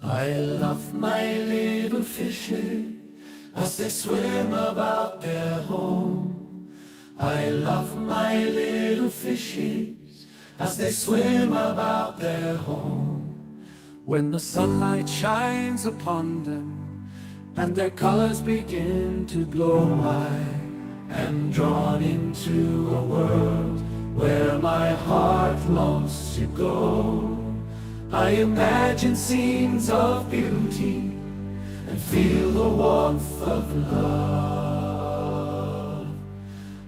I love my little fishes as they swim about their home. I love my little fishes as they swim about their home. When the sunlight shines upon them and their colors begin to glow, I am drawn into a world where my heart longs to go. I imagine scenes of beauty and feel the warmth of love.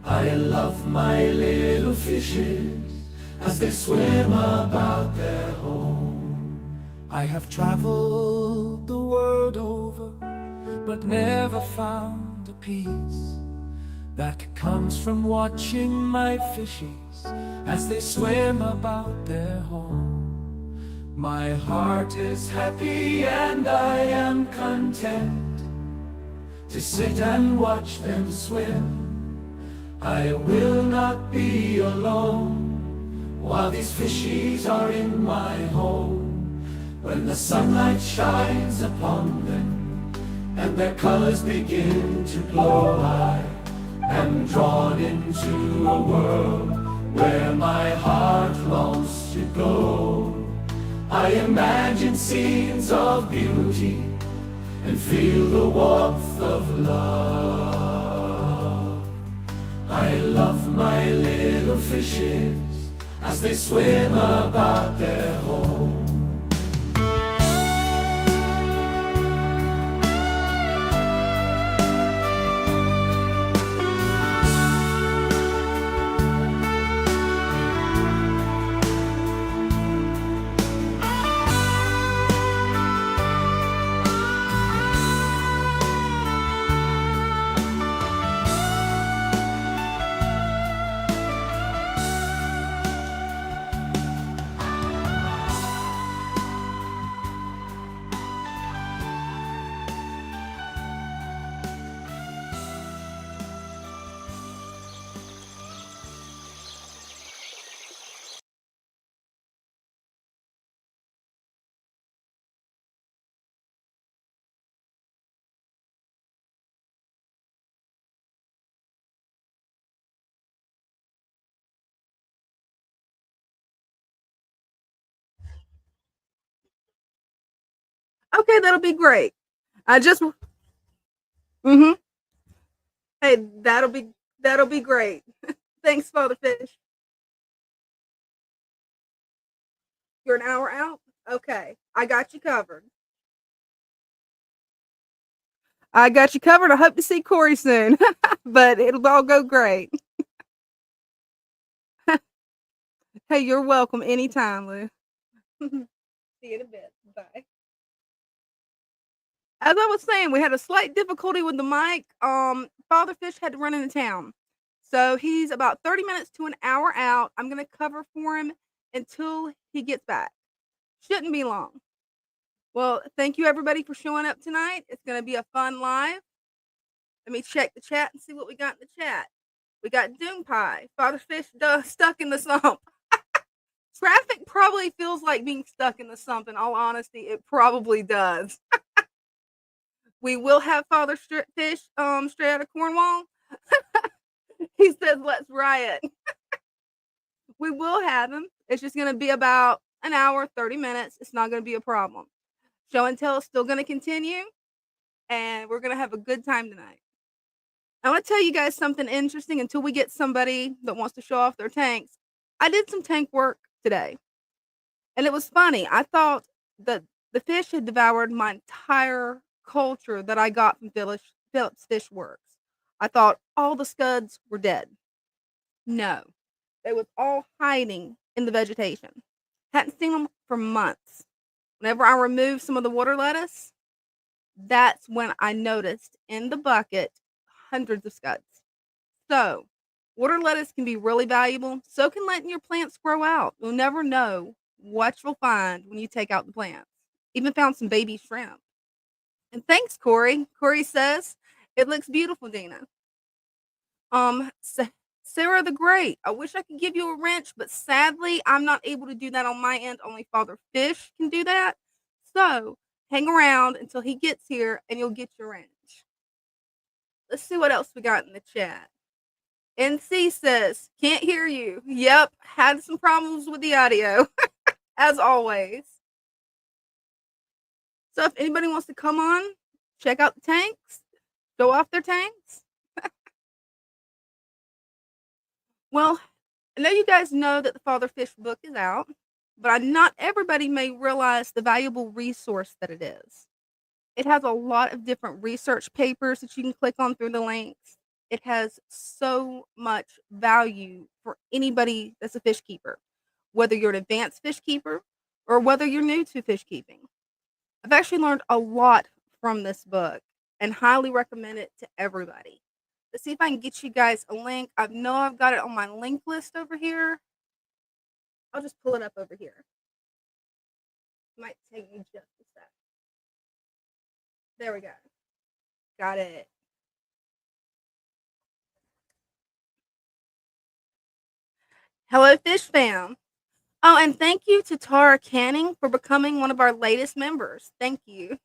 I love my little fishes as they swim about their home. I have traveled the world over, but never found a peace that comes from watching my fishes as they swim about their home. My heart is happy and I am content to sit and watch them swim. I will not be alone while these fishies are in my home. When the sunlight shines upon them and their colors begin to glow, I am drawn into a world where my heart longs to go. I imagine scenes of beauty and feel the warmth of love. I love my little fishes as they swim about their home. Okay, that'll be great. I just mm-hmm. Hey, that'll be great. Thanks, Father Fish. You're an hour out? Okay. I got you covered. I got you covered. I hope to see Corey soon. But it'll all go great. Hey, you're welcome anytime, Lou. See you in a bit. Bye. As I was saying, we had a slight difficulty with the mic. Father Fish had to run into town. So he's about 30 minutes to an hour out. I'm gonna cover for him until he gets back. Shouldn't be long. Well, thank you everybody for showing up tonight. It's gonna be a fun live. Let me check the chat and see what we got in the chat. We got Doom Pie, Father Fish stuck in the sump. Traffic probably feels like being stuck in the sump. In all honesty, it probably does. We will have Father Fish straight out of Cornwall. He says, "Let's riot." We will have him. It's just going to be about an hour, 30 minutes. It's not going to be a problem. Show and tell is still going to continue, and we're going to have a good time tonight. I want to tell you guys something interesting until we get somebody that wants to show off their tanks. I did some tank work today, and it was funny. I thought that the fish had devoured my entire culture that I got from Phillips Fish Works. I thought all the scuds were dead. No, they was all hiding in the vegetation. Hadn't seen them for months. Whenever I removed some of the water lettuce, that's when I noticed in the bucket hundreds of scuds. So, water lettuce can be really valuable. So can letting your plants grow out. You'll never know what you'll find when you take out the plants. Even found some baby shrimp. And thanks, Corey. Corey says, "It looks beautiful, Dina." Sarah the Great. I wish I could give you a wrench, but sadly, I'm not able to do that on my end. Only Father Fish can do that. So, hang around until he gets here and you'll get your wrench. Let's see what else we got in the chat. NC says, can't hear you. Yep, had some problems with the audio, as always. So if anybody wants to come on, check out the tanks, show off their tanks. Well, I know you guys know that the Father Fish book is out, but not everybody may realize the valuable resource that it is. It has a lot of different research papers that you can click on through the links. It has so much value for anybody that's a fish keeper, whether you're an advanced fish keeper or whether you're new to fish keeping. I've actually learned a lot from this book and highly recommend it to everybody. Let's see if I can get you guys a link. I know I've got it on my link list over here. I'll just pull it up over here. Might take me just a sec. There we go. Got it. Hello, Fish Fam. Oh, and thank you to Tara Canning for becoming one of our latest members. Thank you.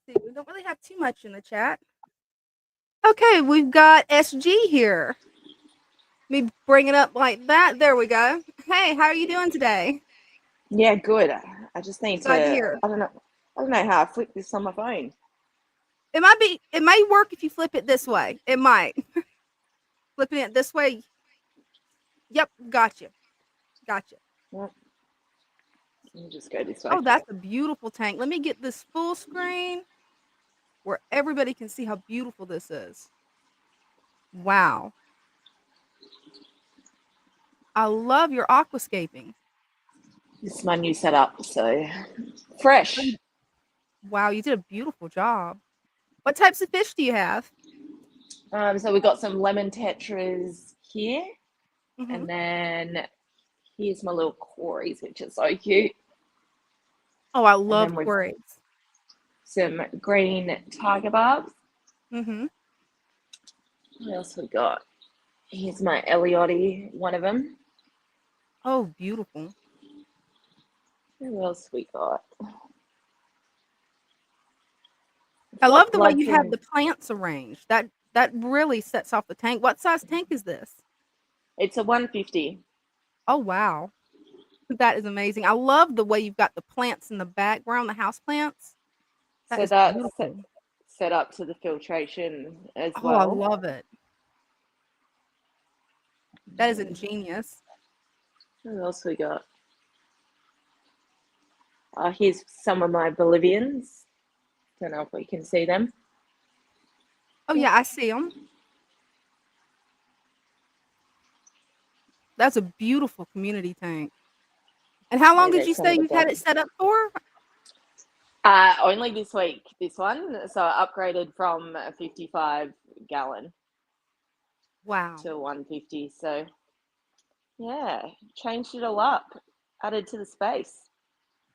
See, we don't really have too much in the chat. Okay, we've got SG here. Let me bring it up like that. There we go. Hey, how are you doing today? Yeah, good. I just need Glad to to. hear. I don't know how I flip this on my phone. It may work if you flip it this way. It might. Flipping it this way. Yep, gotcha. Gotcha. Well, let me just go this way. Oh, that's a beautiful tank. Let me get this full screen where everybody can see how beautiful this is. Wow. I love your aquascaping. This is my new setup, so fresh. Wow, you did a beautiful job. What types of fish do you have? So we've got some lemon tetras here, Mhm. and then here's my little quarries, which are so cute. Oh, I love then we've- quarries. Some green tiger barbs. Mhm. What else we got? Here's my Eliotti, one of them. Oh, beautiful. Who else we got? I love the way you have Bloodfin. the plants arranged. That really sets off the tank. What size tank is this? It's a 150. Oh, wow. That is amazing. I love the way you've got the plants in the background, the house plants. That So is that's beautiful. set up to the filtration as Oh, well. I love it. That is ingenious. What else we got? Here's some of my Bolivians. Don't know if we can see them. Oh, yeah, I see them. That's a beautiful community tank. And how long did you say you've had it set up for? Only this week, this one. So I upgraded from a 55 gallon Wow. to 150. So yeah, changed it all up, added to the space.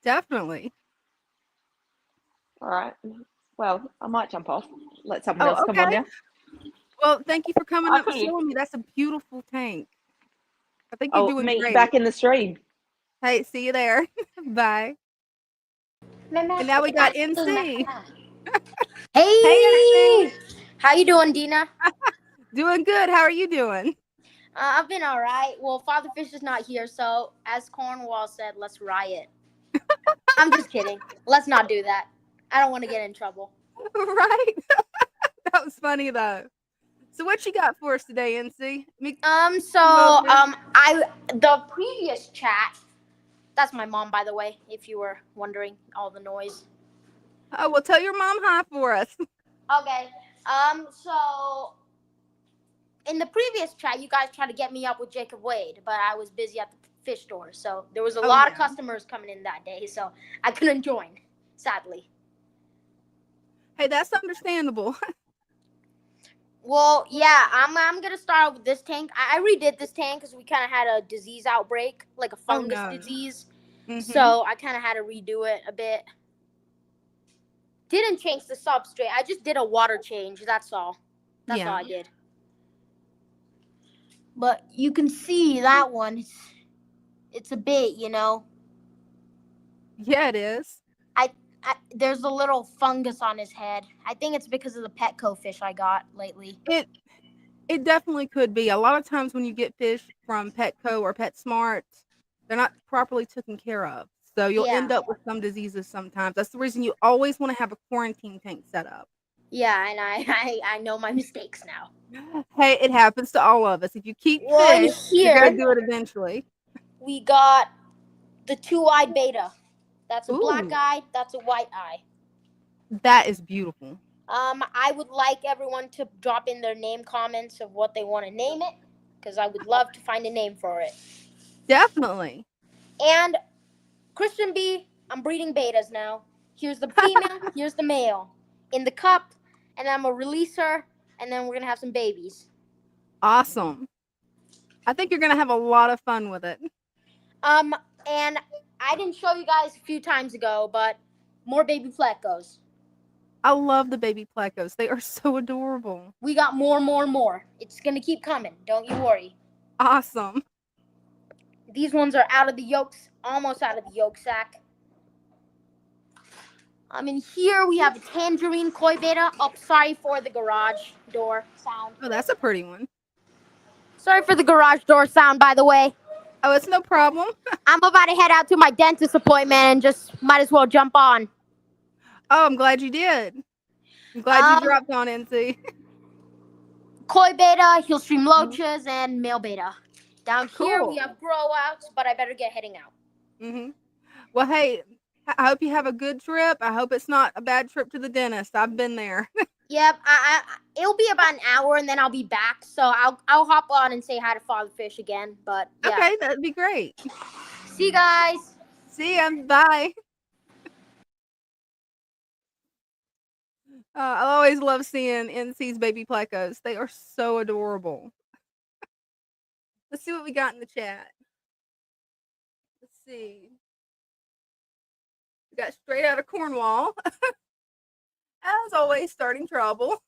Definitely. All right. Well, I might jump off. Let someone else come on now. Well, thank you for coming up and showing me. That's a beautiful tank. I think you're doing Meet great. you back in the stream. Hey, see you there. Bye. And now we got NC. Hey, how you doing, Dina? Doing good. How are you doing? I've been all right. Well, Father Fish is not here, so as Cornwall said, let's riot. I'm just kidding. Let's not do that. I don't want to get in trouble. Right? That was funny though. So what you got for us today, NC? The previous chat. That's my mom, by the way, if you were wondering all the noise. Oh, well, tell your mom hi for us. Okay. So in the previous chat, you guys tried to get me up with Jacob Wade, but I was busy at the fish store, so there was a lot of customers coming in that day, so I couldn't join, sadly. Hey, that's understandable. Well, yeah, I'm gonna start with this tank. I redid this tank because we kind of had a disease outbreak, like a fungus disease. Mm-hmm. So I kind of had to redo it a bit. Didn't change the substrate. I just did a water change. That's all. That's all I did. But you can see that one. It's a bit, you know. Yeah, it is. There's a little fungus on his head. I think it's because of the Petco fish I got lately. It definitely could be. A lot of times when you get fish from Petco or PetSmart, they're not properly taken care of. So you'll Yeah. end up with some diseases sometimes. That's the reason you always want to have a quarantine tank set up. Yeah, and I know my mistakes now. Hey, it happens to all of us. If you keep Well, in fish, you're here gonna do it eventually. we got the two-eyed beta. That's a black Ooh, eye. That's a white eye. that is beautiful. I would like everyone to drop in their name comments of what they want to name it, because I would love to find a name for it. Definitely. And Christian B, I'm breeding betas now. Here's the female, here's the male. In the cup, and I'm gonna release her, and then we're gonna have some babies. Awesome. I think you're gonna have a lot of fun with it. And I didn't show you guys a few times ago, but more baby plecos. I love the baby plecos. They are so adorable. We got more. It's gonna keep coming. Don't you worry. Awesome. These ones are out of the yolks, almost out of the yolk sac. In here we have a tangerine koi beta. Oh, sorry for the garage door sound. Oh, that's a pretty one. Sorry for the garage door sound, by the way. Oh, it's no problem. I'm about to head out to my dentist appointment and just might as well jump on. Oh, I'm glad you did. I'm glad you dropped on NC. Koi beta, heel stream loaches, and male beta. Down here Cool. we have grow outs, but I better get heading out. Well, hey, I hope you have a good trip. I hope it's not a bad trip to the dentist. I've been there. Yep, it'll be about an hour and then I'll be back. So I'll hop on and say hi to Father Fish again. But yeah. Okay, that'd be great. See you guys. See ya. Bye. I always love seeing NC's baby plecos. They are so adorable. Let's see what we got in the chat. Let's see. We got straight out of Cornwall. As always, starting trouble.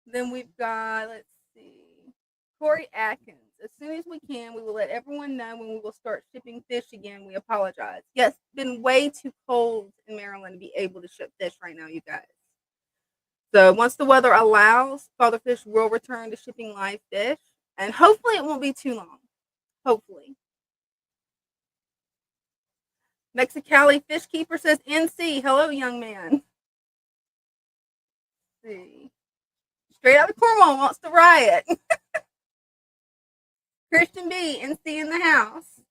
Then we've got, let's see, Corey Atkins. As soon as we can, we will let everyone know when we will start shipping fish again. We apologize. Yes, it's been way too cold in Maryland to be able to ship fish right now, you guys. So once the weather allows, Father Fish will return to shipping live fish. And hopefully it won't be too long. Hopefully. Mexicali Fish Keeper says, NC, hello, young man. Let's see. Straight out of Cornwall wants to riot. Christian B, NC in the house.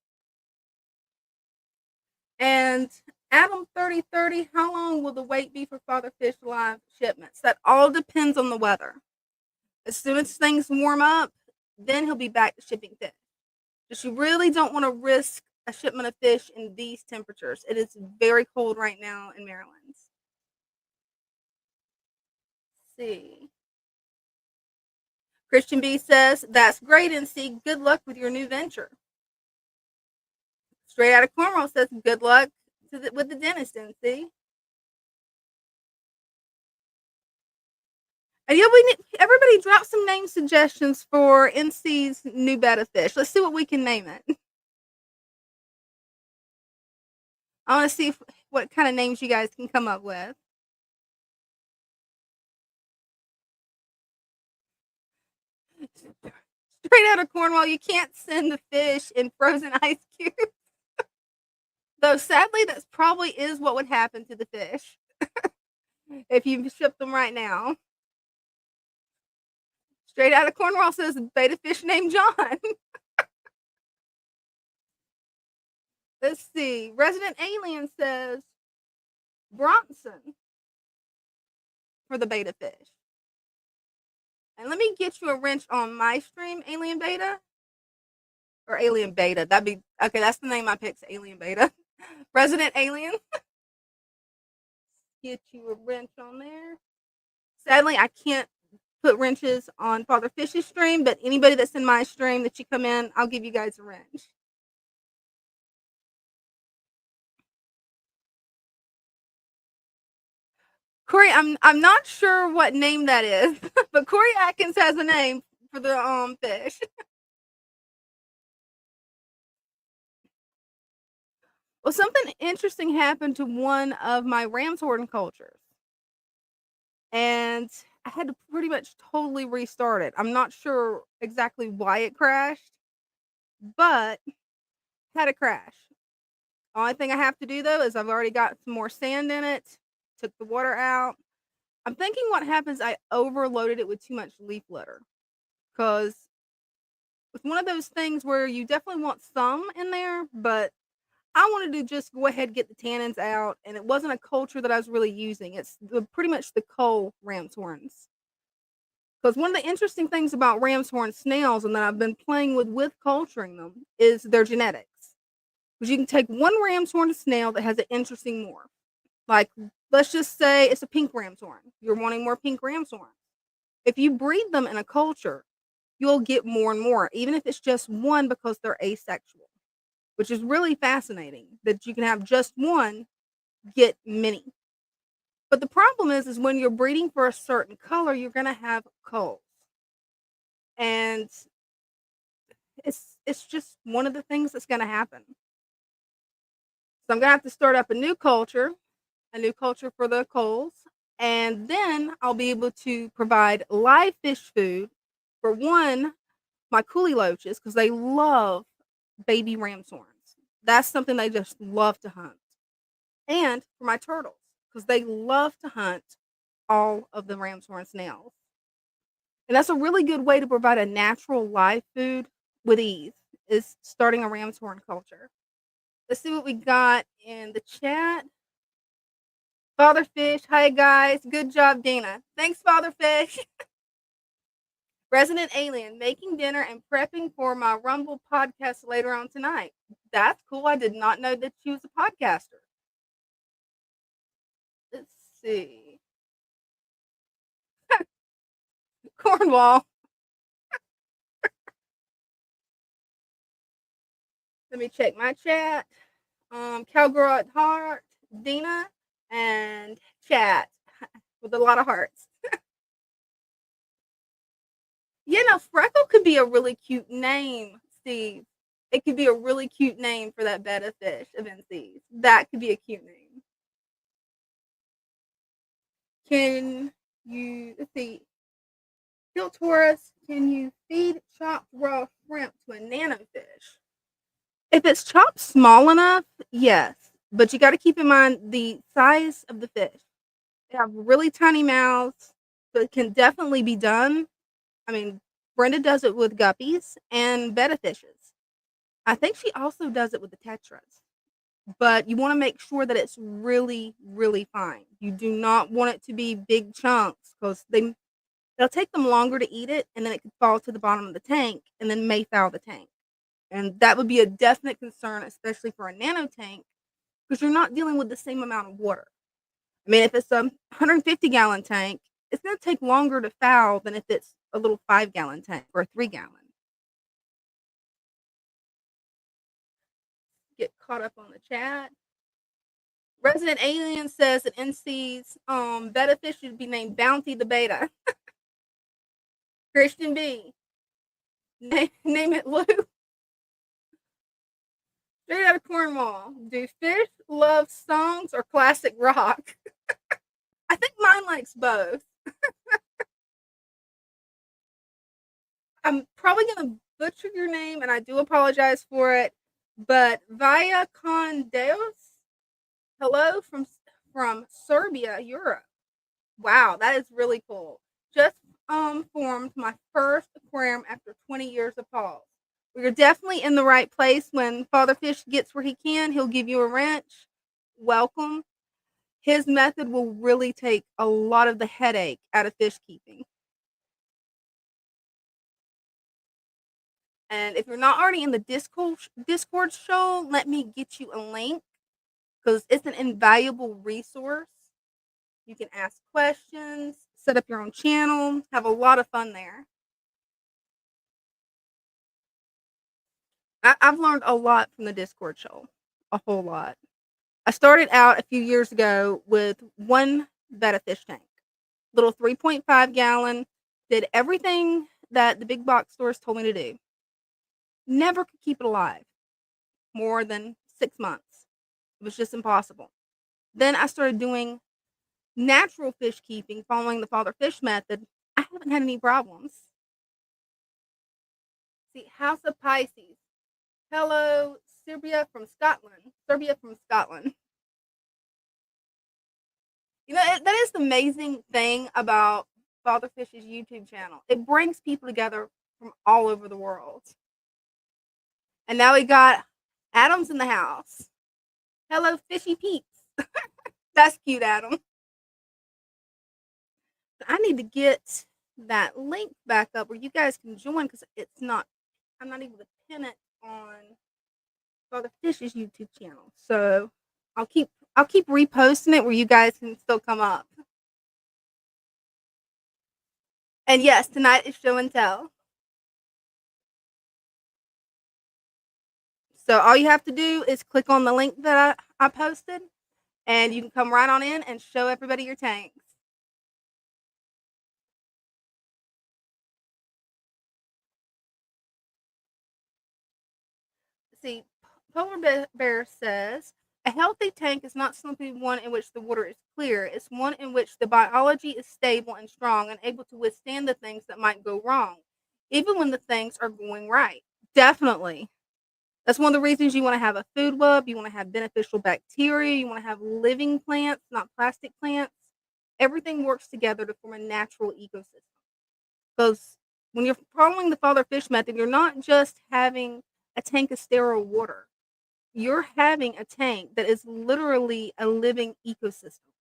And Adam 3030, how long will the wait be for Father Fish live shipments? That all depends on the weather. As soon as things warm up, then he'll be back to shipping fish. But you really don't want to risk a shipment of fish in these temperatures. It is very cold right now in Maryland. Let's see. Christian B says, that's great, NC. Good luck with your new venture. Straight out of Cornwall says, good luck with the dentist, NC. And everybody drop some name suggestions for NC's new betta fish. Let's see what we can name it. I want to see what kind of names you guys can come up with. Straight out of Cornwall, you can't send the fish in frozen ice cubes. Though sadly, that probably is what would happen to the fish if you ship them right now. Straight out of Cornwall says beta fish named John. Let's see. Resident Alien says Bronson for the beta fish. And let me get you a wrench on my stream, Alien Beta. Or Alien Beta. That'd be okay, that's the name I picked, Alien Beta. Resident Alien. Get you a wrench on there. Sadly, I can't put wrenches on Father Fish's stream, but anybody that's in my stream that you come in, I'll give you guys a wrench. Corey, I'm not sure what name that is, but Corey Atkins has a name for the fish. Well, something interesting happened to one of my Ramshorn cultures, and I had to pretty much totally restart it. I'm not sure exactly why it crashed, but had a crash. Only thing I have to do though is I've already got some more sand in it, took the water out. I'm thinking what happens, I overloaded it with too much leaf litter because it's one of those things where you definitely want some in there, but I wanted to just go ahead and get the tannins out, and it wasn't a culture that I was really using. It's pretty much the coal ramshorns. Because one of the interesting things about ramshorn snails, and that I've been playing with culturing them, is their genetics. Because you can take one ramshorn snail that has an interesting morph. Like, let's just say it's a pink ramshorn. You're wanting more pink ramshorn. If you breed them in a culture, you'll get more and more, even if it's just one because they're asexual, which is really fascinating that you can have just one get many. But the problem is when you're breeding for a certain color, you're going to have culls. And it's just one of the things that's going to happen. So I'm going to have to start up a new culture for the culls, and then I'll be able to provide live fish food for one, my coolie loaches, because they love baby ramshorns. That's something they just love to hunt. And for my turtles, because they love to hunt all of the ramshorn snails. And that's a really good way to provide a natural live food with ease, is starting a ramshorn culture. Let's see what we got in the chat. Father Fish, hi guys. Good job, Dina. Thanks, Father Fish. Resident Alien, making dinner and prepping for my Rumble podcast later on tonight. That's cool. I did not know that she was a podcaster. Let's see. Cornwall. Let me check my chat. Cowgirl at Heart, Dina, and chat with a lot of hearts. Freckle could be a really cute name, Steve. It could be a really cute name for that betta fish of NCs. That could be a cute name. Can you, let's see, Phil Taurus, can you feed chopped raw shrimp to a nanofish? If it's chopped small enough, yes. But you got to keep in mind the size of the fish. They have really tiny mouths, but it can definitely be done. I mean, Brenda does it with guppies and betta fishes. I think she also does it with the tetras. But you want to make sure that it's really, really fine. You do not want it to be big chunks because they'll take them longer to eat it, and then it could fall to the bottom of the tank and then may foul the tank. And that would be a definite concern, especially for a nano tank, because you're not dealing with the same amount of water. I mean, if it's a 150-gallon tank, it's going to take longer to foul than if it's a little 5-gallon tank or a 3-gallon. Get caught up on the chat. Resident Alien says that NC's betta fish should be named Bounty the Beta. Christian B. Name it Lou. Straight out of Cornwall. Do fish love songs or classic rock? I think mine likes both. I'm probably going to butcher your name, and I do apologize for it. But Via Con Deus, hello from Serbia, Europe. Wow, that is really cool. Just formed my first aquarium after 20 years of pause. You're definitely in the right place. When Father Fish gets where he can, he'll give you a wrench. Welcome. His method will really take a lot of the headache out of fish keeping. And if you're not already in the Discord show, let me get you a link because it's an invaluable resource. You can ask questions, set up your own channel, have a lot of fun there. I've learned a lot from the Discord show, a whole lot. I started out a few years ago with one betta fish tank, little 3.5-gallon, did everything that the big box stores told me to do. Never could keep it alive more than 6 months. It was just impossible. Then I started doing natural fish keeping, following the Father Fish method. I haven't had any problems. See, House of Pisces. Hello, Serbia from Scotland. Serbia from Scotland. You know, that is the amazing thing about Father Fish's YouTube channel. It brings people together from all over the world. And now we got Adam's in the house. Hello, Fishy Peeps. That's cute, Adam. I need to get that link back up where you guys can join because I'm not able to pin it on Father Fish's YouTube channel. So I'll keep reposting it where you guys can still come up. And yes, tonight is show and tell. So all you have to do is click on the link that I posted, and you can come right on in and show everybody your tanks. See, Polar Bear says, a healthy tank is not simply one in which the water is clear. It's one in which the biology is stable and strong and able to withstand the things that might go wrong, even when the things are going right. Definitely. That's one of the reasons you want to have a food web. You want to have beneficial bacteria. You want to have living plants, not plastic plants. Everything works together to form a natural ecosystem. Because when you're following the Father Fish method, you're not just having a tank of sterile water. You're having a tank that is literally a living ecosystem.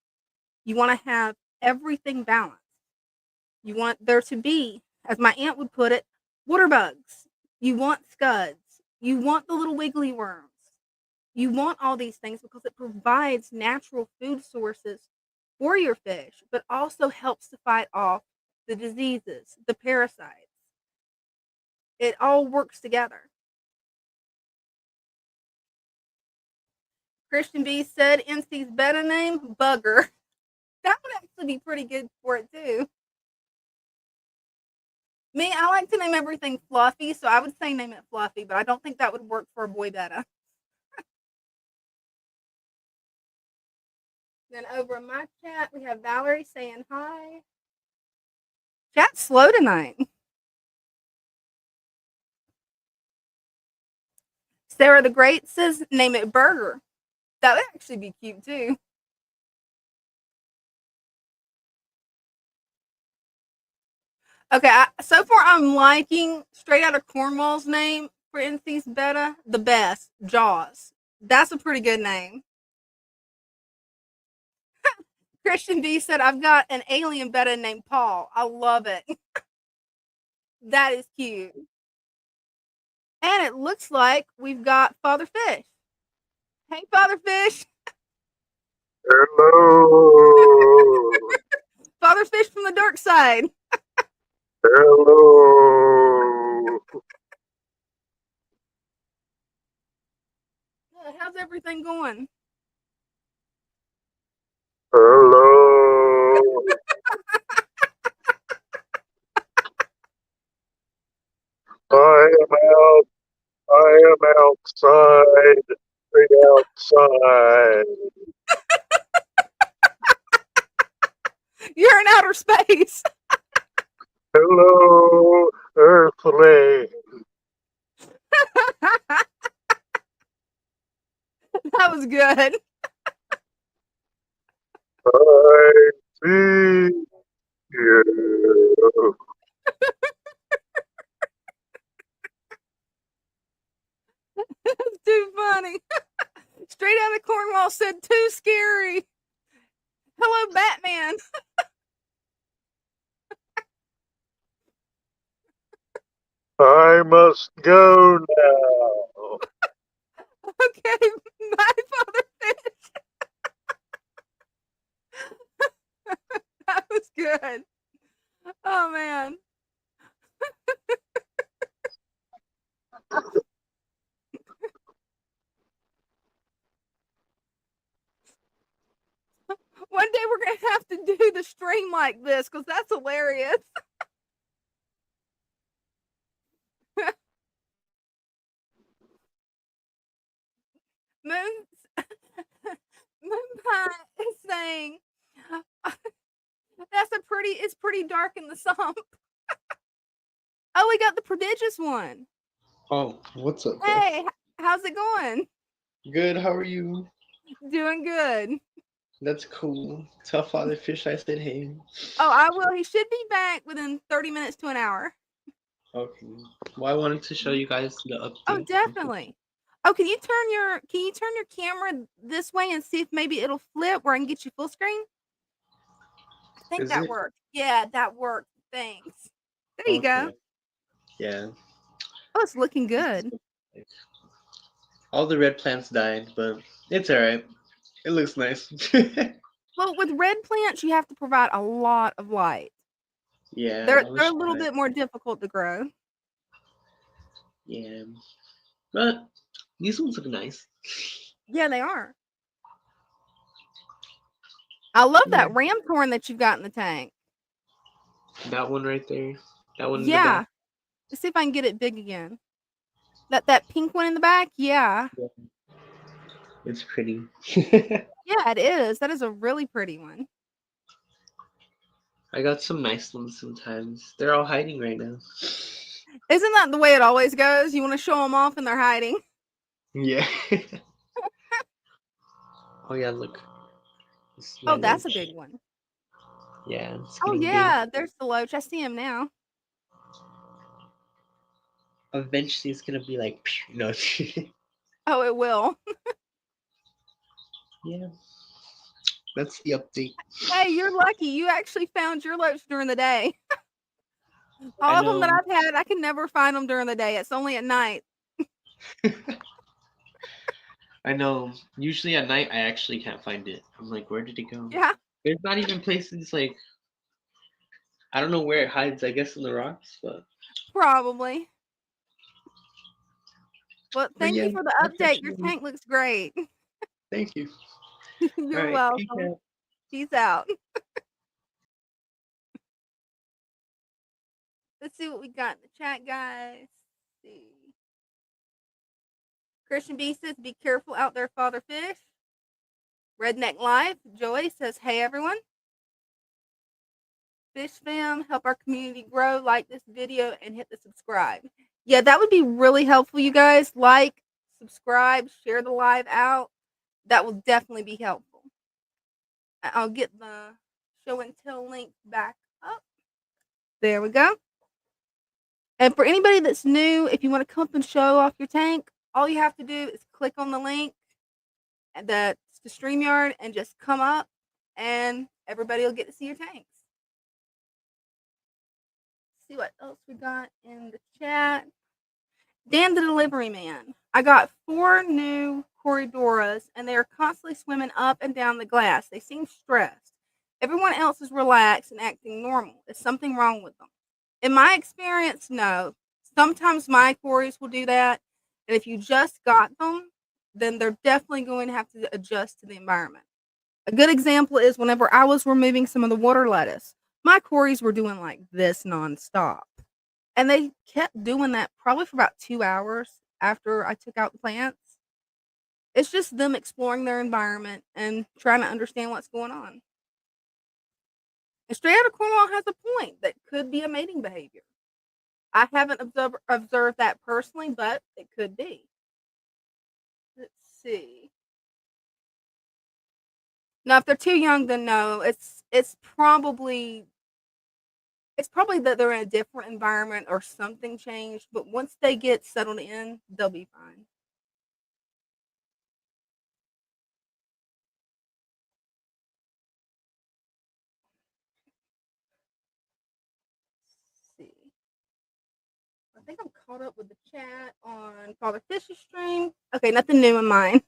You want to have everything balanced. You want there to be, as my aunt would put it, water bugs. You want scuds. You want the little wiggly worms. You want all these things because it provides natural food sources for your fish, but also helps to fight off the diseases, the parasites. It all works together. Christian B said NC's beta name, Bugger. That would actually be pretty good for it too. Me, I like to name everything Fluffy, so I would say name it Fluffy, but I don't think that would work for a boy beta. Then over in my chat, we have Valerie saying hi. Chat's slow tonight. Sarah the Great says name it Burger. That would actually be cute too. Okay, so far I'm liking Straight Out of Cornwall's name for NC's beta the best. Jaws. That's a pretty good name. Christian B said, I've got an alien beta named Paul. I love it. That is cute. And it looks like we've got Father Fish. Hey, Father Fish. Hello. Father Fish from the dark side. Hello. How's everything going? Hello. I am outside. Straight outside. You're in outer space. Hello, Earthling. That was good. I see you. That's too funny. Straight Out of Cornwall said too scary. Hello, Batman. I must go now. Okay, bye, Father Fish. That was good. Oh man. One day we're gonna have to do the stream like this because that's hilarious. Moon saying. It's pretty dark in the sump. Oh, we got the Prodigious one. Oh, what's up, guys? Hey, how's it going? Good, how are you? Doing good. That's cool. Tell Father Fish I said hey. Oh, I will. He should be back within 30 minutes to an hour. Okay. Well, I wanted to show you guys the Oh, update. definitely. Oh, can you turn your camera this way and see if maybe it'll flip where I can get you full screen? I think Is that it? worked. Yeah, that worked. Thanks. There you go. Okay. Yeah. Oh, it's looking good. All the red plants died, but it's alright. It looks nice. Well, with red plants, you have to provide a lot of light. Yeah, They're I was a little trying. bit more difficult to grow. Yeah. But these ones look nice. Yeah, they are. I love Yeah. that Ramshorn that you've got in the tank. That one right there. That one in the Yeah. back. Let's see if I can get it big again. That pink one in the back? Yeah. Yeah. It's pretty. Yeah, it is. That is a really pretty one. I got some nice ones sometimes. They're all hiding right now. Isn't that the way it always goes? You want to show them off and they're hiding. Yeah. Oh yeah, look. This is my Oh, that's a loach. big one. Yeah, it's Oh, getting yeah. There's the loach. I see him now. big. Eventually, it's gonna be like, no. Oh, it will. Yeah, that's the update. Hey, you're lucky. You actually found your loach during the day. I All of them that know. I've had, I can never find them during the day. It's only at night. I know. Usually at night, I actually can't find it. I'm like, where did it go? Yeah, There's not even places like I don't know where it hides. I guess in the rocks, but probably. Well, thank yeah, you for the that's update. Your actually. tank looks great. Thank you. All You're right, peace welcome. out. Peace out. Let's see what we got in the chat, guys. Let's see. Christian B says, be careful out there, Father Fish. Redneck Life, Joy says, hey everyone. Fish fam, help our community grow. Like this video and hit the subscribe. Yeah, that would be really helpful, you guys. Like, subscribe, share the live out. That will definitely be helpful. I'll get the show and tell link back up. There we go. And for anybody that's new, if you want to come up and show off your tank, all you have to do is click on the link that's the StreamYard and just come up and everybody will get to see your tanks. See what else we got in the chat. Dan the Delivery Man. I got 4 new Corridoras and they are constantly swimming up and down the glass. They seem stressed. Everyone else is relaxed and acting normal. Is something wrong with them? In my experience, no. Sometimes my quarries will do that. And if you just got them, then they're definitely going to have to adjust to the environment. A good example is whenever I was removing some of the water lettuce, my quarries were doing like this nonstop. And they kept doing that probably for about 2 hours after I took out the plants. It's just them exploring their environment and trying to understand what's going on. And Straight Outta Cornwall has a point that could be a mating behavior. I haven't observed that personally, but it could be. Let's see. Now, if they're too young, then no. It's probably that they're in a different environment or something changed. But once they get settled in, they'll be fine. Let's see. I think I'm caught up with the chat on Father Fish's stream. Okay, nothing new in mine.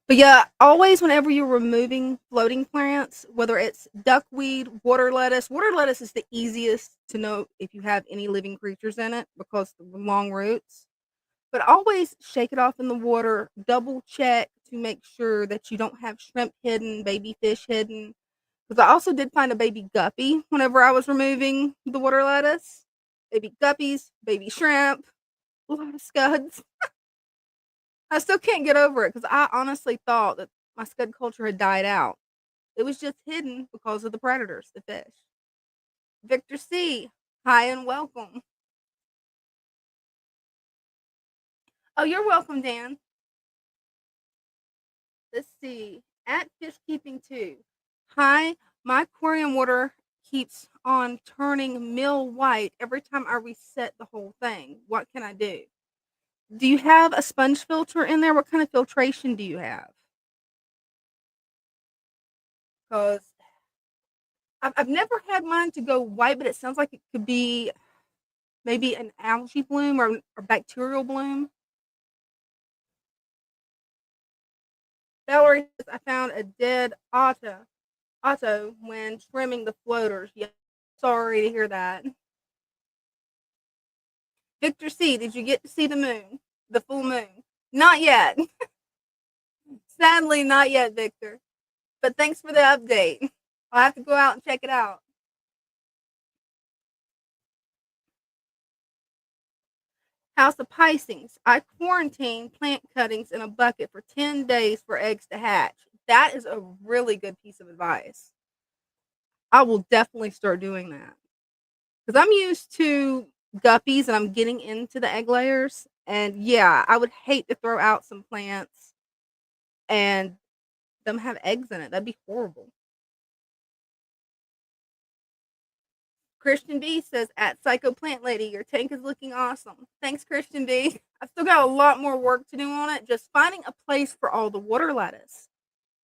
But yeah, always whenever you're removing floating plants, whether it's duckweed, water lettuce is the easiest to know if you have any living creatures in it because of the long roots. But always shake it off in the water, double check to make sure that you don't have shrimp hidden, baby fish hidden. Because I also did find a baby guppy whenever I was removing the water lettuce. Baby guppies, baby shrimp, a lot of scuds. I still can't get over it because I honestly thought that my scud culture had died out. It was just hidden because of the predators, the fish. Victor C, hi and welcome. Oh, you're welcome, Dan. Let's see. At fish keeping 2. Hi, my aquarium water keeps on turning mill white every time I reset the whole thing. What can I do? Do you have a sponge filter in there? What kind of filtration do you have? Because I've never had mine to go white, but it sounds like it could be maybe an algae bloom or bacterial bloom. Valerie says, I found a dead Otto when trimming the floaters. Yeah, sorry to hear that. Victor C, did you get to see the moon? The full moon? Not yet. Sadly, not yet, Victor. But thanks for the update. I'll have to go out and check it out. House of Pisces. I quarantine plant cuttings in a bucket for 10 days for eggs to hatch. That is a really good piece of advice. I will definitely start doing that. Because I'm used to guppies and I'm getting into the egg layers. And yeah, I would hate to throw out some plants and them have eggs in it. That'd be horrible. Christian B says, at Psycho Plant Lady, your tank is looking awesome. Thanks, Christian B. I've still got a lot more work to do on it. Just finding a place for all the water lettuce.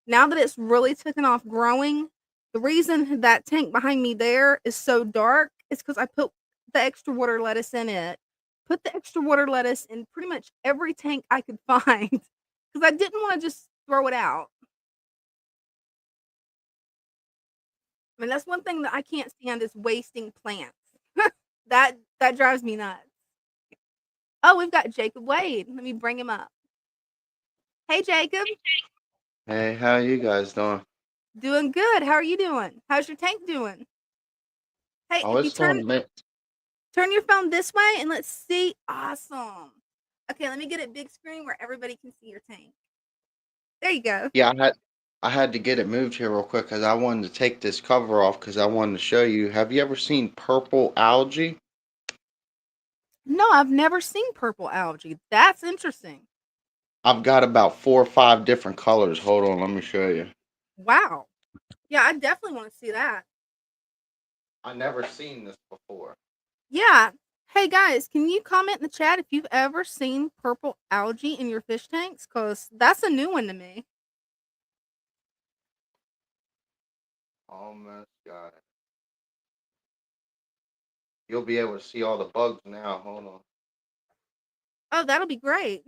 Now that it's really taken off growing, the reason that tank behind me there is so dark is because I put the extra water lettuce in it. Put the extra water lettuce in pretty much every tank I could find because I didn't want to just throw it out. I mean, that's one thing that I can't stand is wasting plants. That drives me nuts. Oh, we've got Jacob Wade. Let me bring him up. Hey, Jacob. Hey, how you guys doing? Doing good. How are you doing? How's your tank doing? Hey, Oh, if you it's doing turn your phone this way and let's see. Awesome. Okay, let me get it big screen where everybody can see your tank. There you go. Yeah, I had to get it moved here real quick because I wanted to take this cover off because I wanted to show you. Have you ever seen purple algae? No, I've never seen purple algae. That's interesting. I've got about 4 or 5 different colors. Hold on, let me show you. Wow. Yeah, I definitely want to see that. I never seen this before. Yeah. Hey guys, can you comment in the chat if you've ever seen purple algae in your fish tanks? Because that's a new one to me. Almost got it. You'll be able to see all the bugs now. Hold on. Oh, that'll be great.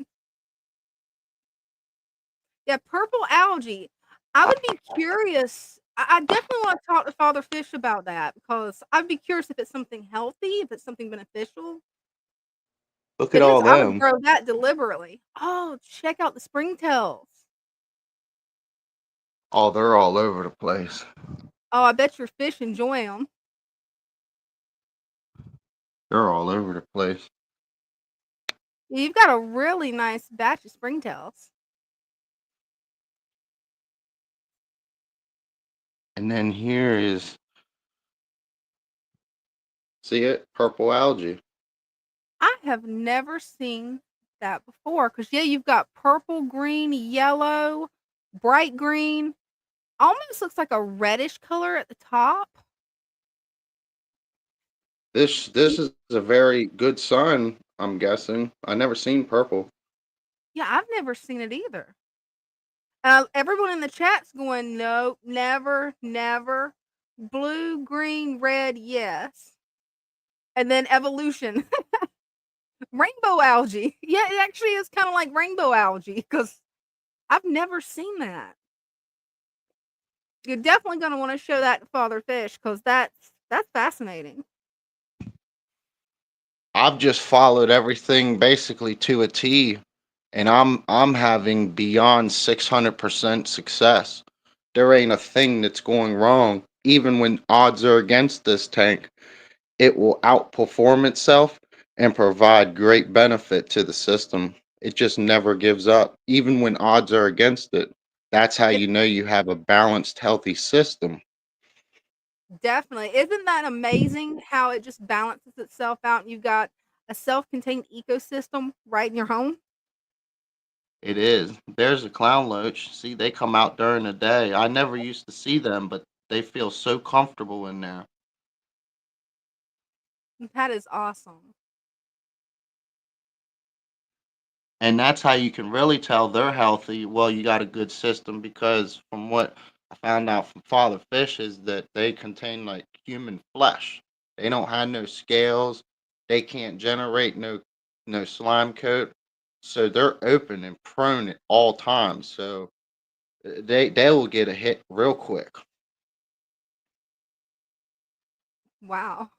Yeah, purple algae. I would be curious. I definitely want to talk to Father Fish about that because I'd be curious if it's something healthy, if it's something beneficial. Look If at it is, all I would them. grow that deliberately. Oh, check out the springtails. Oh, they're all over the place. Oh, I bet your fish enjoy them. They're all over the place. You've got a really nice batch of springtails. And then here is, see it? Purple algae. I have never seen that before because, yeah, you've got purple, green, yellow, bright green. Almost looks like a reddish color at the top. This is a very good sign, I'm guessing. I never seen purple. Yeah, I've never seen it either. Everyone in the chat's going, no, never, never. Blue, green, red, yes. And then evolution. Rainbow algae. Yeah, it actually is kind of like rainbow algae because I've never seen that. You're definitely going to want to show that to Father Fish because that's fascinating. I've just followed everything basically to a T, and I'm having beyond 600% success. There ain't a thing that's going wrong. Even when odds are against this tank, it will outperform itself and provide great benefit to the system. It just never gives up, even when odds are against it. That's how It you know you have a balanced, healthy system. definitely isn't that amazing how it just balances itself out and you've got a self-contained ecosystem right in your home? It is. There's a clown loach. See, they come out during the day. I never used to see them, but they feel so comfortable in there. That is awesome. And that's how you can really tell they're healthy. Well, you got a good system because from what I found out from Father Fish is that they contain like human flesh. They don't have no scales. They can't generate no slime coat. So they're open and prone at all times. So they will get a hit real quick. Wow.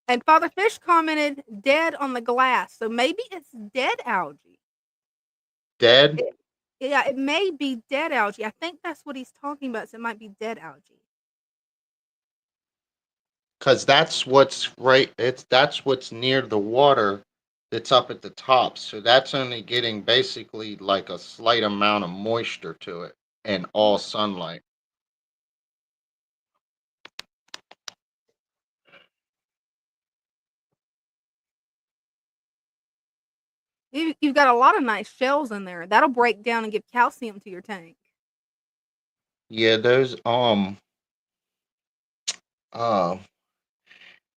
And Father Fish commented dead on the glass. So maybe it's dead algae. Dead It, yeah, it may be dead algae. I think that's what he's talking about. So it might be dead algae. because that's what's right. That's what's near the water that's up at the top. So that's only getting basically like a slight amount of moisture to it and all sunlight. You've got a lot of nice shells in there. That'll break down and give calcium to your tank. Yeah, uh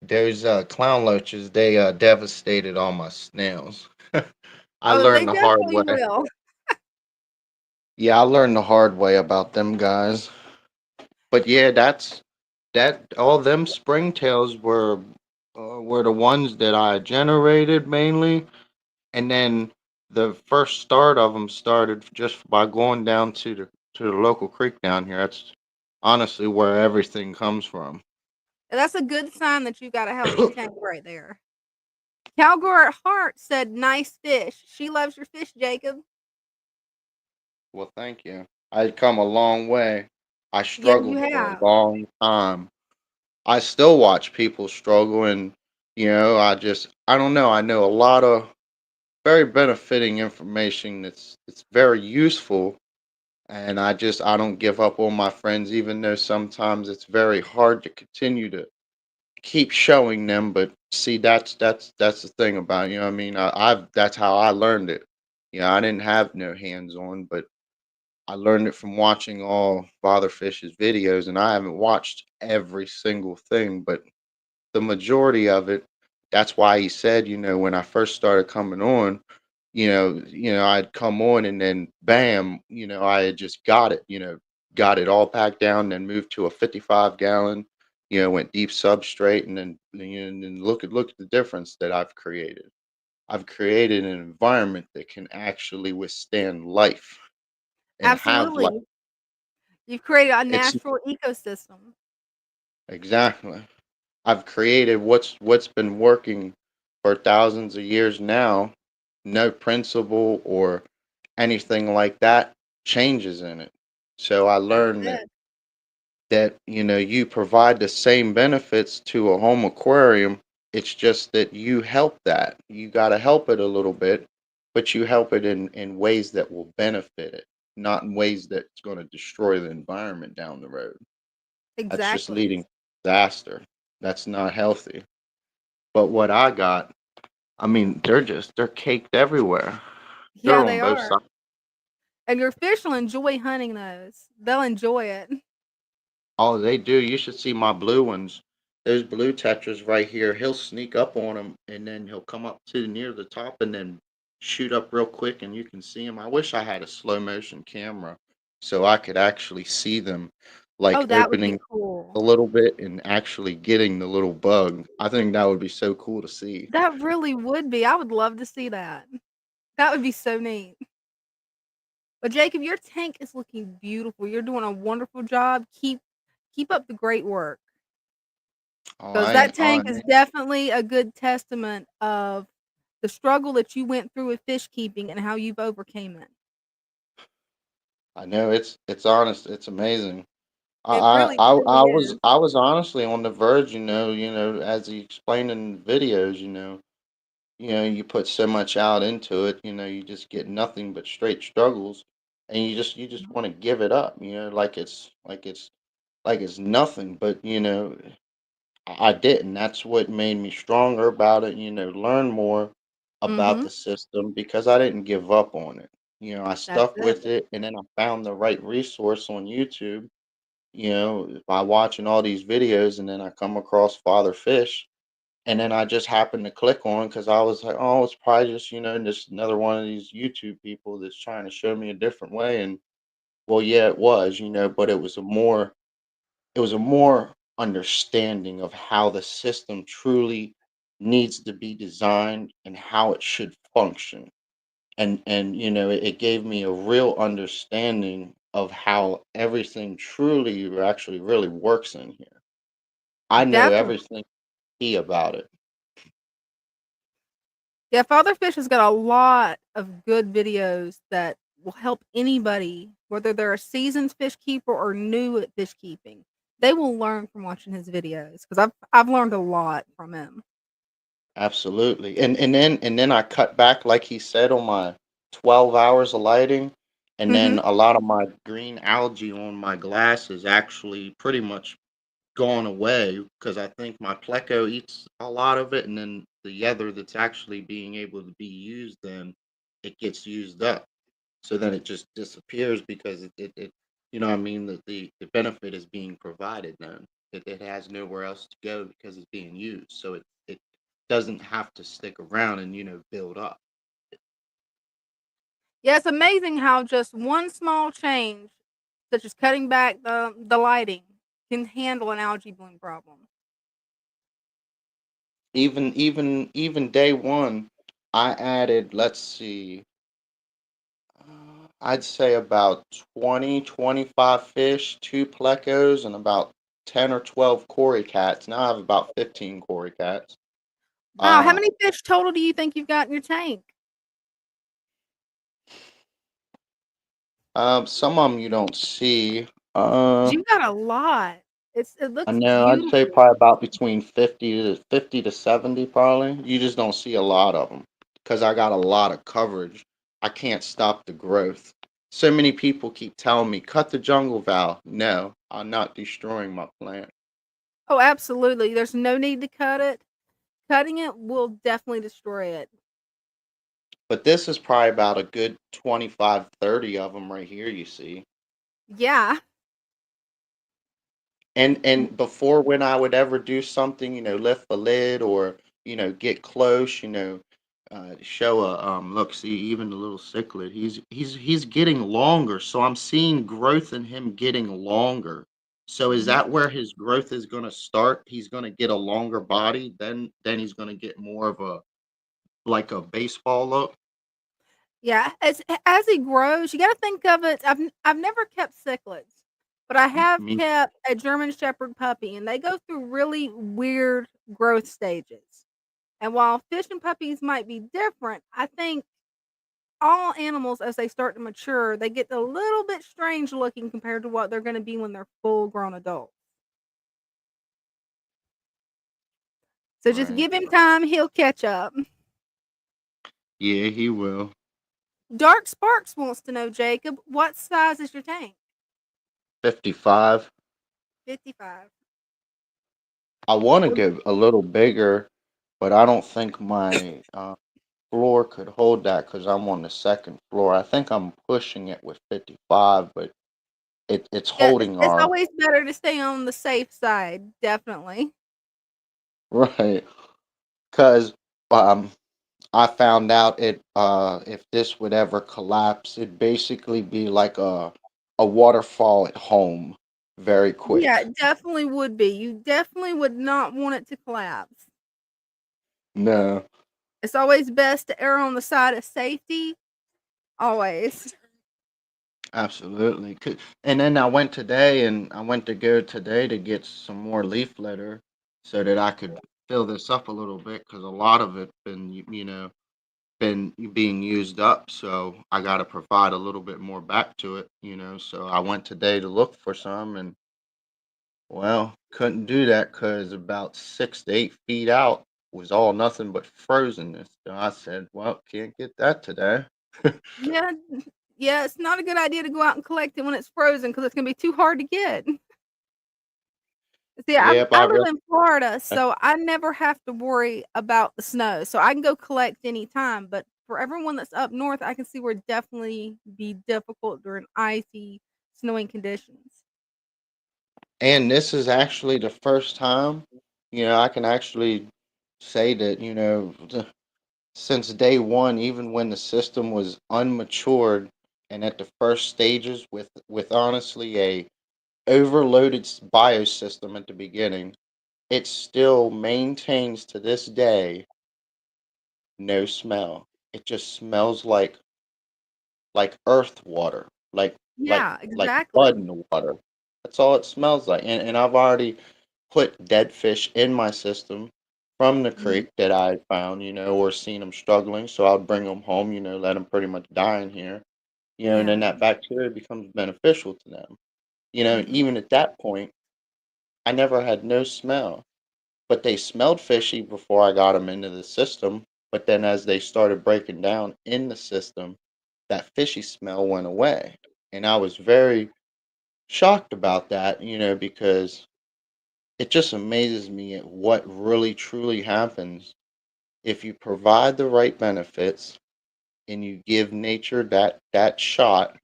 those clown loaches, they devastated all my snails. I Oh, they learned the hard definitely way. will. Yeah, I learned the hard way about them guys. But yeah, that all them springtails were the ones that I generated mainly. And then the first start of them started just by going down to the local creek down here. That's honestly where everything comes from. That's a good sign that you've got a healthy tank right there. Cowgirl at Heart said, "Nice fish." She loves your fish, Jacob. Well, thank you. I've come a long way. I Yeah, you struggled for a have. long time. I still watch people struggle, and I don't know. I know a lot of very benefiting information that's very useful, and I don't give up on my friends, even though sometimes it's very hard to continue to keep showing them. But see, that's the thing about it, you know what I mean. I've That's how I learned it. I didn't have no hands on, but I learned it from watching all Father Fish's videos, and I haven't watched every single thing, but the majority of it. That's why he said, when I first started coming on, I'd come on and then bam, I had just got it, got it all packed down, then moved to a 55-gallon, went deep substrate, and then and then look at the difference that I've created. I've created an environment that can actually withstand life and have life. Absolutely. You've created a It's natural ecosystem. exactly. I've created what's been working for thousands of years now. No principle or anything like that changes in it. So I That's learned that it. you provide the same benefits to a home aquarium. It's just that you help that. You got to help it a little bit, but you help it in ways that will benefit it, not in ways that's going to destroy the environment down the road. That's just Exactly. leading to disaster. That's not healthy. But what I got, I mean, they're caked everywhere. Yeah, They're they on both are. sides. And your fish will enjoy hunting those. They'll enjoy it. Oh, they do. You should see my blue ones. Those blue tetras right here. He'll sneak up on them, and then he'll come up to near the top, and then shoot up real quick, and you can see him. I wish I had a slow motion camera so I could actually see them, Oh, like that would be opening a cool. little bit and actually getting the little bug. I think that would be so cool to see. That really would be. I would love to see that. That would be so neat. But Jacob, your tank is looking beautiful. You're doing a wonderful job. Keep up the great work. Oh, Because I that ain't. Oh, tank is definitely a good testament of the struggle that you went through with fish keeping and how you've overcame it. I know it's honest. It's amazing. It really truly is. I was honestly on the verge. As he explained in the videos. You put so much out into it. You just get nothing but straight struggles. and you just want to give it up, like it's nothing. But I didn't. That's what made me stronger about it. Learn more about Mm-hmm. the system because I didn't give up on it. I That's stuck it. with it, and then I found the right resource on YouTube. By watching all these videos, and then I come across Father Fish, and then I just happened to click on because I was like, oh, it's probably just just another one of these YouTube people that's trying to show me a different way. And well, yeah, it was, but it was a more understanding of how the system truly needs to be designed and how it should function. And it gave me a real understanding of how everything truly or actually really works in here. I know Definitely. everything key about it. Yeah, Father Fish has got a lot of good videos that will help anybody, whether they're a seasoned fish keeper or new at fish keeping. They will learn from watching his videos because I've learned a lot from him. Absolutely. And then I cut back, like he said, on my 12 hours of lighting. And then Mhm. a lot of my green algae on my glass is actually pretty much gone away because I think my pleco eats a lot of it, and then the other that's actually being able to be used, then it gets used up. So then it just disappears because it you know what I mean, that the benefit is being provided then. It has nowhere else to go because it's being used. So it doesn't have to stick around and build up. Yeah, it's amazing how just one small change, such as cutting back the lighting, can handle an algae bloom problem. Even day one, I added, let's see, I'd say about 20, 25 fish, two plecos, and about 10 or 12 cory cats. Now I have about 15 cory cats. Wow, how Uh, many fish total do you think you've got in your tank? some of them you don't see. 'Cause Uh, you've got a lot. It I looks know I'd say beautiful. probably about between 50 to 70, probably. You just don't see a lot of them because I got a lot of coverage. I can't stop the growth. So many people keep telling me, cut the jungle valve. No, I'm not destroying my plant. Oh, absolutely. There's no need to cut it. Cutting it will definitely destroy it. But this is probably about a good 25, 30 of them right here, you see. Yeah. And before, when I would ever do something, lift the lid or get close, show a look, see, even the little cichlid, he's getting longer. So I'm seeing growth in him getting longer. So is Mhm. that where his growth is going to start? He's going to get a longer body, then he's going to get more of a like a baseball look. Yeah, as he grows, you gotta think of it. I've never kept cichlids, but I have Me, kept a German Shepherd puppy, and they go through really weird growth stages. And while fish and puppies might be different, I think all animals, as they start to mature, they get a little bit strange looking compared to what they're gonna be when they're full grown adults. So just right? give him time, he'll catch up. Yeah, he will. Dark Sparks wants to know, Jacob, what size is your tank? 55. 55. I want to go a little bigger, but I don't think my floor could hold that because I'm on the second floor. I think I'm pushing it with 55, but it's Yeah, it's holding it's our always better to stay on the safe side, definitely. right. Because um, I found out if this would ever collapse, it'd basically be like a waterfall at home, very Yeah, quick. it definitely would be. You definitely would not want it to collapse. No. It's always best to err on the side of safety, always. Absolutely. And then I went today and I went to go today to get some more leaf litter so that I could fill this up a little bit because a lot of it been, been being used up. So I got to provide a little bit more back to it. So I went today to look for some and, well, couldn't do that because about 6 to 8 feet out was all nothing but frozenness. So I said, well, can't get that today. Yeah, Yeah, it's not a good idea to go out and collect it when it's frozen because it's gonna be too hard to get. See, Yep, I I live read. in Florida, so I never have to worry about the snow, so I can go collect anytime, but for everyone that's up north, I can see where it definitely be difficult during icy, snowing conditions. And this is actually the first time, I can actually say that, since day one, even when the system was unmatured and at the first stages with honestly a overloaded biosystem at the beginning, it still maintains to this day no smell. It just smells like earth water, like Yeah, like exactly. mud in the water. That's all it smells like. And I've already put dead fish in my system from the Mhm. creek that I had found, or seen them struggling. So I'd bring them home, let them pretty much die in here, and then Yeah. that bacteria becomes beneficial to them. Mhm. Even at that point, I never had no smell, but they smelled fishy before I got them into the system. But then as they started breaking down in the system, that fishy smell went away. And I was very shocked about that, because it just amazes me at what really truly happens if you provide the right benefits and you give nature that shot.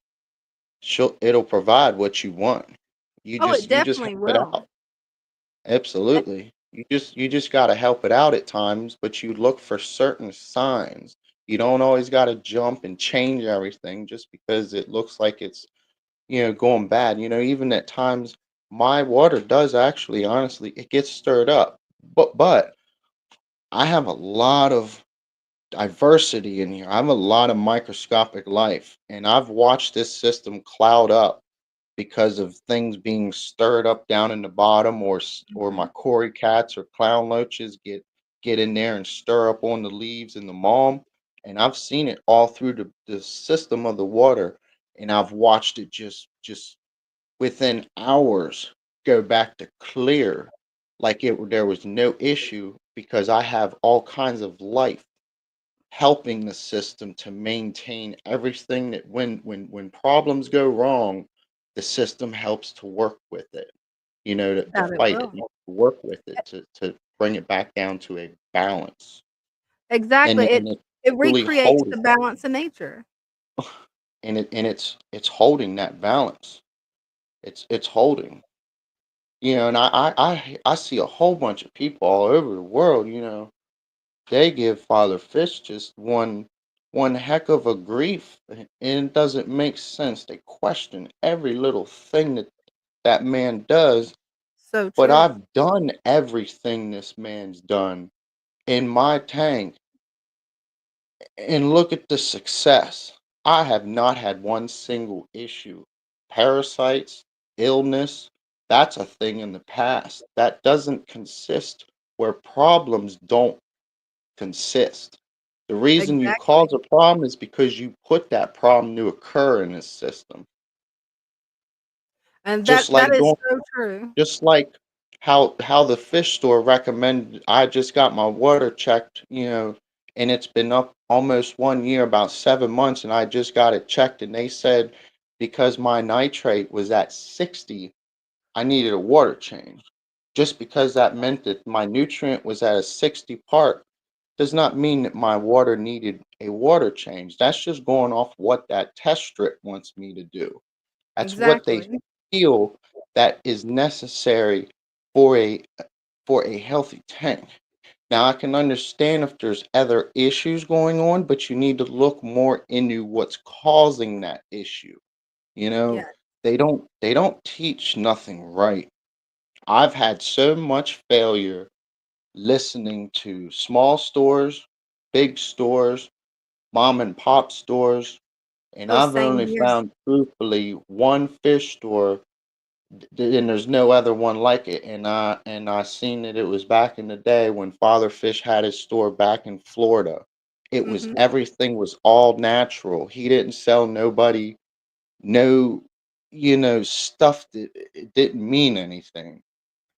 It'll provide what you want. You Oh, it just you just definitely help it will. out. Absolutely. You just got to help it out at times, but you look for certain signs. You don't always got to jump and change everything just because it looks like it's, going bad. Even at times my water does actually honestly it gets stirred up. But I have a lot of diversity in here. I have a lot of microscopic life and I've watched this system cloud up because of things being stirred up down in the bottom or my Mhm. cory cats or clown loaches get in there and stir up on the leaves and the mulm, and I've seen it all through the system of the water, and I've watched it just within hours go back to clear like there was no issue because I have all kinds of life helping the system to maintain everything that when problems go wrong, the system helps to work with it, to That it fight it, will. to work with it, to bring it back down to a balance. Exactly, And it's it truly recreates holding the balance in nature. and it's holding that balance. It's holding. And I see a whole bunch of people all over the world, they give Father Fish just one heck of a grief, and it doesn't make sense. They question every little thing that man does, So but true. I've done everything this man's done in my tank, and look at the success. I have not had one single issue. Parasites, illness, that's a thing in the past. That doesn't consist where problems don't consist. The reason you cause Exactly, a problem is because you put that problem to occur in this system. and Just that like is going, so true. just like how the fish store recommended. I just got my water checked, and it's been up almost 1 year, about 7 months, and I just got it checked, and they said because my nitrate was at 60, I needed a water change. Just because that meant that my nutrient was at a 60 part does not mean that my water needed a water change. That's just going off what that test strip wants me to do. That's what they Exactly. feel that is necessary for a healthy tank. Now I can understand if there's other issues going on, but you need to look more into what's causing that issue. You know, Yeah. they don't teach nothing right. I've had so much failure listening to small stores, big stores, mom and pop stores, and Oh, I've same only here. found truthfully one fish store, and there's no other one like it. And I seen that it was back in the day when Father Fish had his store back in Florida. It was Mhm. everything was all natural. He didn't sell nobody no, stuff that it didn't mean anything.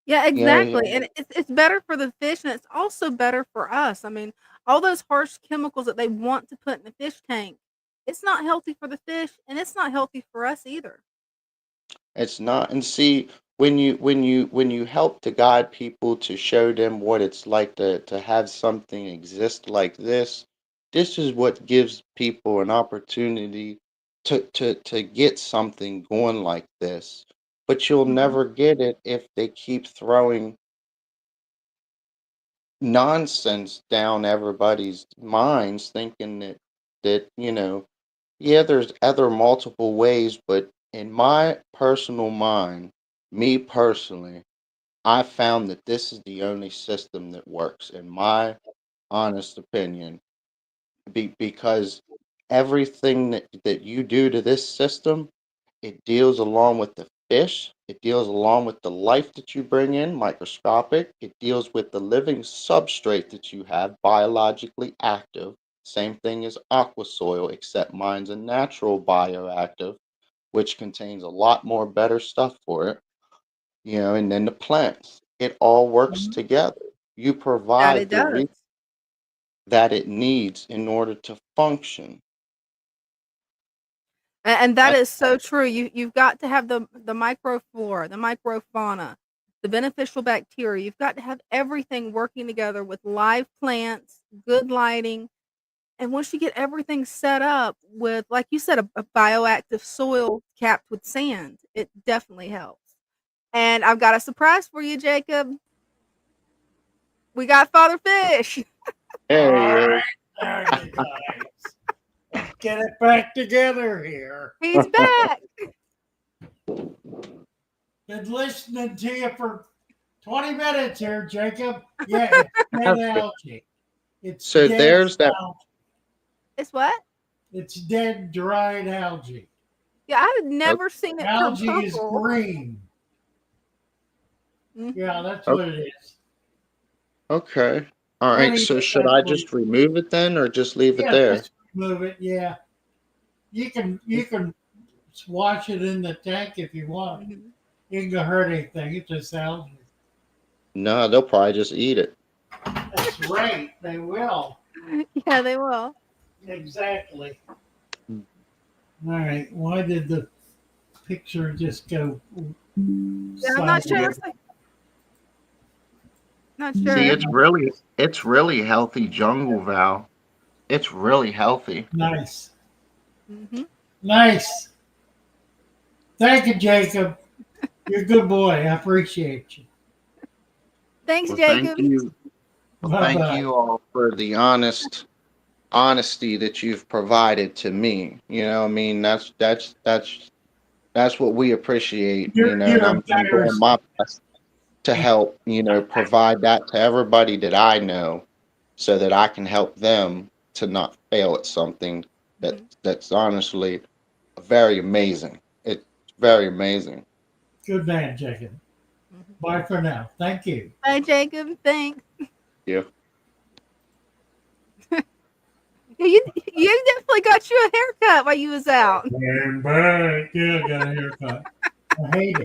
Yeah, You know, exactly, and it's better for the fish, and it's also better for us. I mean, all those harsh chemicals that they want to put in the fish tank, it's not healthy for the fish, and it's not healthy for us either. It's not. And see, when you help to guide people to show them what it's like to have something exist like this is what gives people an opportunity to get something going like this. But you'll Mhm. never get it if they keep throwing nonsense down everybody's minds, thinking that yeah, there's other multiple ways, but in my personal mind, me personally, I found that this is the only system that works, in my honest opinion, because everything that you do to this system, it deals along with the fish, it deals along with the life that you bring in, microscopic, it deals with the living substrate that you have, biologically active. Same thing as aqua soil, except mine's a natural bioactive, which contains a lot more better stuff for it, and then the plants. It all works Mhm. together. You That it provide the does. that it needs in order to function. And that That's is so true. You've got to have the microflora, the microfauna, the beneficial bacteria. You've got to have everything working together with live plants, good lighting, and once you get everything set up with, like you said, a bioactive soil capped with sand, it definitely helps. And I've got a surprise for you, Jacob. We got Father Fish. there he All is. right, there you guys. Let's get it back together here. He's back. Been listening to you for 20 minutes here, Jacob. Yeah, it's dead algae. It's So dead there's that. algae. It's what? It's dead, dried algae. Yeah, I've o- never seen it turn Algae is purple. green. Mhm. Yeah, that's o- what it is. Okay. All right. Funny, So but should that's I what it just is. remove it then, or just leave it Yeah, there? just remove it. Yeah, you can wash it in the tank if you want. Mhm. It ain't gonna hurt anything. It's just algae. No, they'll probably just eat it. That's right. They will. Yeah, they will. Exactly. All right. Why did the picture just go Yeah, I'm not sure. sideways? Looks like not See, sure. it's really healthy jungle, Val. It's really healthy. Nice. Mhm. Nice. Thank you, Jacob. You're a good boy. I appreciate you. Thanks, Well, thank Jacob. you. Well, Bye thank bye. you all for the honesty that you've provided to me. I mean, that's what we appreciate. And You're I'm doing embarrassed. my best to help. Provide that to everybody that I know, so that I can help them to not fail at something Mhm. that's honestly very amazing. It's very amazing. Good man, Jacob. Mhm. Bye for now. Thank you. Bye, Jacob. Thanks. Yeah. Yeah, you definitely got you a haircut while you was out. And back. Yeah, I got a haircut. I hate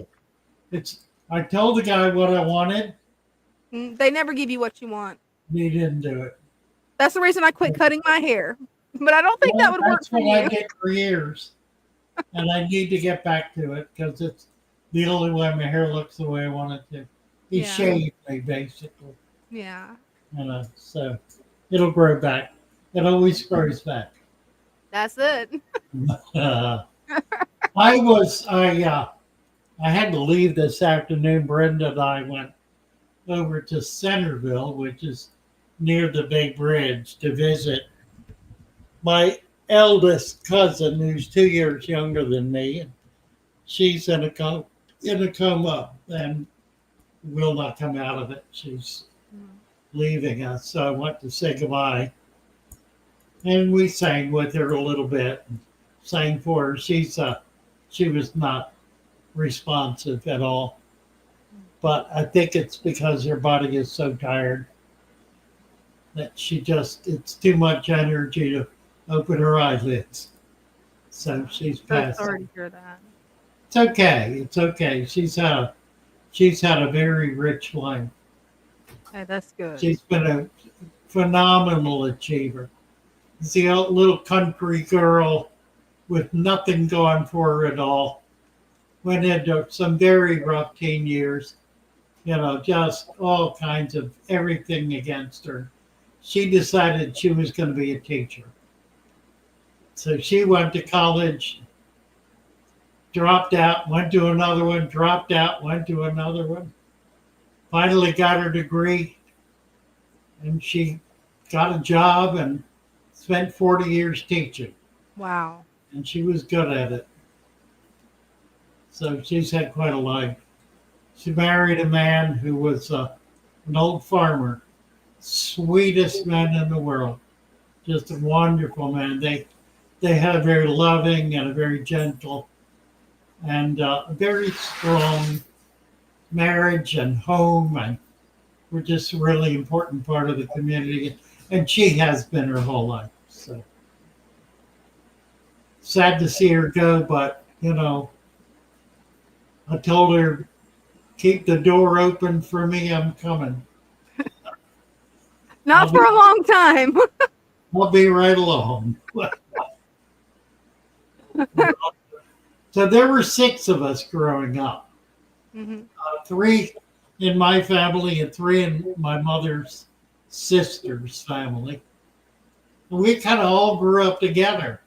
it. I told the guy what I wanted. They never give you what you want. He didn't do it. That's the reason I quit cutting my hair. But I don't think that Well, would work that's for what I you. did for years, and I need to get back to it because it's the only way my hair looks the way I want it to. He Yeah. shaved me basically, Yeah. so it'll grow back. It always grows back. That's it. I had to leave this afternoon. Brenda and I went over to Centerville, which is near the big bridge, to visit my eldest cousin, who's 2 years younger than me. And she's in a coma and will not come out of it. She's Mhm. leaving us. So I went to say goodbye. And we sang with her a little bit, sang for her. She was not responsive at all. But I think it's because her body is so tired that it's too much energy to open her eyelids. So she's So passed. sorry to hear that. It's okay. It's okay. She's had a very rich life. Hey, that's good. She's been a phenomenal achiever. She's a little country girl with nothing going for her at all. Went into some very rough teen years, just all kinds of everything against her. She decided she was going to be a teacher. So she went to college, dropped out, went to another one, dropped out, went to another one. Finally got her degree, and she got a job and spent 40 years teaching. Wow. And she was good at it. So she's had quite a life. She married a man who was an old farmer, sweetest man in the world, just a wonderful man. They had a very loving and a very gentle and a very strong marriage and home, and were just a really important part of the community. And she has been her whole life. So sad to see her go, but I told her, keep the door open for me, I'm coming. Not for a long time. I'll be right along. So there were 6 of us growing up. Mm-hmm. 3 in my family and 3 in my mother's sister's family. And we kind of all grew up together.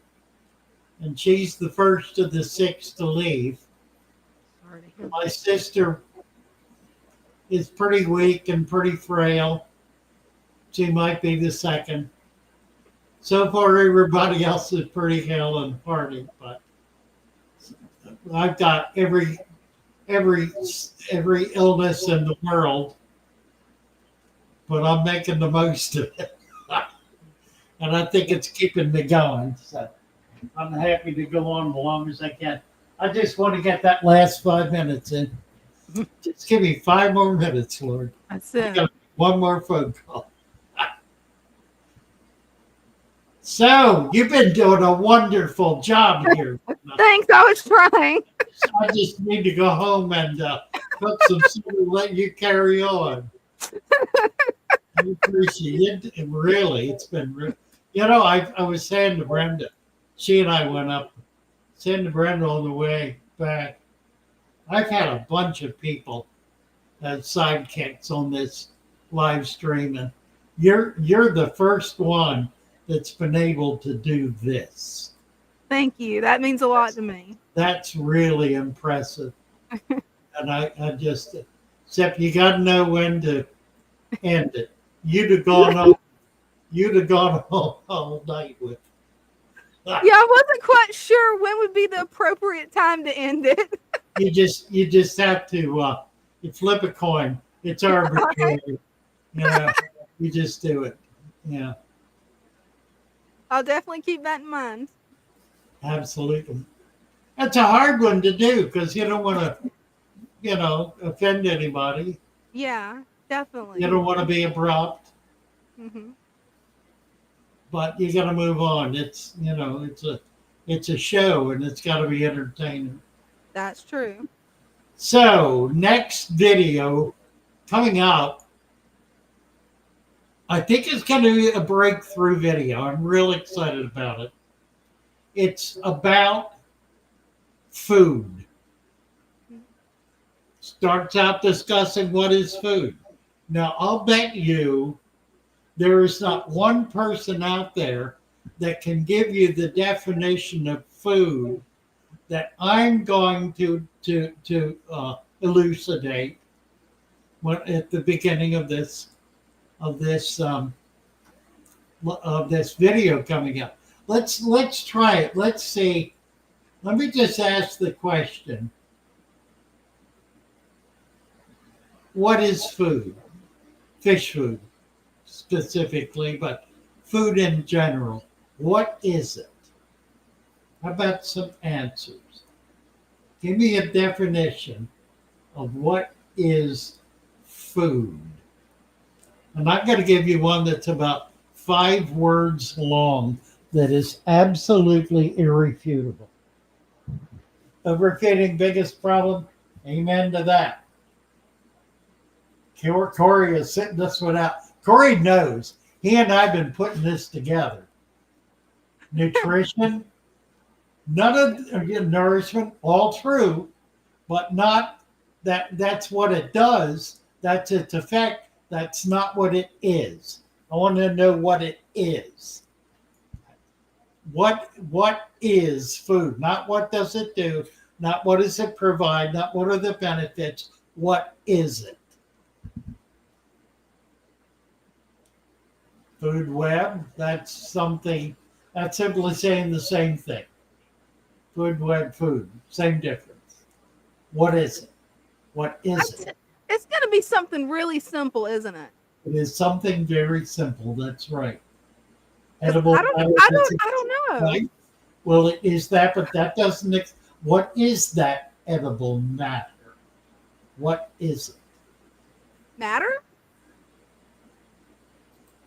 And she's the first of the 6 to leave. My sister is pretty weak and pretty frail. She might be the second. So far, everybody else is pretty hale and hearty, but I've got every illness in the world, but I'm making the most of it. And I think it's keeping me going. So I'm happy to go on as long as I can. I just want to get that last 5 minutes in. Just give me 5 more minutes, Lord. That's it. I got one more phone call. So you've been doing a wonderful job here. Thanks. I was trying. I just need to go home and cook some soup and let you carry on. I appreciate it. Really, it's been. I was saying to Brenda, she and I went up. Saying to Brenda on the way back, I've had a bunch of people as sidekicks on this live stream, and you're the first one that's been able to do this. Thank you. That means a lot to me. That's really impressive. And I just, except you got to know when to end it. You'd have gone home all night with. Yeah, I wasn't quite sure when would be the appropriate time to end it. You just have to you flip a coin. It's arbitrary. You just do it. Yeah. I'll definitely keep that in mind. Absolutely. That's a hard one to do because you don't want to, offend anybody. Yeah, definitely. You don't want to be abrupt. Mm-hmm. But you got to move on. It's it's a show and it's got to be entertaining. That's true. So next video coming up, I think it's going to be a breakthrough video. I'm real excited about it. It's about food. Starts out discussing what is food. Now, I'll bet you there is not one person out there that can give you the definition of food that I'm going to elucidate at the beginning of this video coming up. Let's try it. Let's see. Let me just ask the question. What is food? Fish food specifically, but food in general. What is it? How about some answers? Give me a definition of what is food. And I'm going to give you one that's about 5 words long that is absolutely irrefutable. Overfeeding, biggest problem? Amen to that. Corey is sitting this one out. Corey knows. He and I have been putting this together. Nutrition, None of nourishment, all true, but not that's what it does. That's its effect. That's not what it is. I want to know what it is. What is food? Not what does it do, not what does it provide, not what are the benefits. What is it? Food web, that's something, that's simply saying the same thing. Food web, food, same difference. What is it? What is it? It's going to be something really simple, isn't it? It is something very simple. That's right. 'Cause Edible I don't know. right? Well, it is that, but that doesn't. What is that edible matter? What is it? Matter?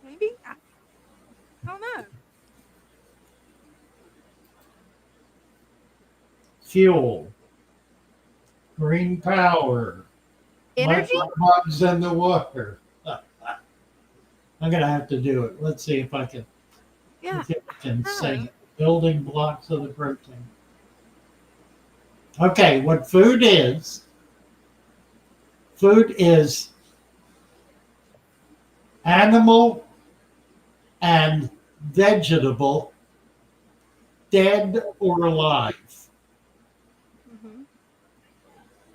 Maybe? I don't know. Fuel, green power, Energy? microbes in the water. I'm gonna have to do it. Let's see if I can. Yeah. If I can say it. Building blocks of the protein. Okay, what food is? Food is animal and vegetable, dead or alive. Mm-hmm.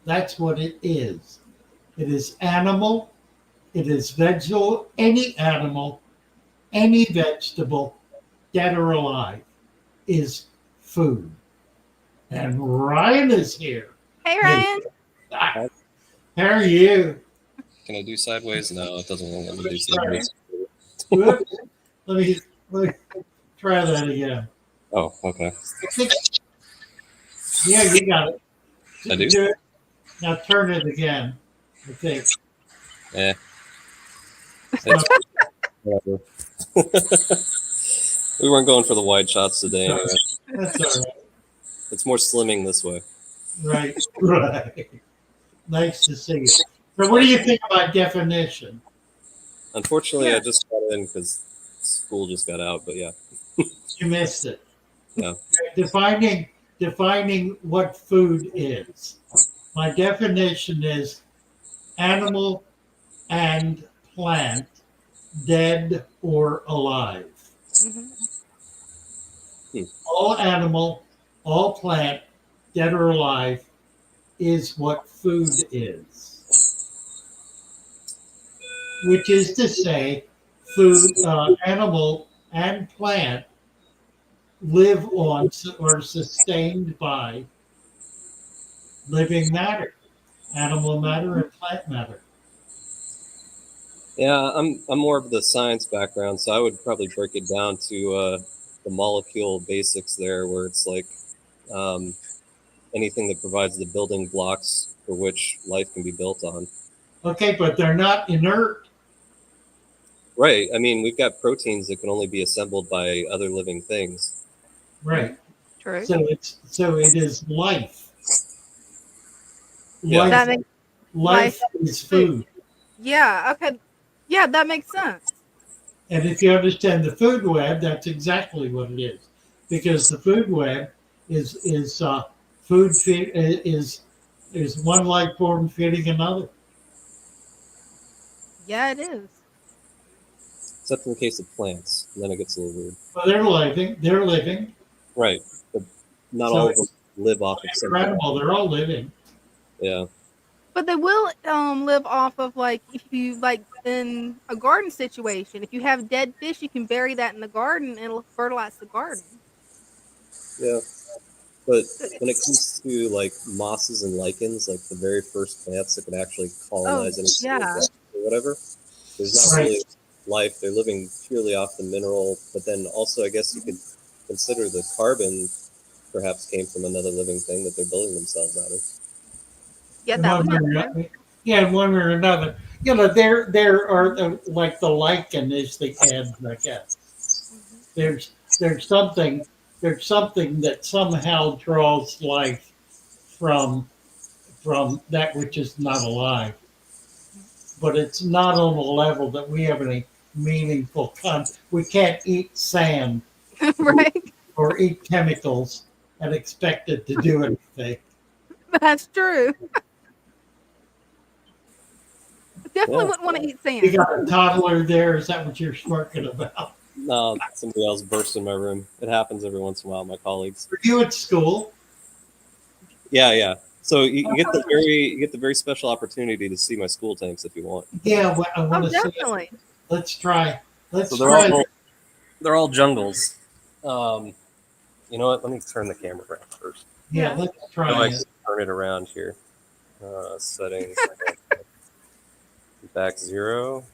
That's what it is. It is animal, it is vegetable, any animal, any vegetable, dead or alive, is food. And Ryan is here. Hey, Ryan. How are you? Can I do sideways? No, it doesn't want me to do sideways. Whoops. Let me try that again. Oh, okay. Yeah, you got it. I do? Do it. Now turn it again. I think. Yeah. So, Whatever. We weren't going for the wide shots today anyway. that's all right. It's more slimming this way. Right, right. Nice to see you. So, what do you think about definition? Unfortunately, Yeah. I just got in because school just got out, but yeah. You missed it. Yeah. Defining what food is. My definition is animal and plant, dead or alive. Mm-hmm. All animal, all plant, dead or alive, is what food is. Which is to say, food, animal and plant live on or sustained by living matter, animal matter and plant matter. Yeah, I'm more of the science background, so I would probably break it down to the molecule basics there, where it's like anything that provides the building blocks for which life can be built on. Okay, but they're not inert. Right. I mean, we've got proteins that can only be assembled by other living things. Right. True. So it is life. Yeah. Life is food. Yeah. Okay. Yeah, that makes sense. And if you understand the food web, that's exactly what it is, because the food web is food feed is one life form feeding another. Yeah, it is. Except in the case of plants, and then it gets a little weird. Well, they're living. They're living. Right, but not So all of them live off of something. Incredible. They're all living. Yeah. But they will live off of, like, if you, like, in a garden situation, if you have dead fish, you can bury that in the garden and it'll fertilize the garden. Yeah. But when it comes to like mosses and lichens, like the very first plants that can actually colonize yeah. or whatever, there's not really life. They're living purely off the mineral, but then also I guess you could consider the carbon perhaps came from another living thing that they're building themselves out of. Yeah, that would make sense. Yeah, one or another. You know, there are like the lichen is the end, I guess. There's something that somehow draws life from that which is not alive. But it's not on a level that we have any meaningful we can't eat sand Right. or eat chemicals and expect it to do anything. That's true. Definitely Yeah. wouldn't want to eat You sand. got a toddler there. Is that what you're smirking about? No, somebody else burst in my room. It happens every once in a while. My colleagues. Were you at school? Yeah. So you get the very special opportunity to see my school tanks if you want. Yeah, well, I want Oh, to see it. definitely. Let's try. Let's So try. they're all jungles. You know what? Let me turn the camera around first. Yeah, Yeah. let's Oh, try I it. can turn it around here. Settings. Back 0.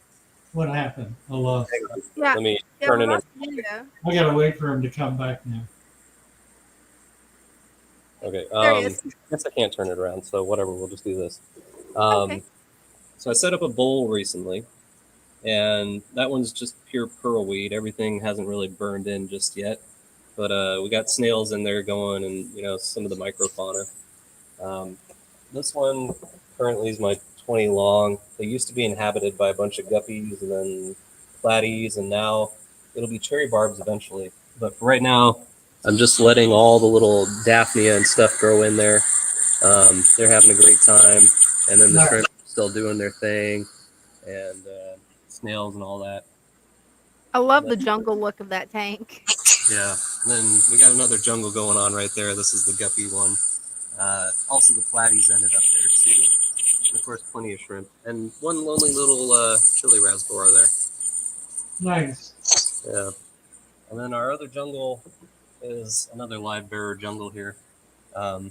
What happened? I lost. Yeah. Let me Yeah, turn we it in. lost the video. I gotta wait for him to come back now. Okay. There he I is. guess I can't turn it around, so whatever. We'll just do this. Okay. So I set up a bowl recently, and that one's just pure pearlweed. Everything hasn't really burned in just yet, but we got snails in there going, and some of the microfauna. This one currently is my 20 long. They used to be inhabited by a bunch of guppies and then platies, and now it'll be cherry barbs eventually. But for right now, I'm just letting all the little daphnia and stuff grow in there. They're having a great time, and then the Nice. shrimp are still doing their thing, and snails and all that. I love the jungle look of that tank. Yeah, and then we got another jungle going on right there. This is the guppy one. Also, the platies ended up there too. And of course, plenty of shrimp. And one lonely little chili raspberry there. Nice. Yeah. And then our other jungle is another live bearer jungle here. We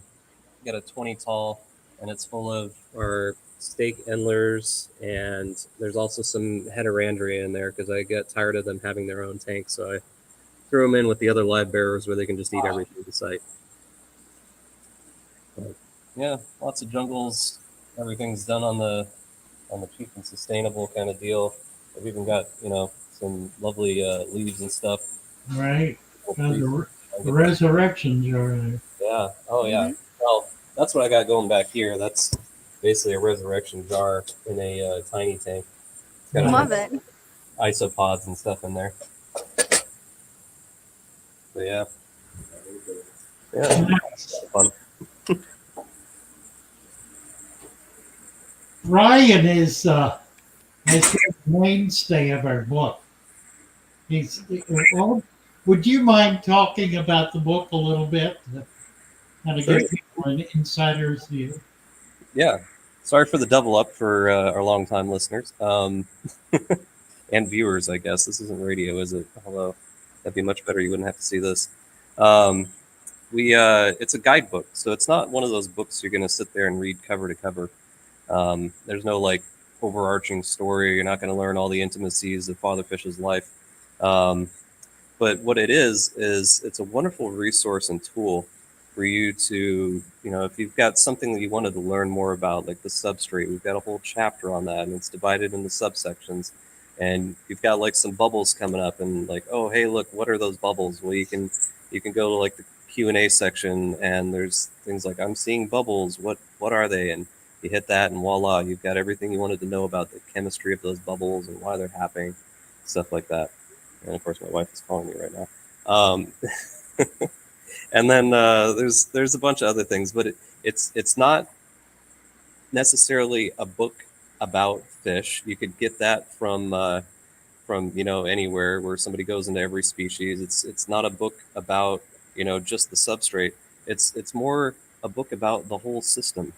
got a 20 tall, and it's full of our steak endlers, and there's also some heterandria in there because I got tired of them having their own tank, so I threw them in with the other live bearers where they can just eat everything in sight. But yeah, lots of jungles. Everything's done on the cheap and sustainable kind of deal. I've even got some lovely leaves and stuff. Right. The resurrections are there. Yeah. Oh yeah. Mhm. Well, that's what I got going back here. That's basically a resurrection jar in a tiny tank. It's got Love it. isopods and stuff in there. But yeah. Fun. Ryan is the mainstay of our book. Well, would you mind talking about the book a little bit? How to give people an insider's view? Yeah. Sorry for the double up for our longtime listeners and viewers. I guess this isn't radio, is it? Although that'd be much better. You wouldn't have to see this. It's a guidebook, so it's not one of those books you're going to sit there and read cover to cover. There's no overarching story. You're not going to learn all the intimacies of Father Fish's life. But what it is it's a wonderful resource and tool for you to, if you've got something that you wanted to learn more about, like the substrate, we've got a whole chapter on that, and it's divided into subsections. And you've got some bubbles coming up, and oh, hey, look, what are those bubbles? Well, you can go to the Q&A section, and there's things like, I'm seeing bubbles. What are they? And you hit that, and voila, you've got everything you wanted to know about the chemistry of those bubbles and why they're happening, stuff like that. And of course, my wife is calling me right now. And then there's a bunch of other things, but it's not necessarily a book about fish. You could get that from anywhere where somebody goes into every species. It's not a book about just the substrate. It's more a book about the whole system.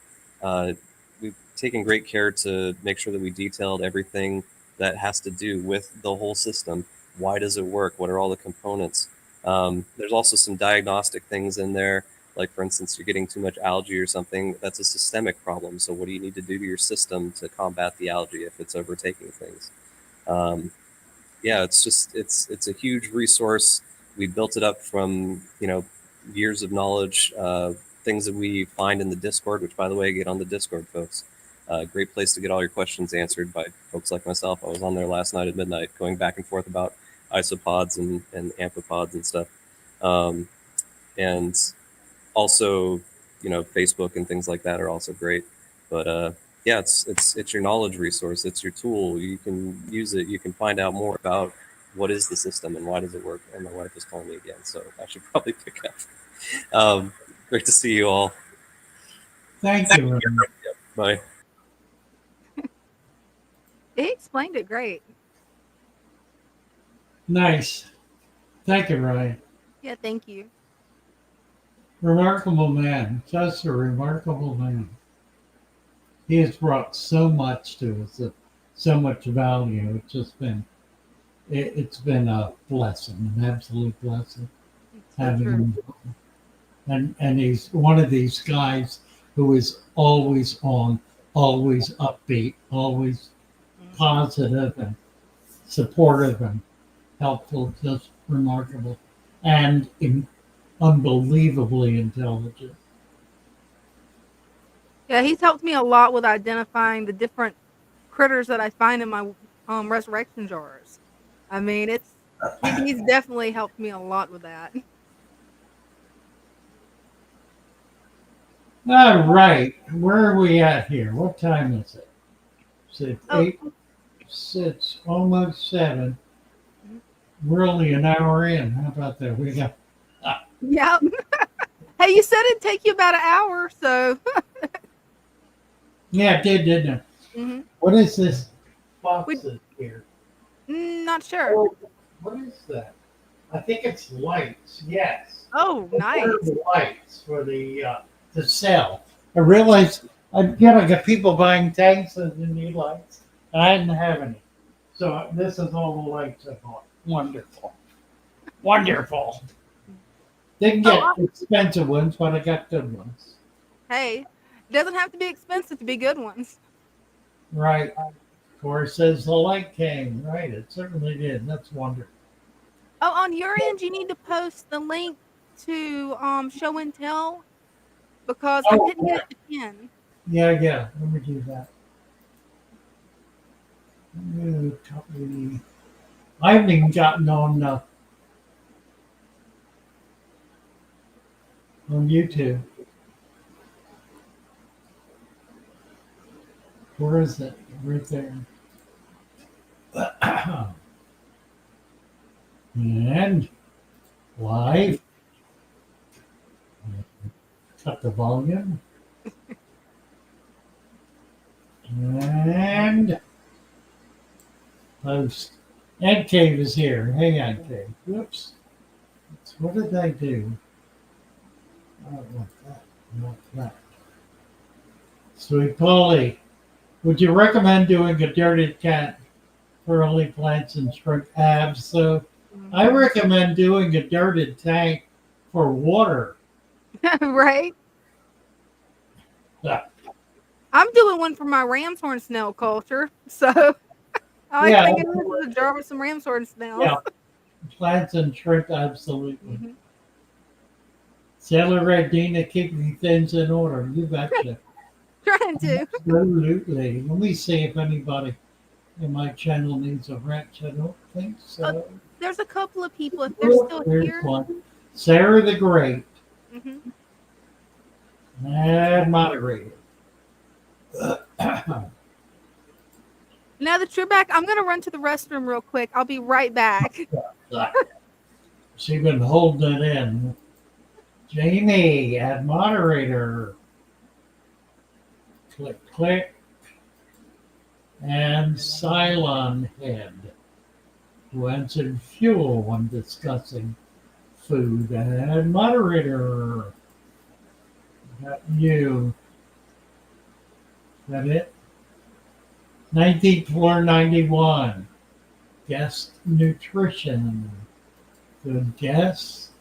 We've taken great care to make sure that we detailed everything that has to do with the whole system. Why does it work? What are all the components? There's also some diagnostic things in there. Like, for instance, you're getting too much algae or something. That's a systemic problem. So what do you need to do to your system to combat the algae if it's overtaking things? Yeah, it's a huge resource. We built it up from years of knowledge, things that we find in the Discord. Which, by the way, get on the Discord, folks. Great place to get all your questions answered by folks like myself. I was on there last night at midnight, going back and forth about isopods and amphipods and stuff, and also Facebook and things like that are also great. But yeah, it's your knowledge resource. It's your tool. You can use it. You can find out more about what is the system and why does it work. And my wife is calling me again, so I should probably pick up. Great to see you all. Thank you, Ray. Bye. He explained it great. Nice. Thank you, Ray. Yeah, thank you. Remarkable man. Just a remarkable man. He has brought so much to us, so much value. It's just been, it's been a blessing, an absolute blessing So having true. him. And he's one of these guys who is always on, always upbeat, always positive and supportive and helpful, just remarkable, and unbelievably intelligent. Yeah, he's helped me a lot with identifying the different critters that I find in my resurrection jars. I mean, he's definitely helped me a lot with that. All right, where are we at here? What time is it? It's Oh. 8:06, almost 7. Mhm. We're only an hour in. How about that? We got Yeah. Hey, you said it'd take you about an hour, so. yeah, it did, didn't it? Hmm. What is this boxes here? Not sure. Oh, what is that? I think it's lights. Yes. Oh, What nice. are the lights for the sell? I realized I got people buying tanks and they need lights. I didn't have any, so this is all the lights I bought. Wonderful, wonderful. Didn't get expensive ones, but I got good ones. Hey, it doesn't have to be expensive to be good ones. Right. Of course, as the light came, right? It certainly did. That's wonderful. Oh, on your end, you need to post the link to show and tell because I couldn't get it to pin. Yeah. Let me do that. Copy. I haven't even gotten on YouTube. Where is it? Right there. And live. Cut the volume. And post. Ed Cave is here. Hey, Ed Cave. Whoops. What did I do? I don't want that. Not that. Sweet Polly, would you recommend doing a dirty cat for only plants and shrimp abs? So I recommend doing a dirted tank for water. Right? Yeah. I'm doing one for my Ramshorn snail culture, so I Yeah. think it's a jar with some Ramshorn snails. Yeah. Plants and shrimp, absolutely. Mhm. Sailor Red Dina keeping things in order. You betcha. Trying to. Absolutely. Let me see if anybody in my channel needs a wrench. I don't think so. There's a couple of people, if they're still There's here. one. Sarah the Great. Hmm. And moderator. Now that you're back, I'm going to run to the restroom real quick. I'll be right back. She's been holding it in. Jamie, add moderator. Click. And Cylon Head, who answered fuel when discussing food. And moderator. Got you. Is that it? 19,491. Guest nutrition. Good guess.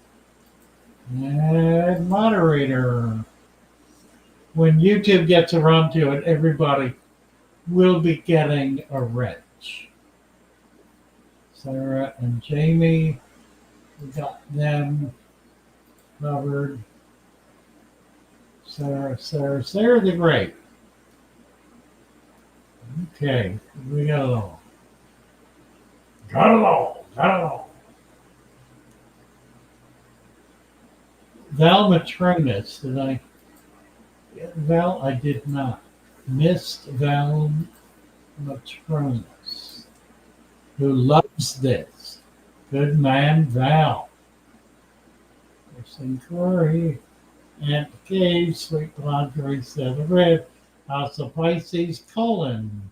And moderator. When YouTube gets around to it, everybody will be getting a wrench. Sarah and Jamie, we got them covered. Sarah the Great. Okay, we got it all. Got it all. Val Matronus, did I? Val, I did not. Missed Val Matronus, who loves this. Good man, Val. Corey, Aunt Kay, Sweet Padre, Seven Red, House of Pisces, Colin.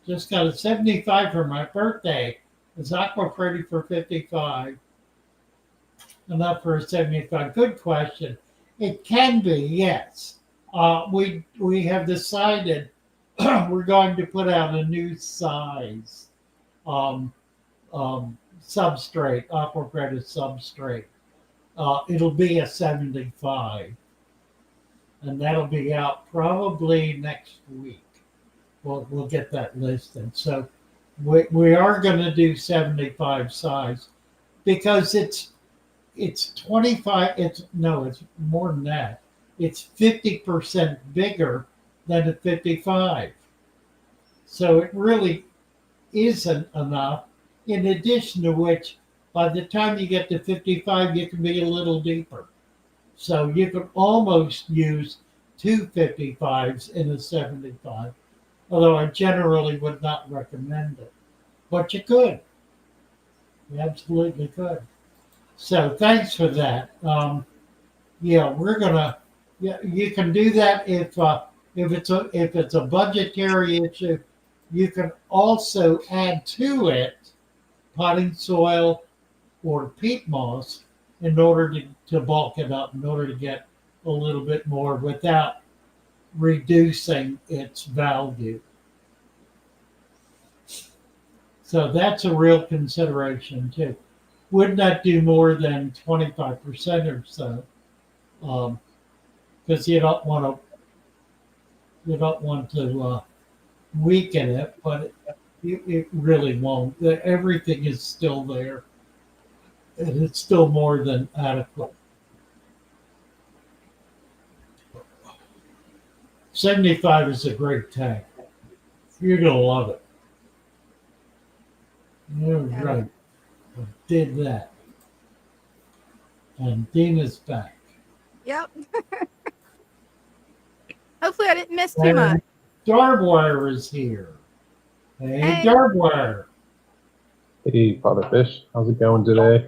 Just got a 75 for my birthday. Is Aqua ready for 55? Enough for a 75. Good question. It can be, yes. We have decided we're going to put out a new size um, substrate, aqua credit substrate. It'll be a 75, and that'll be out probably next week. We'll get that listed. So we are going to do 75 size because it's 25. It's more than that. It's 50% bigger than a 55. So it really isn't enough. In addition to which, by the time you get to 55, you can be a little deeper. So you could almost use two 55s in a 75, although I generally would not recommend it. But you could. You absolutely could. So thanks for that. Yeah, we're gonna. Yeah, you can do that if it's a budgetary issue. You can also add to it potting soil or peat moss in order to bulk it up, in order to get a little bit more without reducing its value. So that's a real consideration too. Would not do more than 25% or so, because you don't want to weaken it, but it really won't. Everything is still there, and it's still more than adequate. 75 is a great tank. You're gonna love it. You're right. I did that. And Dina's back. Yep. Hopefully, I didn't miss too much. Darbwire is here. Hey, Hey. Darbwire. Hey, Father Fish. How's it going today?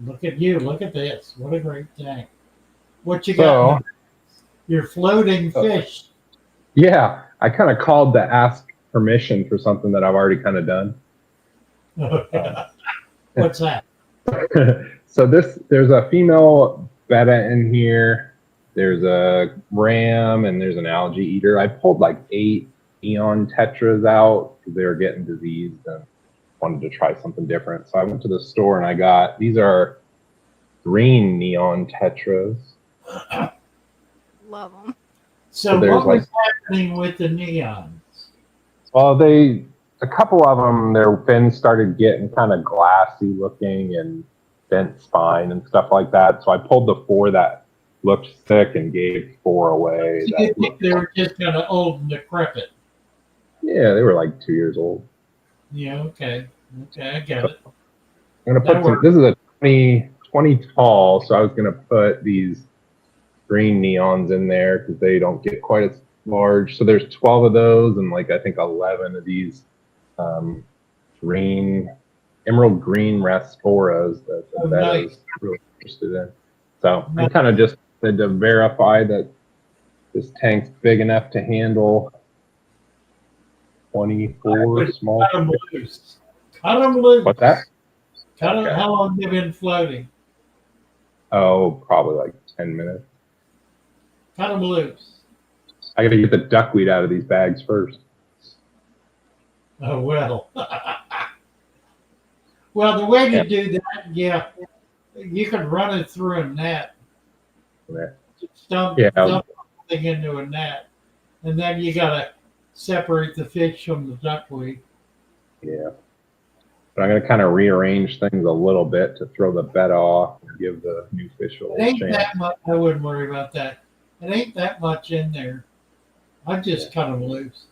Look at you. Look at this. What a great tank. What you got? Your floating fish. Yeah, I kind of called to ask permission for something that I've already kind of done. What's that? So there's a female betta in here. There's a ram and there's an algae eater. I pulled like 8 neon tetras out because they were getting diseased and wanted to try something different. So I went to the store and I got, these are green neon tetras. Love them. So what was happening with the neons? Well, a couple of them, their fins started getting kind of glassy looking and bent spine and stuff like that. So I pulled the 4 that looked sick and gave 4 away. So you think they were just kind of old and decrepit? Yeah, they were like 2 years old. Yeah, okay. Okay, I get it. I'm going to put some, this is a 20 tall, so I was going to put these green neons in there because they don't get quite as large. So there's 12 of those and like I think 11 of these emerald green rasporas that I was really interested in. So I kind of just had to verify that this tank's big enough to handle 24 small. Cut them loose. Cut them loose. What's that? How long have you been floating? Oh, probably like 10 minutes. Cut them loose. I got to get the duckweed out of these bags first. Oh, well. Well, the way to do that, yeah, you can run it through a net. Dump something into a net. And then you got to separate the fish from the duckweed. Yeah. But I'm going to kind of rearrange things a little bit to throw the bed off and give the new fish a little chance. It ain't that much. I wouldn't worry about that. It ain't that much in there. I just cut them loose.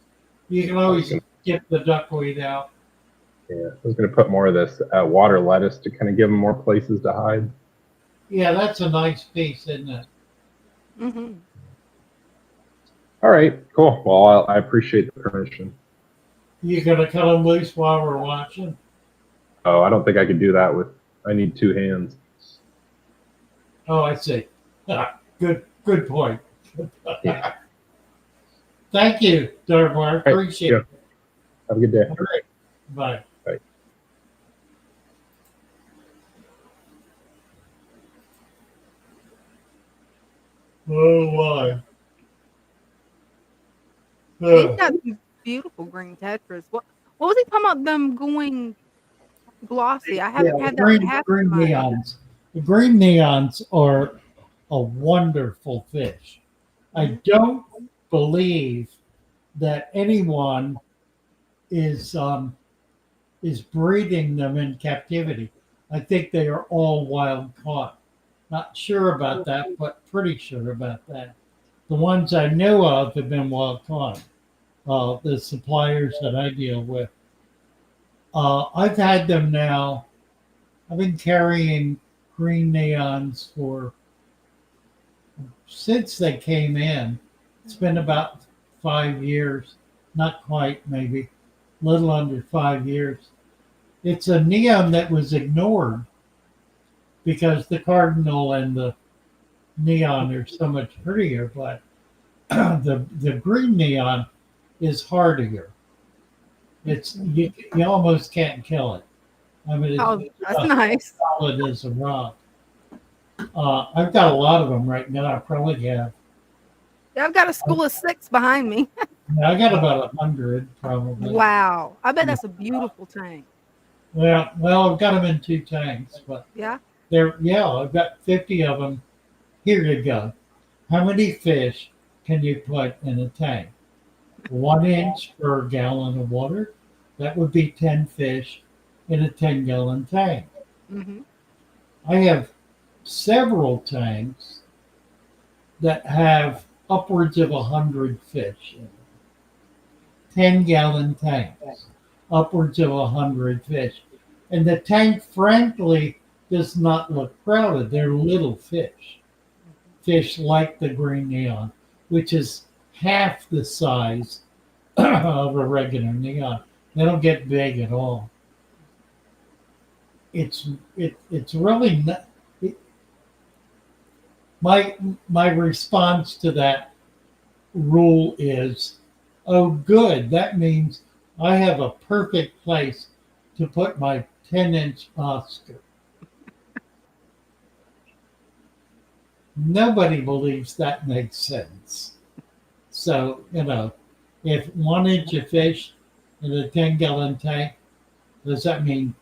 You can always get the duckweed out. Yeah, I was going to put more of this water lettuce to kind of give them more places to hide. Yeah, that's a nice piece, isn't it? Mm-hmm. All right, cool. Well, I appreciate the permission. You gonna cut them loose while we're watching? Oh, I don't think I could do that with. I need 2 hands. Oh, I see. Good point. Yeah. Thank you, Darbar. All right. Appreciate Yeah. it. Have a good day. All right. Bye. Bye. Oh, why? He's got some beautiful green tetras. What was he talking about them going glossy? I Yeah, haven't had that green happen green to mine. neons. The green neons are a wonderful fish. I Mhm. don't believe that anyone is breeding them in captivity. I think they are all wild caught. Not sure about that, but pretty sure about that. The ones I know of have been wild caught. The suppliers that I deal with. I've had them now. I've been carrying green neons for since they came in. It's been about 5 years, not quite, maybe a little under 5 years. It's a neon that was ignored because the cardinal and the neon are so much prettier, but the green neon is hardier. You almost can't kill it. I mean, Oh, it's that's just nice. solid as a rock. I've got a lot of them right now. I probably have. Yeah, I've got a school of 6 behind me. I got about 100 probably. Wow. I bet that's a beautiful tank. Well, I've got them in 2 tanks, but Yeah. I've got 50 of them. Here you go. How many fish can you put in a tank? 1 inch per gallon of water. That would be 10 fish in a 10-gallon tank. Mhm. I have several tanks that have upwards of 100 fish in them. 10-gallon tanks, upwards of 100 fish. And the tank, frankly, does not look crowded. They're little fish like the green neon, which is half the size of a regular neon. They don't get big at all. It's really not. My response to that rule is, oh, good. That means I have a perfect place to put my 10-inch Oscar. Nobody believes that makes sense. So, if 1 inch of fish in a 10-gallon tank, does that mean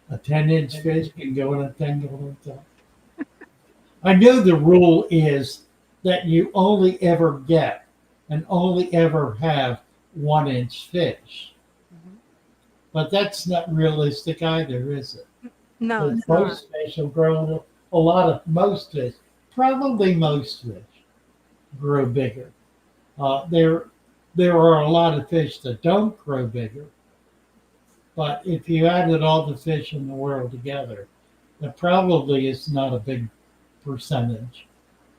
a 10-inch fish can go in a 10-gallon tank? I know the rule is that you only ever get and only ever have 1 inch fish. Mhm. But that's not realistic either, is it? No, Because it's not. most fish will grow a lot of most fish, probably most fish grow bigger. There are a lot of fish that don't grow bigger, but if you added all the fish in the world together, that probably is not a big percentage.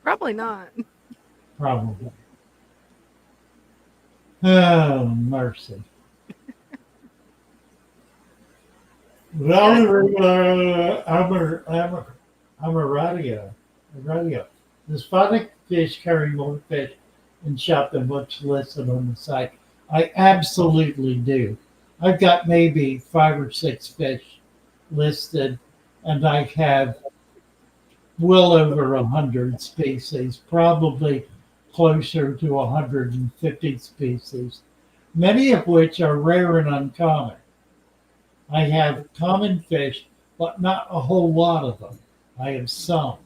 Probably not. Probably. Oh, mercy. Well, I'm a radio. A radio. Does Father Fish carry more fish and shop than what's listed on the site? I absolutely do. I've got maybe 5 or 6 fish listed, and I have well over 100 species, probably closer to 150 species, many of which are rare and uncommon. I have common fish, but not a whole lot of them. I have some.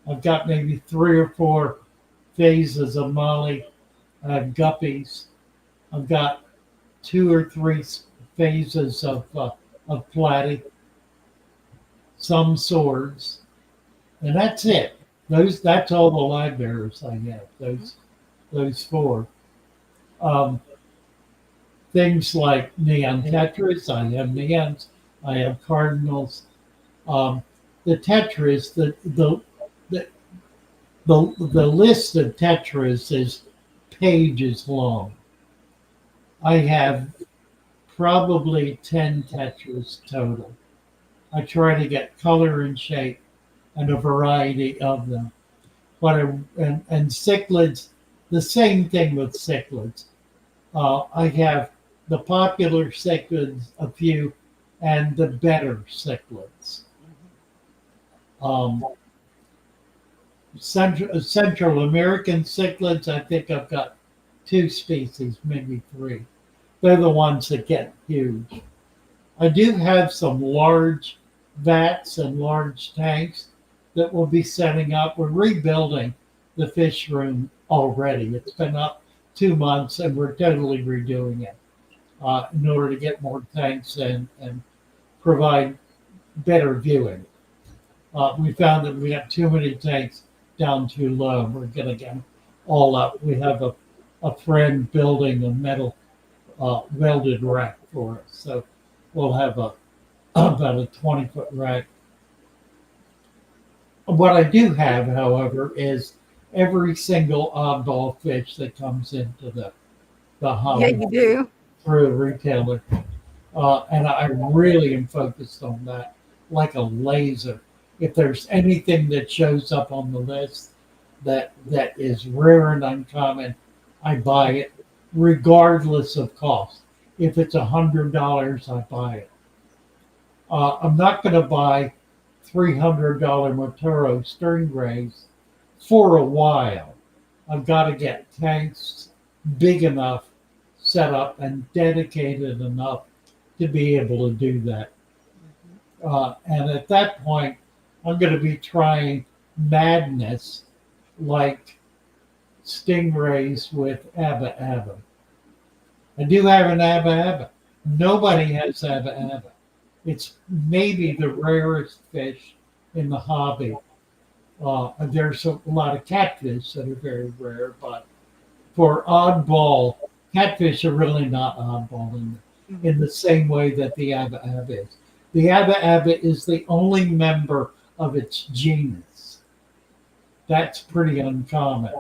I've got maybe 3 or 4 phases of molly. I have guppies. I've got 2 or 3 phases of platy, some swords, and that's it. That's all the live bearers I have. Those 4. Um, Things like neon tetras. I have neons. I have cardinals. The tetras, the the list of tetras is pages long. I have probably 10 tetras total. I try to get color and shape and a variety of them. And cichlids, the same thing with cichlids. I have the popular cichlids, a few, and the better cichlids. Central American cichlids, I think I've got 2 species, maybe 3. They're the ones that get huge. I do have some large vats and large tanks that we'll be setting up. We're rebuilding the fish room already. It's been up 2 months and we're totally redoing it in order to get more tanks and provide better viewing. We found that we have too many tanks down too low. We're going to get them all up. We have a friend building a metal welded rack for us. So we'll have about a 20-foot rack. What I do have, however, is every single oddball fish that comes into the Yeah, hobby you do. through a retailer. And I really am focused on that like a laser. If there's anything that shows up on the list that is rare and uncommon, I buy it regardless of cost. If it's $100, I buy it. I'm not going to buy $300 Motoro stingrays for a while. I've got to get tanks big enough, set up, and dedicated enough to be able to do that. And at that point, I'm going to be trying madness like stingrays with Abba Abba. I do have an Abba Abba. Nobody has Abba Abba. It's maybe the rarest fish in the hobby. There's a lot of catfish that are very rare, but for oddball, catfish are really not oddball in the same way that the Abba Abba is. The Abba Abba is the only member of its genus. That's pretty uncommon.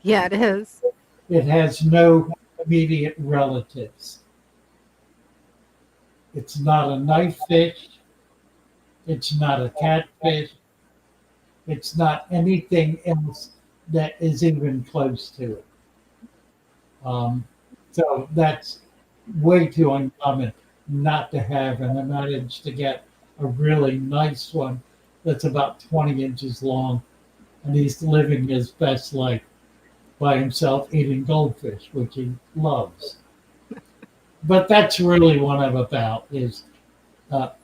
Yeah, it is. It has no immediate relatives. It's not a knife fish. It's not a catfish. It's not anything else that is even close to it. So that's way too uncommon not to have. And I managed to get a really nice one that's about 20 inches long. And he's living his best life by himself eating goldfish, which he loves. But that's really what I'm about, is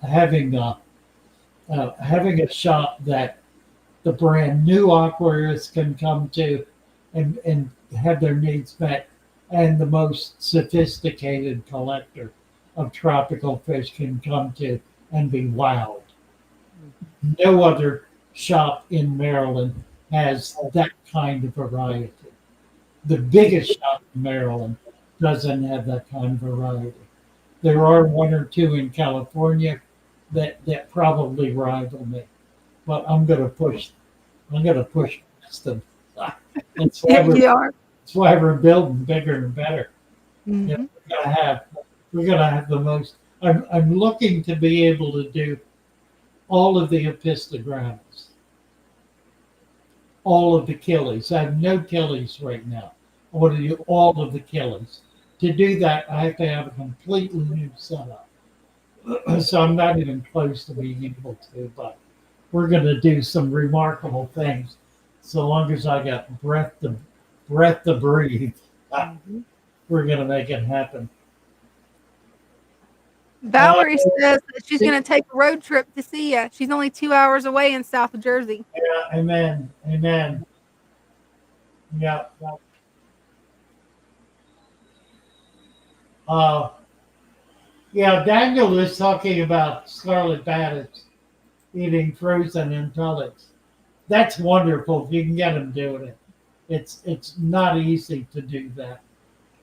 having a shop that the brand new aquarists can come to and have their needs met, and the most sophisticated collector of tropical fish can come to and be wowed. No other shop in Maryland has that kind of variety. The biggest shop in Maryland doesn't have that kind of variety. There are 1 or 2 in California that probably rival me, but I'm going to push past them. That's why we're building bigger and better. Mm-hmm. You know, we're gonna have the most. I'm looking to be able to do all of the epistogrammas, all of the killies. I have no killies right now. I want to do all of the killies. To do that, I have to have a completely new setup. So I'm not even close to being able to, but we're going to do some remarkable things. So long as I got breath to breathe, we're going to make it happen. Valerie says that she's going to take a road trip to see you. She's only 2 hours away in South Jersey. Yeah, amen. Yeah. Yeah, Daniel is talking about scarlet batters eating frozen intellids. That's wonderful if you can get them doing it. It's not easy to do that.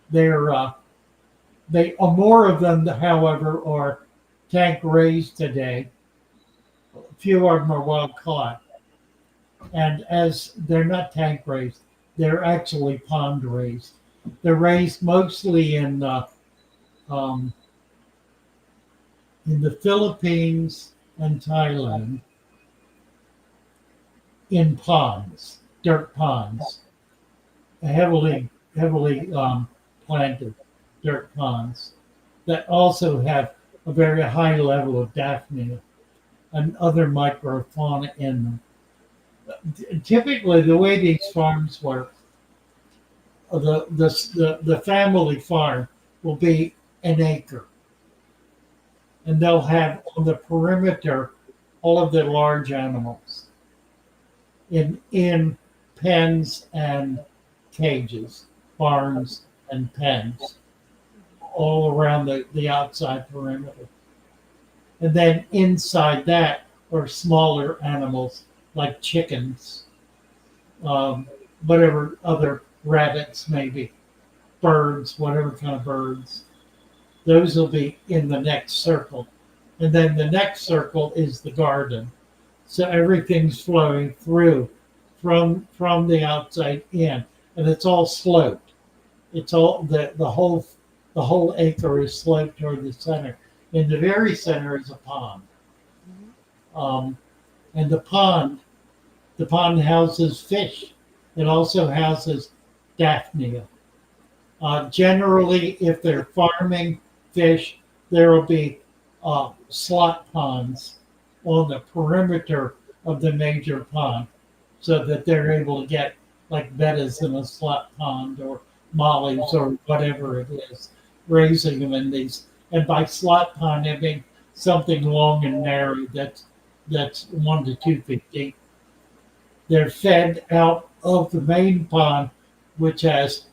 They are more of them, however, are tank raised today. A few of them are wild caught, and as they're not tank raised, they're actually pond raised. They're raised mostly in the Philippines and Thailand. in ponds, dirt ponds, heavily planted dirt ponds that also have a very high level of Daphnia and other microfauna in them. Typically, the way these farms work, the family farm will be an acre, and they'll have on the perimeter all of the large animals in pens and cages, barns and pens, all around the outside perimeter. And then inside that are smaller animals like chickens, whatever other rabbits, maybe birds, whatever kind of birds. Those will be in the next circle. And then the next circle is the garden. So everything's flowing through from the outside in, and it's all sloped. It's all the whole acre is sloped toward the center. In the very center is a pond, and the pond houses fish. It also houses Daphnia. Generally, if they're farming fish, there will be slot ponds on the perimeter of the major pond so that they're able to get like bettas in a slot pond or mollies or whatever it is, raising them in these. And by slot pond, I mean something long and narrow that's 1 to 2 feet deep. They're fed out of the main pond, which has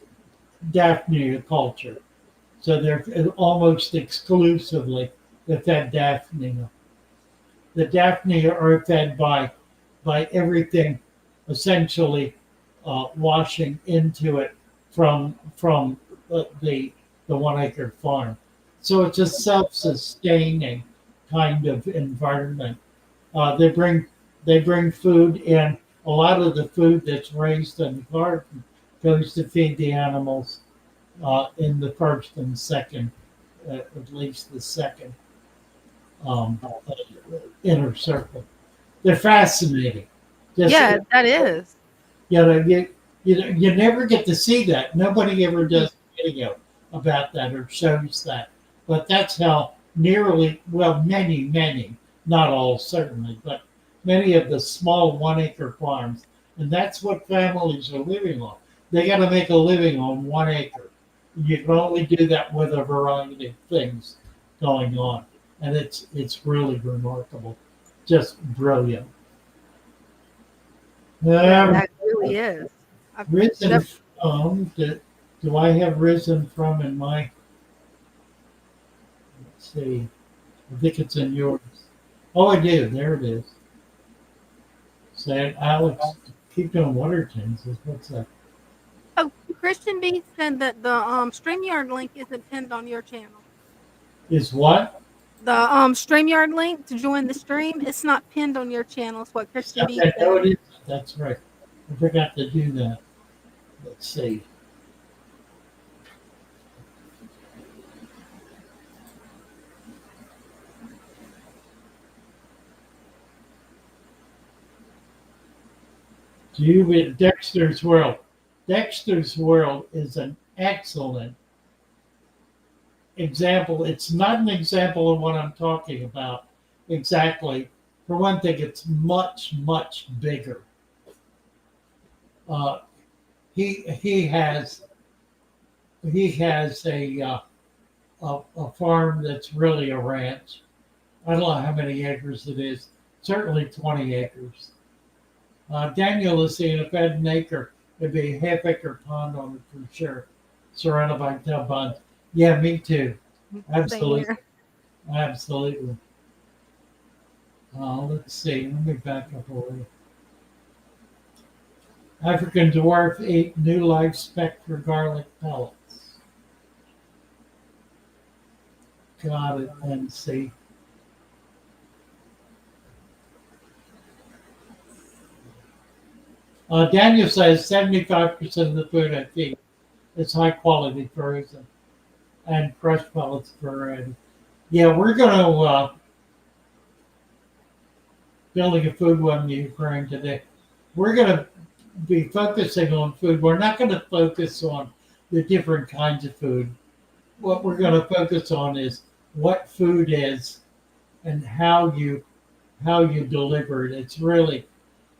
Daphnia culture. So they're almost exclusively they're fed Daphnia. The Daphnia are fed by everything essentially washing into it from the 1 acre farm. So it's a self-sustaining kind of environment. They bring food in. A lot of the food that's raised in the garden goes to feed the animals in the first and second, at least the second inner circle. They're fascinating. Yeah, that is. You never get to see that. Nobody ever does a video about that or shows that. But that's how many, not all certainly, but many of the small 1 acre farms, and that's what families are living on. They got to make a living on 1 acre. You can only do that with a variety of things going on, and it's really remarkable, just brilliant. That really is. Risen from, do I have risen from in my, let's see, I think it's in yours. Oh, I do, there it is. Said Alex, keep doing water Kansas. What's that? Oh, Christian B said that the StreamYard link isn't pinned on your channel. Is what? The StreamYard link to join the stream, it's not pinned on your channel, is what Christian B said. No, it is. That's right. I forgot to do that. Let's see. Dexter's World. Dexter's World is an excellent example. It's not an example of what I'm talking about exactly. For one thing, it's much, much bigger. He has a farm that's really a ranch. I don't know how many acres it is. Certainly 20 acres. Daniel is saying if I had an acre, it'd be a half-acre pond on it for sure, surrounded by tub ponds. Yeah, me too. Absolutely. Absolutely. Let's see. Let me back up a little. African dwarf ate new life spectre garlic pellets. Got it. And see. Daniel says 75% of the food I feed is high quality frozen and fresh pellets variety. Yeah, we're going to building a food web in Ukraine today. we're going to be focusing on food. We're not going to focus on the different kinds of food. What we're going to focus on is what food is and how you deliver it. It's really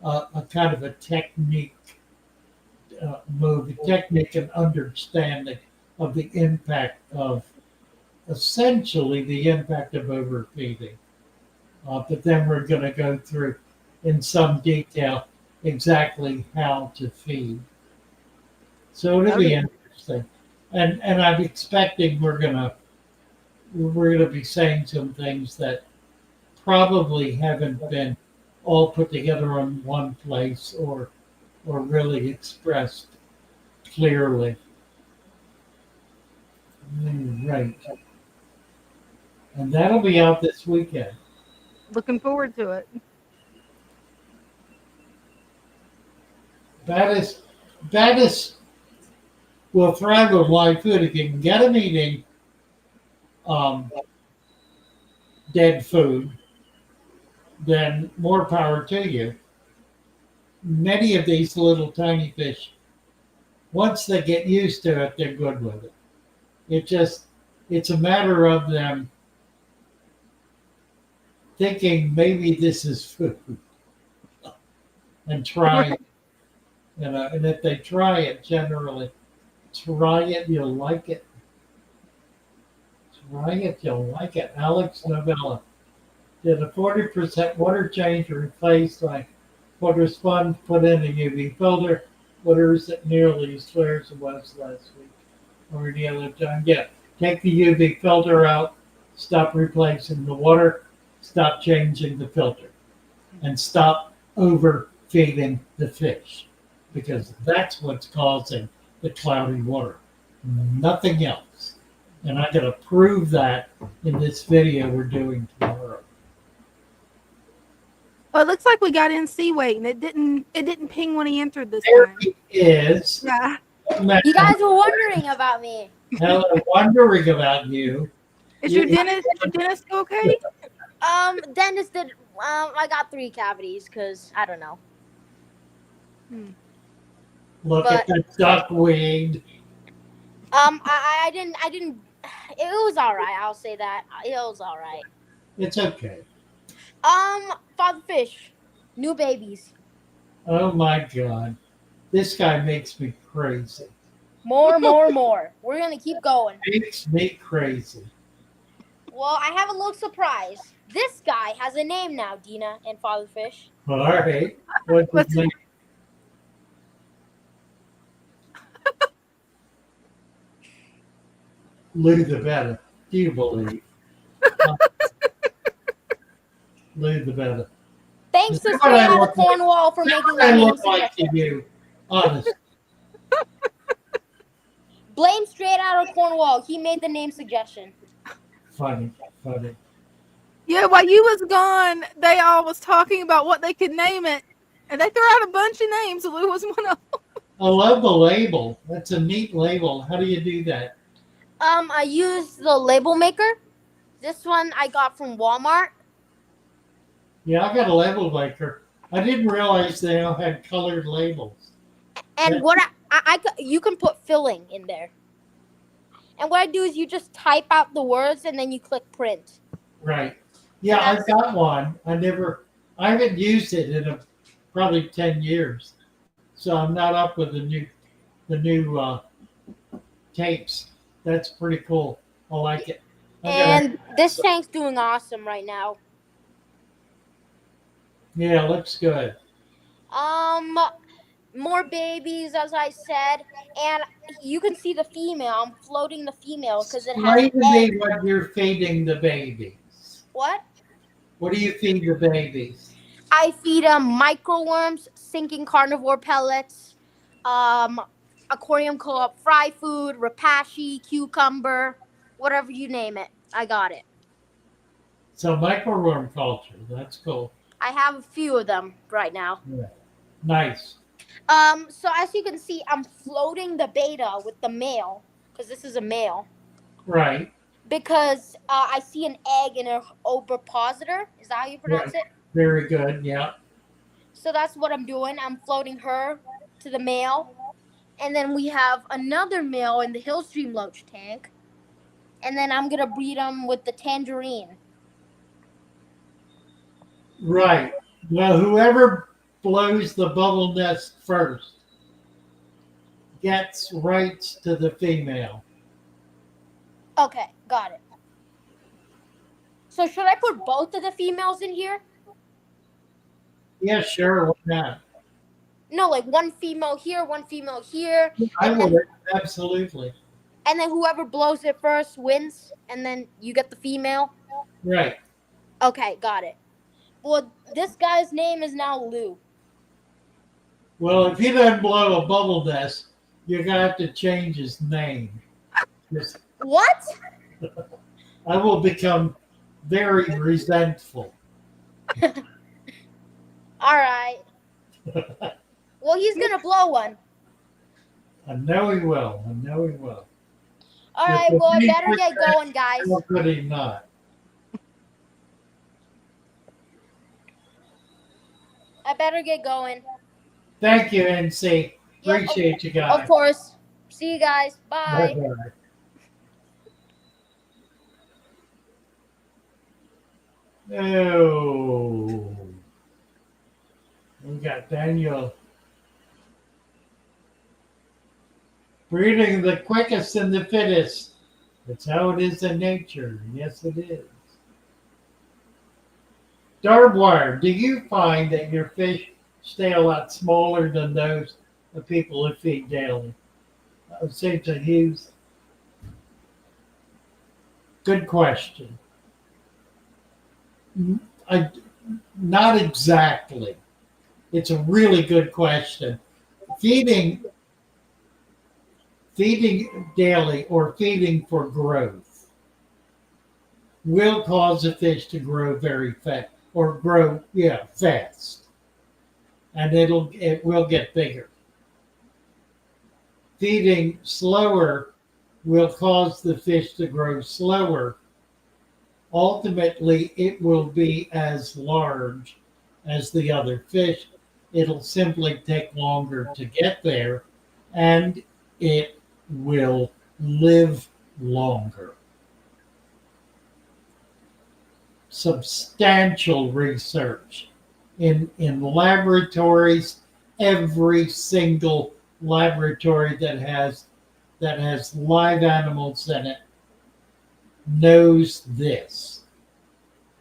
a kind of a technique technique and understanding of the impact of essentially the impact of overfeeding. But then we're going to go through in some detail exactly how to feed. So it'll be interesting. And I'm expecting we're gonna be saying some things that probably haven't been all put together in one place or really expressed clearly. Right. And that'll be out this weekend. Looking forward to it. That will thrive with live food. If you can get them eating dead food, then more power to you. Many of these little tiny fish, once they get used to it, they're good with it. It's a matter of them thinking maybe this is food and trying it. And if they try it, generally, try it, you'll like it. Try it, you'll like it. Alex Novella did a 40% water change replaced by water sponge, put in a UV filter. Water isn't nearly as clear as it was last week or any other time. Yeah, take the UV filter out, stop replacing the water, stop changing the filter, and stop overfeeding the fish, because that's what's causing the cloudy water, nothing else. And I'm going to prove that in this video we're doing tomorrow. Well, it looks like we got in sea weight, and it didn't ping when he entered this There time. he is. Yeah. You guys were wondering about me. Hello, wondering about you. Is your dentist okay? Dentist did. I got 3 cavities because I don't know. Look at the duckweed. I didn't. It was all right. I'll say that. It was all right. It's okay. Father Fish, new babies. Oh my God, this guy makes me crazy. More. We're gonna keep going. Makes me crazy. Well, I have a little surprise. This guy has a name now, Dina and Father Fish. All right. What's his name? Louis the Better. Do you believe? Louis the Better. Thanks to Straight Out of Cornwall for making that I name look like to suggestion. you, honest. Blame Straight Out of Cornwall. He made the name suggestion. Funny. Yeah, while you was gone, they all was talking about what they could name it, and they threw out a bunch of names. Lou was one of them. I love the label. That's a neat label. How do you do that? I used the label maker. This one I got from Walmart. Yeah, I got a label maker. I didn't realize they all had colored labels. And what you can put filling in there. And what I do is you just type out the words and then you click print. Right. Yeah, I've got one. I haven't used it in probably 10 years. So I'm not up with the new tapes. That's pretty cool. I like it. And this tank's doing awesome right now. Yeah, looks good. More babies, as I said, and you can see the female. I'm floating the female because it has Explain to me what you're feeding the babies. What? What do you feed the babies? I feed them microworms, sinking carnivore pellets, aquarium co-op fry food, rapashi, cucumber, whatever you name it. I got it. So microworm culture. That's cool. I have a few of them right now. Yeah. Nice. So as you can see, I'm floating the beta with the male because this is a male. Right. Because I see an egg in an ovipositor. Is that how you pronounce it? Very good. Yeah. So that's what I'm doing. I'm floating her to the male. And then we have another male in the Hillstream Loach tank. And then I'm going to breed them with the tangerine. Right. Well, whoever blows the bubble nest first gets rights to the female. Okay, got it. So should I put both of the females in here? Yeah, sure. Why not? No, like one female here, one female here. I And would. then, Absolutely. and then whoever blows it first wins. And then you get the female. Right. Okay, got it. Well, this guy's name is now Lou. Well, if he doesn't blow a bubble nest, you're going to have to change his name. What? I will become very resentful. All right. Well, he's going to blow one. I know he will. I know he will. All right, well, I better get going, guys. How could he not? I better get going. Thank you, NC. Yep, Appreciate you guys. Of course. See you guys. Bye. Bye-bye. Oh. We got Daniel. Breeding the quickest and the fittest. That's how it is in nature. Yes, it is. Darbwire, do you find that your fish stay a lot smaller than those of people who feed daily? Seems to use. Good question. Not exactly. It's a really good question. Feeding daily or feeding for growth will cause a fish to grow very fast or grow fast, and it will get bigger. Feeding slower will cause the fish to grow slower. Ultimately, it will be as large as the other fish. It'll simply take longer to get there, and it will live longer. Substantial research in laboratories. Every single laboratory that has live animals in it knows this,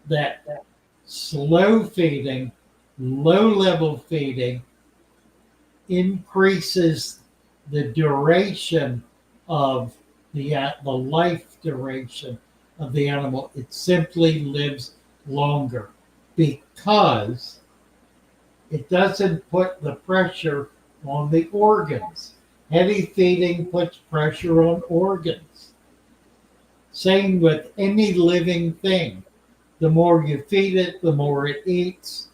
that slow feeding, low level feeding increases the duration of the life duration of the animal. It simply lives longer because it doesn't put the pressure on the organs. Heavy feeding puts pressure on organs. Same with any living thing. The more you feed it, the more it eats,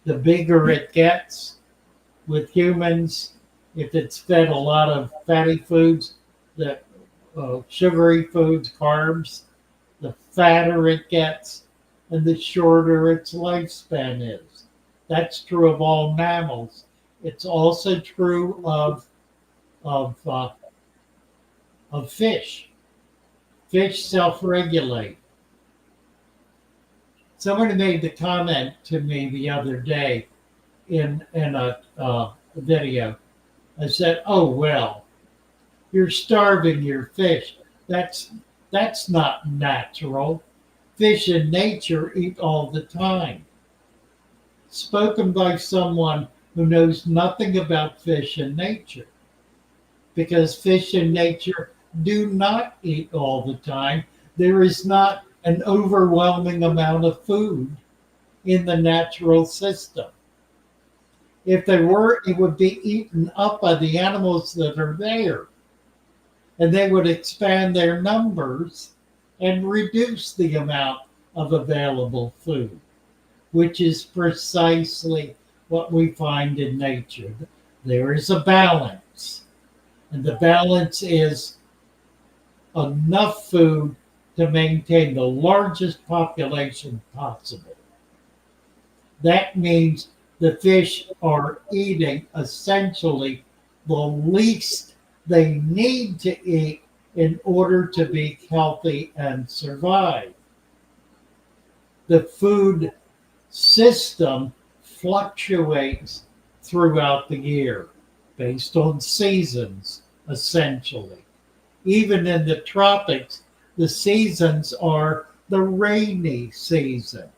the bigger it gets. With humans, if it's fed a lot of fatty foods, sugary foods, carbs, the fatter it gets and the shorter its lifespan is. That's true of all mammals. It's also true of fish. Fish self-regulate. Somebody made the comment to me the other day in a video. I said, "Oh well, you're starving your fish. That's not natural. Fish in nature eat all the time." Spoken by someone who knows nothing about fish in nature, because fish in nature do not eat all the time. There is not an overwhelming amount of food in the natural system. If there were, it would be eaten up by the animals that are there, and they would expand their numbers and reduce the amount of available food, which is precisely what we find in nature. There is a balance, and the balance is enough food to maintain the largest population possible. That means the fish are eating essentially the least they need to eat in order to be healthy and survive. The food system fluctuates throughout the year based on seasons, essentially. Even in the tropics, the seasons are the rainy season.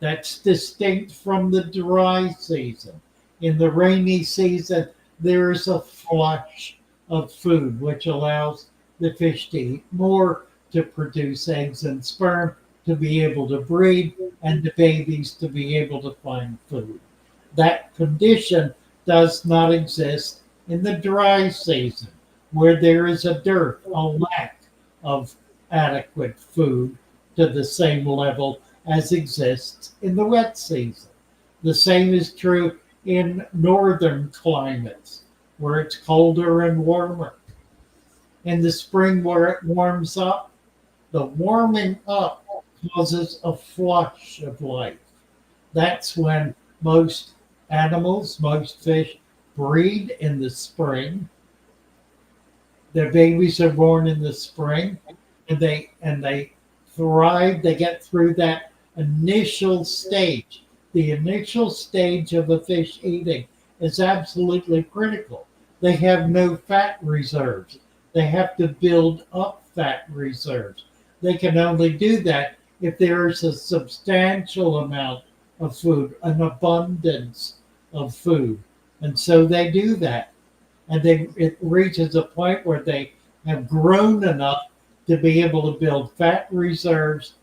That's distinct from the dry season. In the rainy season, there is a flush of food, which allows the fish to eat more, to produce eggs and sperm, to be able to breed, and the babies to be able to find food. That condition does not exist in the dry season, where there is a dearth, a lack of adequate food to the same level as exists in the wet season. The same is true in northern climates, where it's colder and warmer. In the spring, where it warms up, the warming up causes a flush of life. That's when most animals, most fish breed in the spring. Their babies are born in the spring, and they thrive. They get through that initial stage. The initial stage of a fish eating is absolutely critical. They have no fat reserves. They have to build up fat reserves. They can only do that if there is a substantial amount of food, an abundance of food. And so they do that. And it reaches a point where they have grown enough to be able to build fat reserves.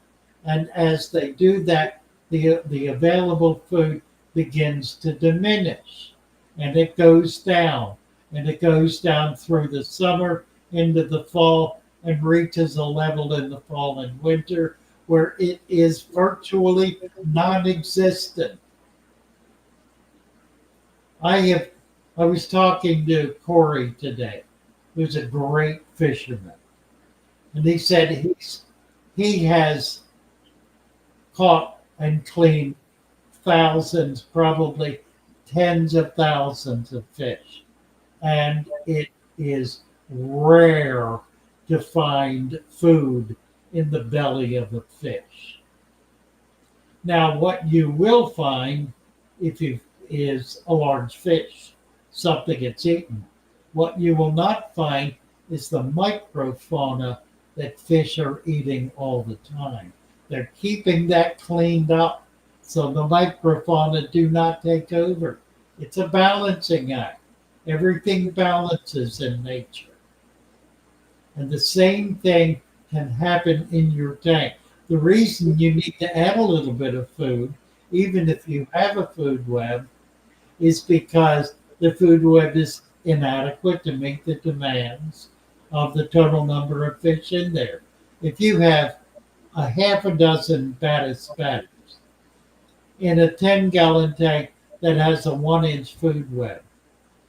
And as they do that, the available food begins to diminish, and it goes down, and it goes down through the summer into the fall and reaches a level in the fall and winter where it is virtually non-existent. I was talking to Corey today, who's a great fisherman, and he said he has caught and cleaned thousands, probably tens of thousands of fish, and it is rare to find food in the belly of a fish. Now, what you will find is a large fish, something it's eaten. What you will not find is the microfauna that fish are eating all the time. They're keeping that cleaned up so the microfauna do not take over. It's a balancing act. Everything balances in nature. And the same thing can happen in your tank. The reason you need to add a little bit of food, even if you have a food web, is because the food web is inadequate to meet the demands of the total number of fish in there. If you have a half a dozen baddest spatters in a 10-gallon tank that has a 1-inch food web,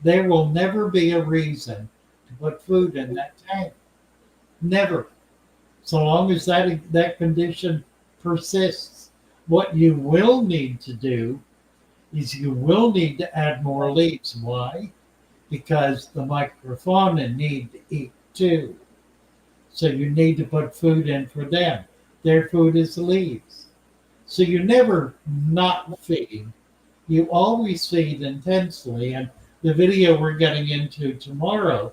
there will never be a reason to put food in that tank. Never. So long as that condition persists. What you will need to do is you will need to add more leaves. Why? Because the microfauna need to eat too. So you need to put food in for them. Their food is leaves. So you never not feed. You always feed intensely. And the video we're getting into tomorrow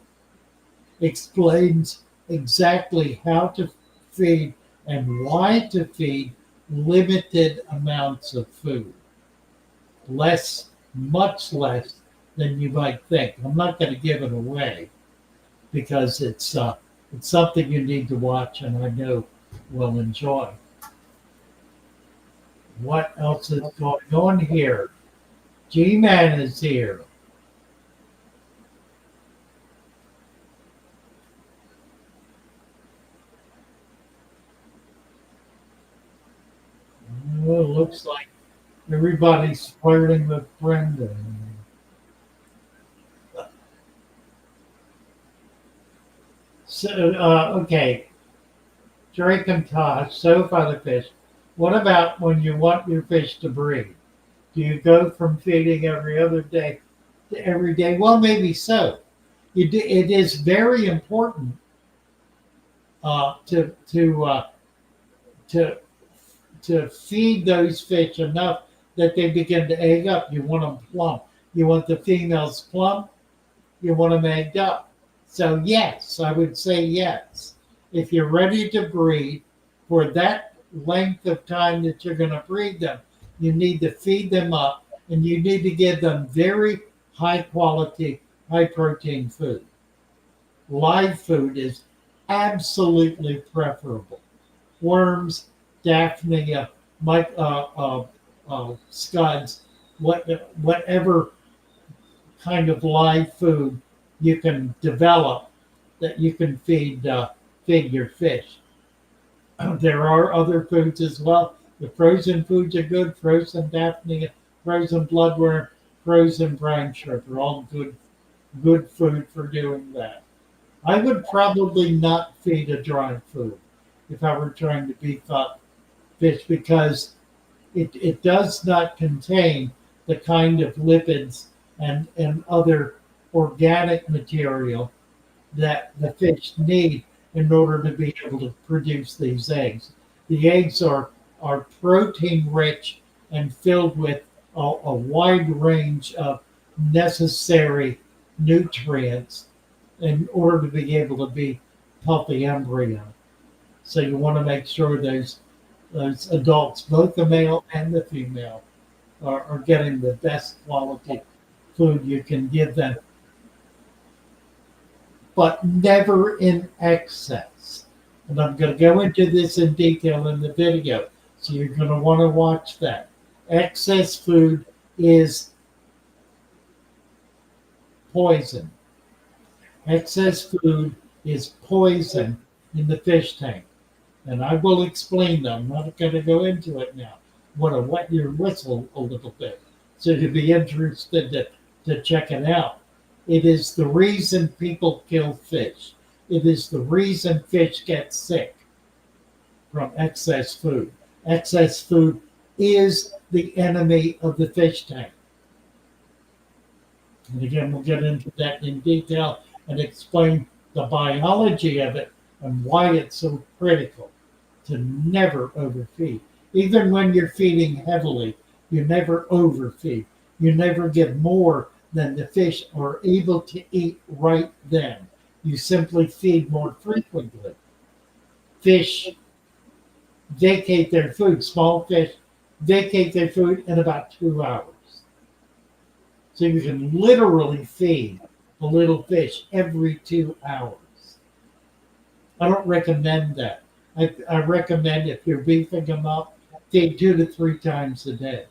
explains exactly how to feed and why to feed limited amounts of food. Much less than you might think. I'm not going to give it away because it's something you need to watch and I know will enjoy. What else is going on here? G-Man is here. Oh, looks like everybody's flirting with Brenda. So, okay. Drake and Tosh, so Father Fish. What about when you want your fish to breed? Do you go from feeding every other day to every day? Well, maybe so. It is very important to to to feed those fish enough that they begin to egg up. You want them plump. You want the females plump. You want them egged up. So yes, I would say yes. If you're ready to breed for that length of time that you're going to breed them, you need to feed them up and you need to give them very high quality, high protein food. Live food is absolutely preferable. Worms, Daphnia, scuds, whatever kind of live food you can develop that you can feed your fish. There are other foods as well. The frozen foods are good. Frozen Daphnia, frozen bloodworm, frozen brine shrimp are all good food for doing that. I would probably not feed a dry food if I were trying to beef up fish because it does not contain the kind of lipids and other organic material that the fish need in order to be able to produce these eggs. The eggs are protein rich and filled with a wide range of necessary nutrients in order to be able to be healthy embryo. So you want to make sure those adults, both the male and the female, are getting the best quality food you can give them, but never in excess. And I'm going to go into this in detail in the video, so you're going to want to watch that. Excess food is poison. Excess food is poison in the fish tank. And I will explain them. I'm not going to go into it now. I want to wet your whistle a little bit so you'd be interested to check it out. It is the reason people kill fish. It is the reason fish get sick from excess food. Excess food is the enemy of the fish tank. And again, we'll get into that in detail and explain the biology of it and why it's so critical to never overfeed. Even when you're feeding heavily, you never overfeed. You never give more than the fish are able to eat right then. You simply feed more frequently. Fish vacate their food. Small fish vacate their food in about 2 hours. So you can literally feed a little fish every 2 hours. I don't recommend that. I recommend if you're beefing them up, feed 2 to 3 times a day.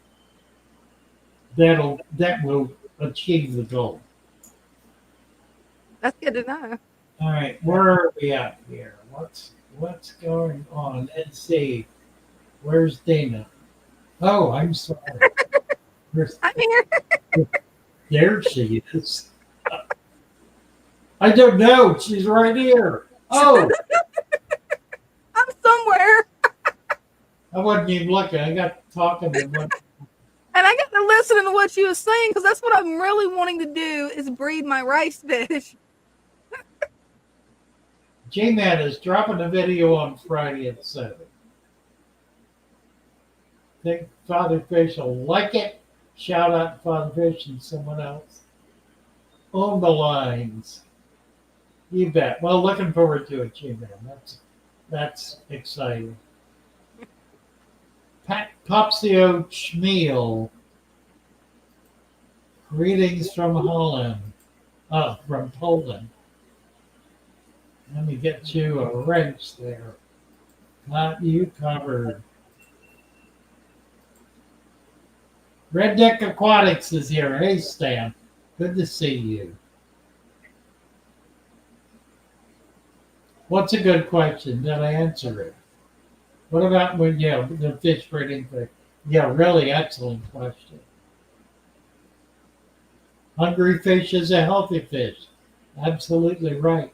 That will achieve the goal. That's good to know. All right, where are we at here? What's going on? Let's see. Where's Dana? Oh, I'm sorry. I'm here. There she is. I don't know. She's right here. Oh, I'm somewhere. I wasn't even looking. I got talking to one. And I got to listen to what you were saying because that's what I'm really wanting to do is breed my rice fish. J-Man is dropping a video on Friday at 7. Think Father Fish will like it. Shout out to Father Fish and someone else. On the lines. You bet. Well, looking forward to it, J-Man. That's exciting. Popsio Schmiel. Greetings from Holland. From Poland. Let me get you a wrench there. Got you covered. Red Deck Aquatics is here. Hey, Stan. Good to see you. What's a good question? Did I answer it? What about the fish breeding thing? Yeah, really excellent question. Hungry fish is a healthy fish. Absolutely right.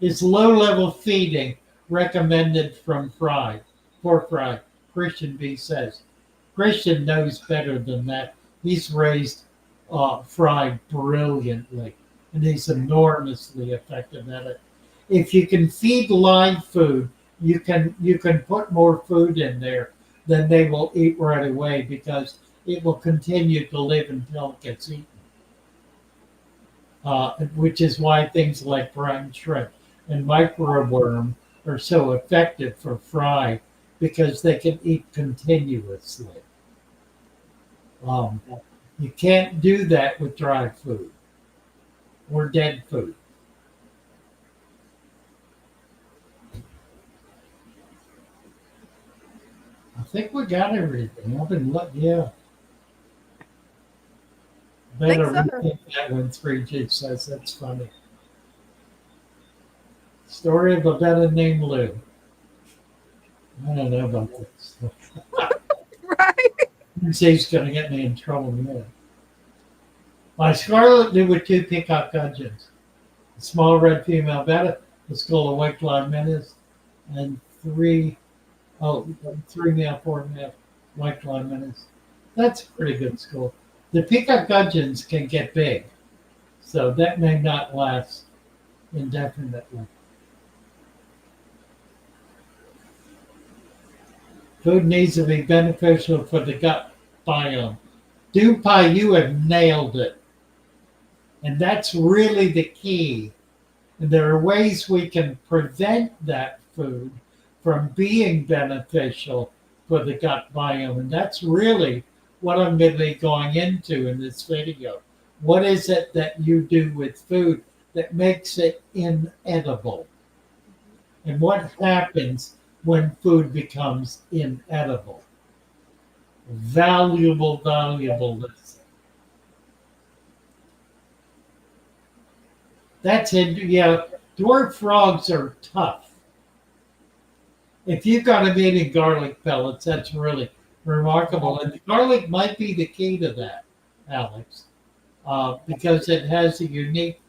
Is low-level feeding recommended for fry? Christian B says. Christian knows better than that. He's raised fry brilliantly, and he's enormously effective at it. If you can feed live food, you can put more food in there than they will eat right away because it will continue to live until it gets eaten. Which is why things like brine shrimp and microworm are so effective for fry because they can eat continuously. You can't do that with dry food or dead food. I think we got everything. I've been yeah. Better Think so. rethink that when 3G says that's funny. Story of a Betta named Lou. I don't know about this. Right. He's going to get me in trouble yet. My scarlet knew with 2 peacock gudgeons. A small red female betta, the skull of white clawed menace, and 3 male, 4 male white clawed menace. That's a pretty good school. The peacock gudgeons can get big, so that may not last indefinitely. Food needs to be beneficial for the gut biome. Doom Pie, you have nailed it. And that's really the key. And there are ways we can prevent that food from being beneficial for the gut biome. And that's really what I'm going to be going into in this video. What is it that you do with food that makes it inedible? And what happens when food becomes inedible? Valuable lesson. That's it. Yeah, dwarf frogs are tough. If you've got them eating garlic pellets, that's really remarkable. And the garlic might be the key to that, Alex, because it has a unique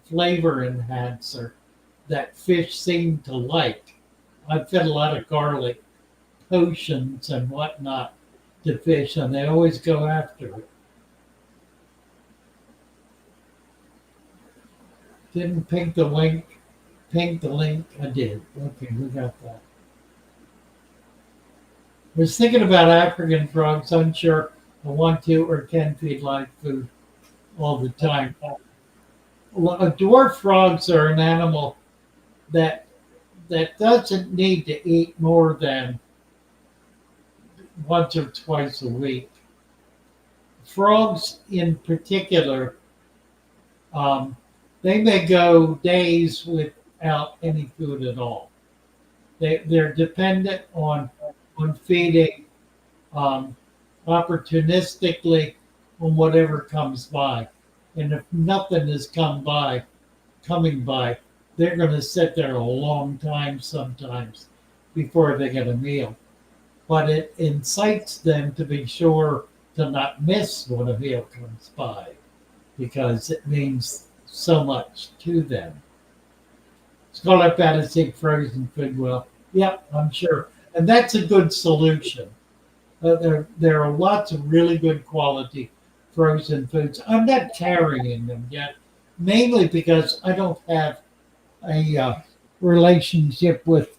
flavor enhancer that fish seem to like. I've fed a lot of garlic potions and whatnot to fish, and they always go after it. Didn't pink the link? I did. Okay, we got that. I was thinking about African frogs, unsure I want to or can feed live food all the time. Dwarf frogs are an animal that doesn't need to eat more than once or twice a week. Frogs in particular, they may go days without any food at all. They're dependent on feeding opportunistically on whatever comes by. And if nothing is coming by, they're going to sit there a long time sometimes before they get a meal. But it incites them to be sure to not miss when a meal comes by because it means so much to them. Scarlet Battas eat frozen food well. Yep, I'm sure. And that's a good solution. There are lots of really good quality frozen foods. I'm not carrying them yet, mainly because I don't have a relationship with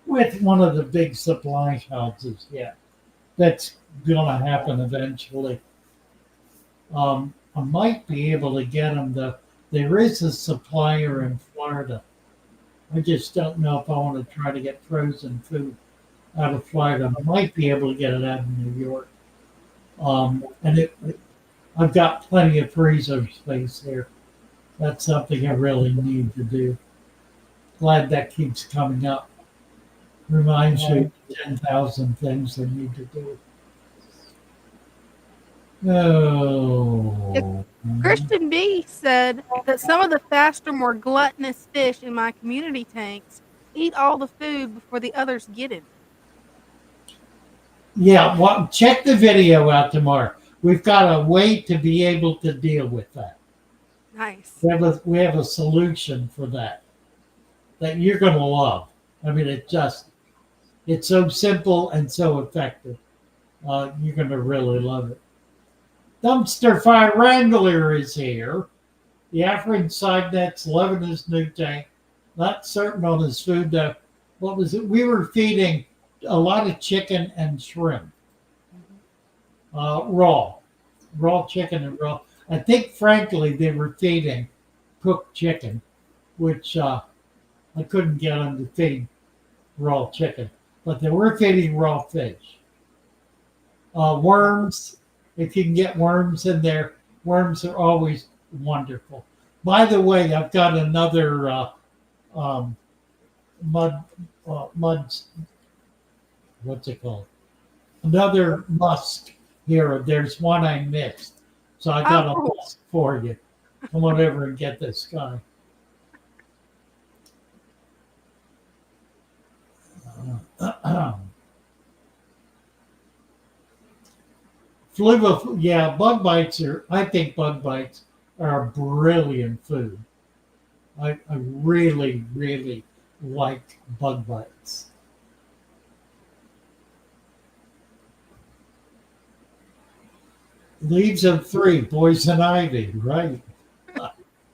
one of the big supply houses yet. That's going to happen eventually. I might be able to get them. There is a supplier in Florida. I just don't know if I want to try to get frozen food out of Florida. I might be able to get it out of New York. I've got plenty of freezer space here. That's something I really need to do. Glad that keeps coming up. Reminds you 10,000 things I need to do. Oh. Christian B said that some of the faster, more gluttonous fish in my community tanks eat all the food before the others get it. Yeah, well, check the video out tomorrow. We've got a way to be able to deal with that. Nice. We have a solution for that you're going to love. I mean, it's so simple and so effective. You're going to really love it. Dumpster Fire Wrangler is here. The African side net's loving his new tank. Not certain on his food. What was it? We were feeding a lot of chicken and shrimp, raw chicken and raw. I think, frankly, they were feeding cooked chicken, which I couldn't get them to feed raw chicken, but they were feeding raw fish. Worms, if you can get worms in there, worms are always wonderful. By the way, I've got another mud, what's it called? Another musk here. There's one I missed. So I got a musk for you. Come on over and get this guy. Bug bites I think bug bites are brilliant food. I really, really like bug bites. Leaves of 3, poison ivy, right?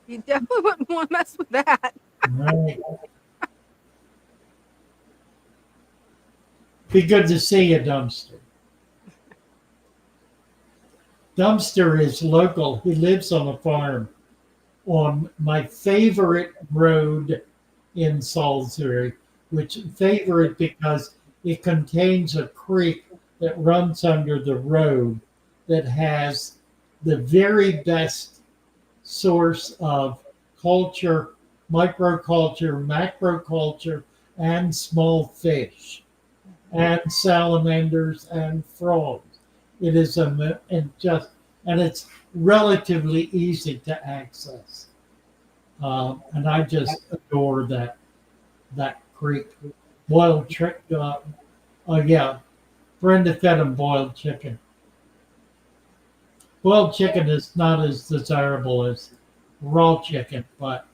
You definitely wouldn't want to mess with that. Right. Be good to see you, Dumpster. Dumpster is local. He lives on a farm on my favorite road in Salisbury, which favorite because it contains a creek that runs under the road that has the very best source of culture, microculture, macroculture, and small fish, and salamanders and frogs. It is and it's relatively easy to access, and I just adore that creek. Boiled chicken, Brenda fed him boiled chicken. Boiled chicken is not as desirable as raw chicken, but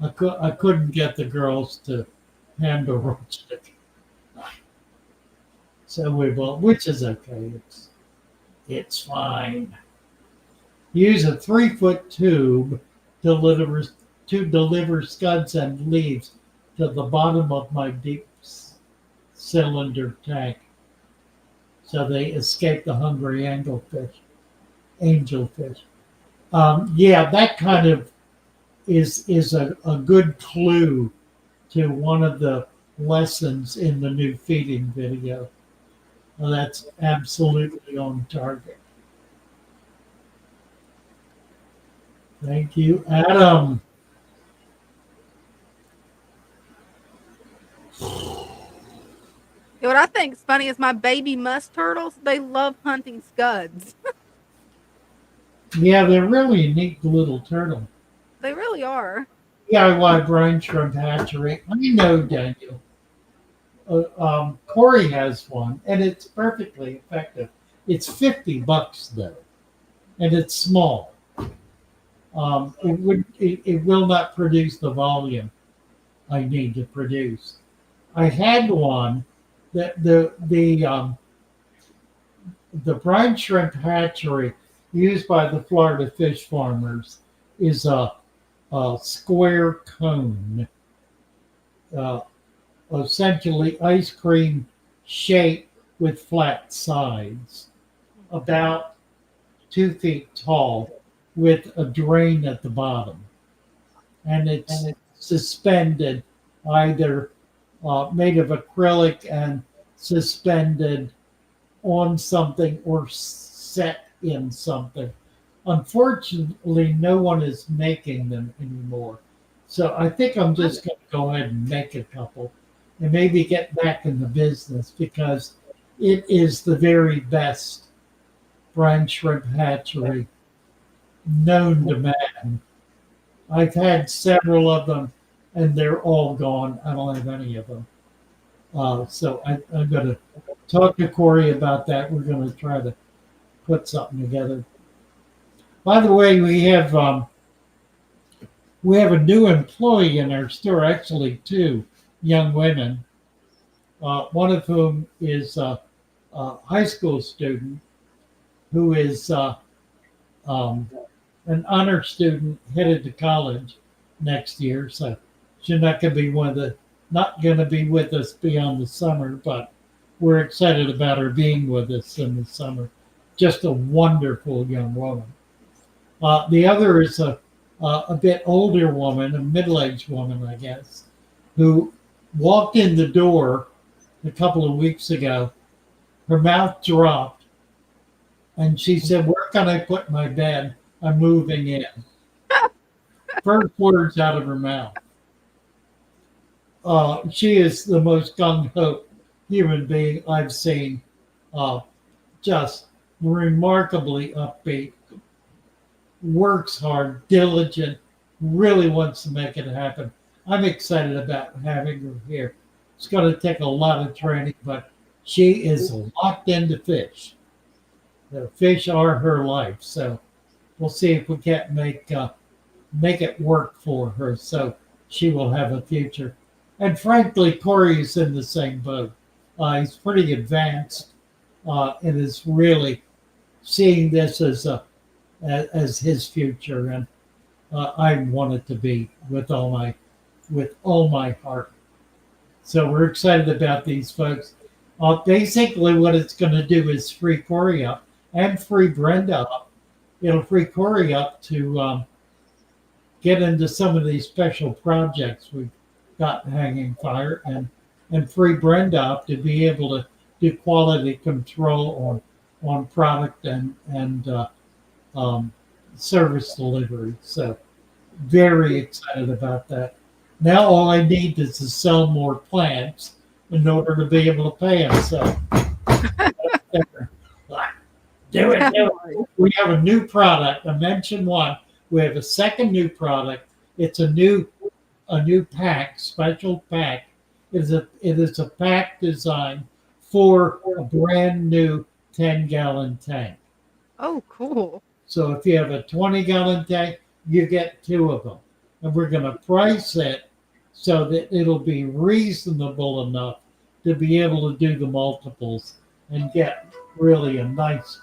I couldn't get the girls to handle raw chicken. So we boiled, which is okay. It's fine. Use a 3-foot tube to deliver scuds and leaves to the bottom of my deep cylinder tank, so they escape the hungry angelfish. That kind of is a good clue to one of the lessons in the new feeding video. Well, that's absolutely on target. Thank you, Adam. What I think is funny is my baby musk turtles, they love hunting scuds. Yeah, they're really a neat little turtle. They really are. DIY brine shrimp hatchery. I know, Daniel. Corey has one, and it's perfectly effective. It's $50 though, and it's small. It will not produce the volume I need to produce. I had one that the brine shrimp hatchery used by the Florida fish farmers is a square cone, essentially ice cream shape with flat sides, about 2 feet tall, with a drain at the bottom, and it's suspended, either made of acrylic and suspended on something or set in something. Unfortunately, no one is making them anymore. So I think I'm just going to go ahead and make a couple and maybe get back in the business, because it is the very best brine shrimp hatchery known to man. I've had several of them and they're all gone. I don't have any of them. So I'm going to talk to Corey about that. We're going to try to put something together. By the way, we have a new employee in our store, actually 2 young women, one of whom is a high school student who is an honor student headed to college next year. So she's not going to be not going to be with us beyond the summer, but we're excited about her being with us in the summer. Just a wonderful young woman. The other is a bit older woman, a middle-aged woman, I guess, who walked in the door a couple of weeks ago. Her mouth dropped, and she said, "Where can I put my bed? I'm moving in." First words out of her mouth. She is the most gung-ho human being I've seen. Just remarkably upbeat, works hard, diligent, really wants to make it happen. I'm excited about having her here. It's going to take a lot of training, but she is locked into fish. The fish are her life, so we'll see if we can't make it work for her, so she will have a future. And frankly, Corey is in the same boat. He's pretty advanced and is really seeing this as his future, and I want it to be with all my heart. So we're excited about these folks. Basically, what it's going to do is free Corey up and free Brenda up. It'll free Corey up to get into some of these special projects we've got hanging fire, and free Brenda up to be able to do quality control on product and service delivery. So very excited about that. Now all I need is to sell more plants in order to be able to pay them. So do it. We have a new product. I mentioned one. We have a second new product. It's a new pack, special pack. It is a pack designed for a brand new 10-gallon tank. Oh, cool. So if you have a 20-gallon tank, you get 2 of them. And we're going to price it so that it'll be reasonable enough to be able to do the multiples and get really a nice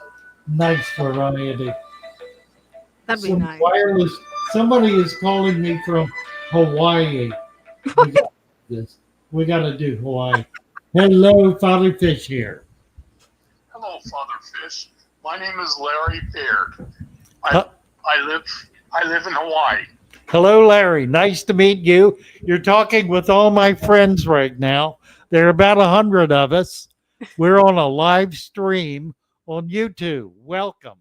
variety. That'd be nice. Wireless. Somebody is calling me from Hawaii. We got to do Hawaii. Hello, Father Fish here. Hello, Father Fish. My name is Larry Baird. I live in Hawaii. Hello, Larry. Nice to meet you. You're talking with all my friends right now. There are about 100 of us. We're on a live stream on YouTube. Welcome.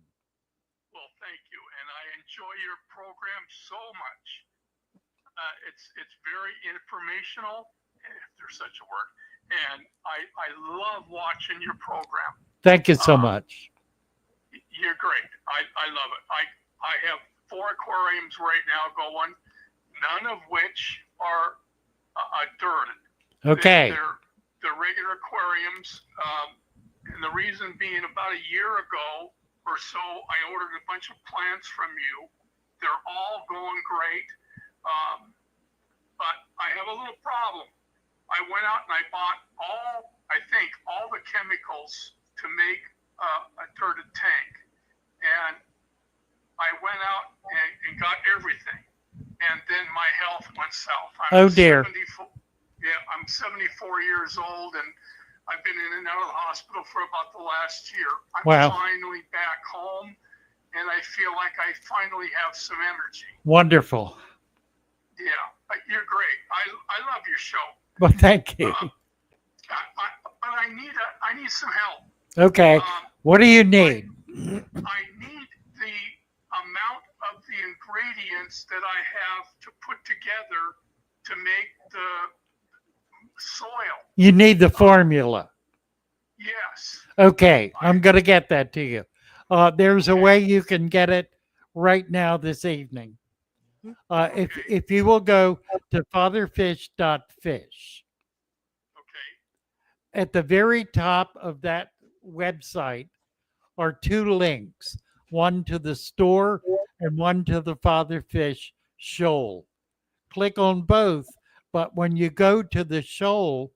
Well, thank you, and I enjoy your program so much. It's very informational, if there's such a word, and I love watching your program. Thank you so much. You're great. I love it. I have 4 aquariums right now going, none of which are dirted. Okay. They're regular aquariums, and the reason being, about a year ago or so, I ordered a bunch of plants from you. They're all going great, but I have a little problem. I went out and I bought all the chemicals to make a dirted tank, and I went out and got everything, and then my health went south. Oh dear. I'm 74 years old, and I've been in and out of the hospital for about the last year. I'm finally back home, and I feel like I finally have some energy. Wonderful. Yeah, you're great. I love your show. Well, thank you. But I need some help. Okay. What do you need? I need the amount of the ingredients that I have to put together to make the soil. You need the formula. Yes. Okay, I'm going to get that to you. There's a way you can get it right now this evening. If you will go to fatherfish.fish. Okay. At the very top of that website are 2 links, one to the store and one to the Father Fish shoal. Click on both, but when you go to the shoal,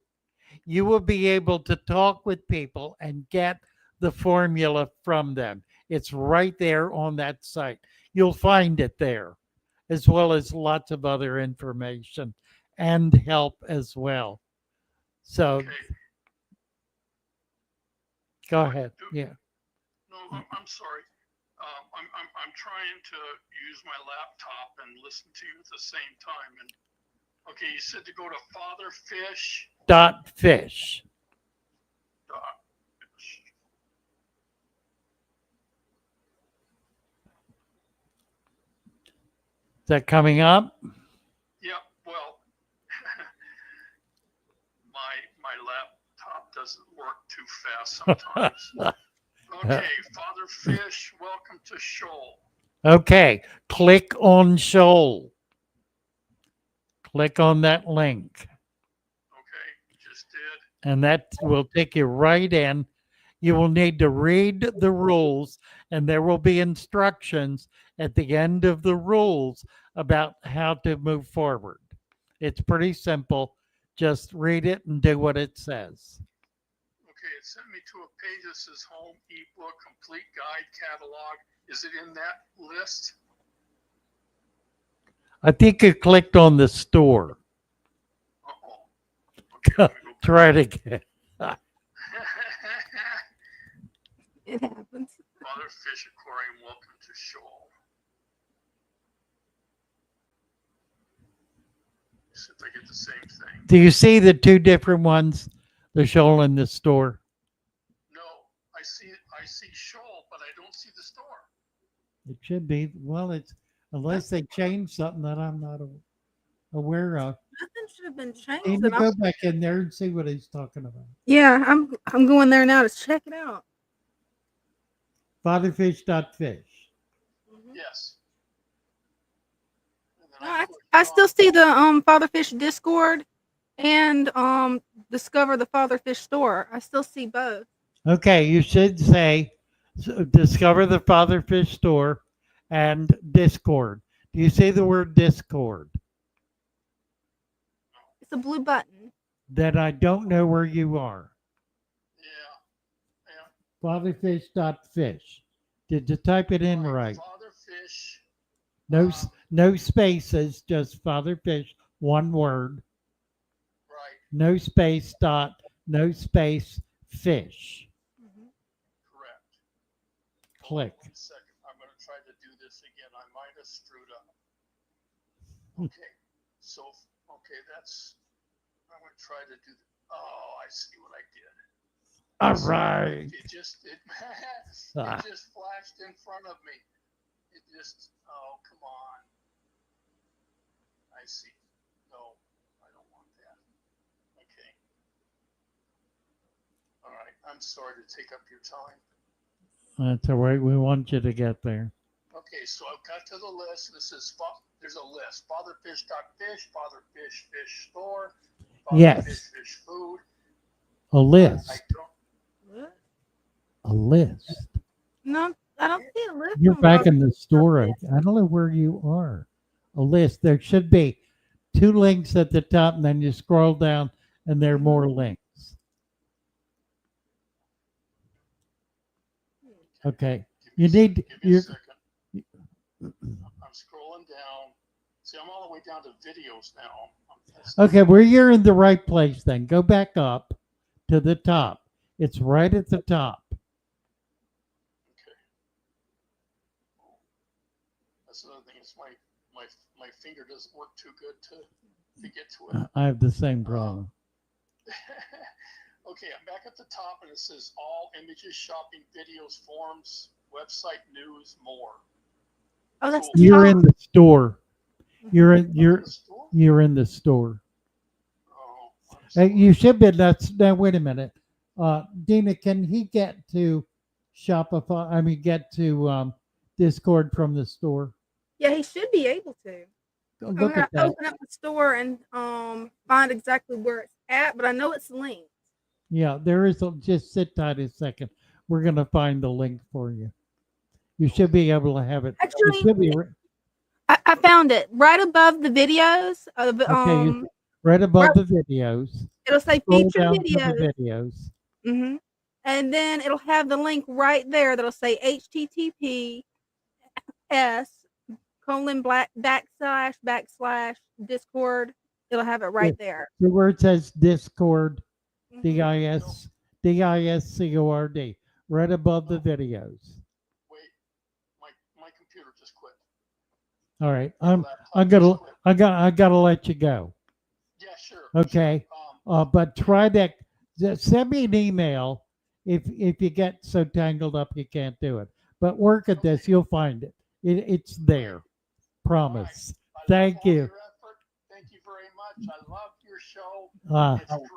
you will be able to talk with people and get the formula from them. It's right there on that site. You'll find it there, as well as lots of other information and help as well. So Okay. go ahead. Yeah. No, I'm sorry. I'm trying to use my laptop and listen to you at the same time. And okay, you said to go to Father Fish. Fish. Fish. Is that coming up? Yeah. Well, my laptop doesn't work too fast sometimes. Okay, Father Fish, welcome to Shoal. Okay, click on Shoal. Click on that link. Okay, just did. And that will take you right in. You will need to read the rules, and there will be instructions at the end of the rules about how to move forward. It's pretty simple. Just read it and do what it says. Okay, it sent me to a page that says Home eBook Complete Guide Catalog. Is it in that list? I think you clicked on the store. Uh-oh. Okay, Try it again. It happens. Father Fish Aquarium, welcome to Shoal. See if I get the same thing. Do you see the two different ones? The Shoal and the store? No, I see Shoal, but I don't see the store. It should be. Well, it's unless they change something that I'm not aware of. Nothing should have been changed. Can you go back in there and see what he's talking about? Yeah, I'm going there now to check it out. Fatherfish.fish. Yes. I still see the Father Fish Discord and Discover the Father Fish store. I still see both. Okay, you should say Discover the Father Fish store and Discord. Do you see the word Discord? It's a blue button. Then I don't know where you are. Yeah. Fatherfish.fish. Did you type it in right? Father Fish. No spaces, just Father Fish, one word. Right. No space dot, no space fish. Correct. Click. Hold on 1 second. I'm going to try to do this again. I might have screwed up. Okay. So, okay, that's. I'm going to try to do. Oh, I see what I did. All right. It just flashed in front of me. It just. Oh, come on. I see. No, I don't want that. Okay. All right. I'm sorry to take up your time. That's all right. We want you to get there. Okay, so I've got to the list. This is there's a list: fatherfish.fish, fatherfish fish store, Yes. fish food. A list. I don't. What? A list. No, I don't see a list. You're on back Father in the Fish store. I Store. don't know where you are. A list. There should be 2 links at the top, and then you scroll down, and there are more links. Okay. You need. Give me a second. I'm scrolling down. See, I'm all the way down to videos now. Okay, well, you're in the right place then. Go back up to the top. It's right at the top. Okay. That's another thing. Is my finger doesn't work too good to get to it. I have the same problem. Okay, I'm back at the top, and it says all images, shopping, videos, forms, website, news, more. Oh, that's Cool. the You're top. in the store. You're I'm in the store? in the store. Oh, I'm sorry. You should be. Now wait a minute. Dina, can he get to Shopify? I mean, get to Discord from the store. Yeah, he should be able to. I'm Look gonna at that. open up the store and find exactly where it's at, but I know it's linked. Yeah, there is. Just sit tight a second. We're gonna find the link for you. You should be able to have it. Actually, It should be I found it right above the videos of okay. right above the videos. It'll say Scroll featured down to the videos. videos. Mm-hmm. And then it'll have the link right there that'll say https:// Discord. It'll have it right there. The word says Discord, Mhm. DISCORD, right above the videos. Wait, my computer just quit. All right, I gotta let you go. Yeah, sure. Okay, Sure. but try that. Send me an email if you get so tangled up you can't do it. But work at this, you'll find it. It's there. Promise. Thank you. Your effort. Thank you very much. I love your show. It's great.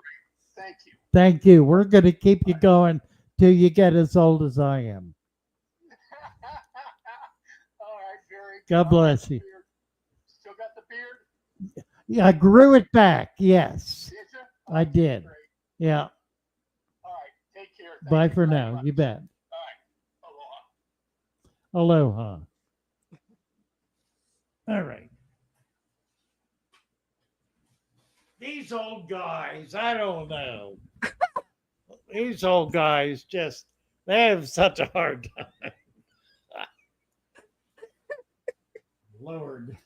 Thank you. Thank you. We're going to keep you going till you get as old as I am. All right, very good. God bless you. Still got the beard? Yeah, I grew it back. Yes, Did you? I did. Great. Yeah. All right. Take care. Thank Bye you for very now. much. You bet. All right. Aloha. Aloha. All right. These old guys, I don't know. These old guys just, they have such a hard time. Lord.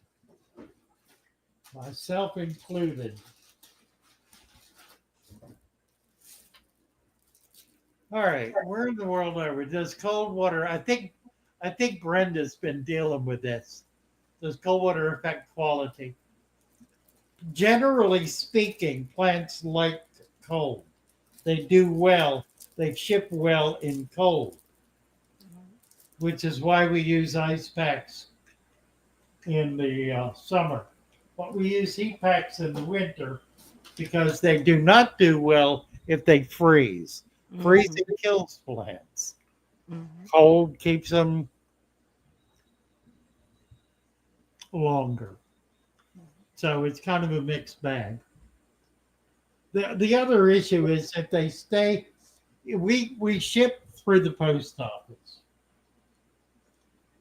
Myself included. All right, where in the world are we? Does cold water, I think Brenda's been dealing with this. Does cold water affect quality? Generally speaking, plants like cold. They do well. They ship well in cold, which is why we use ice packs in the summer. But we use heat packs in the winter because they do not do well if they freeze. Freezing kills plants. Cold keeps them longer. So it's kind of a mixed bag. The other issue is if they stay, we ship through the post office.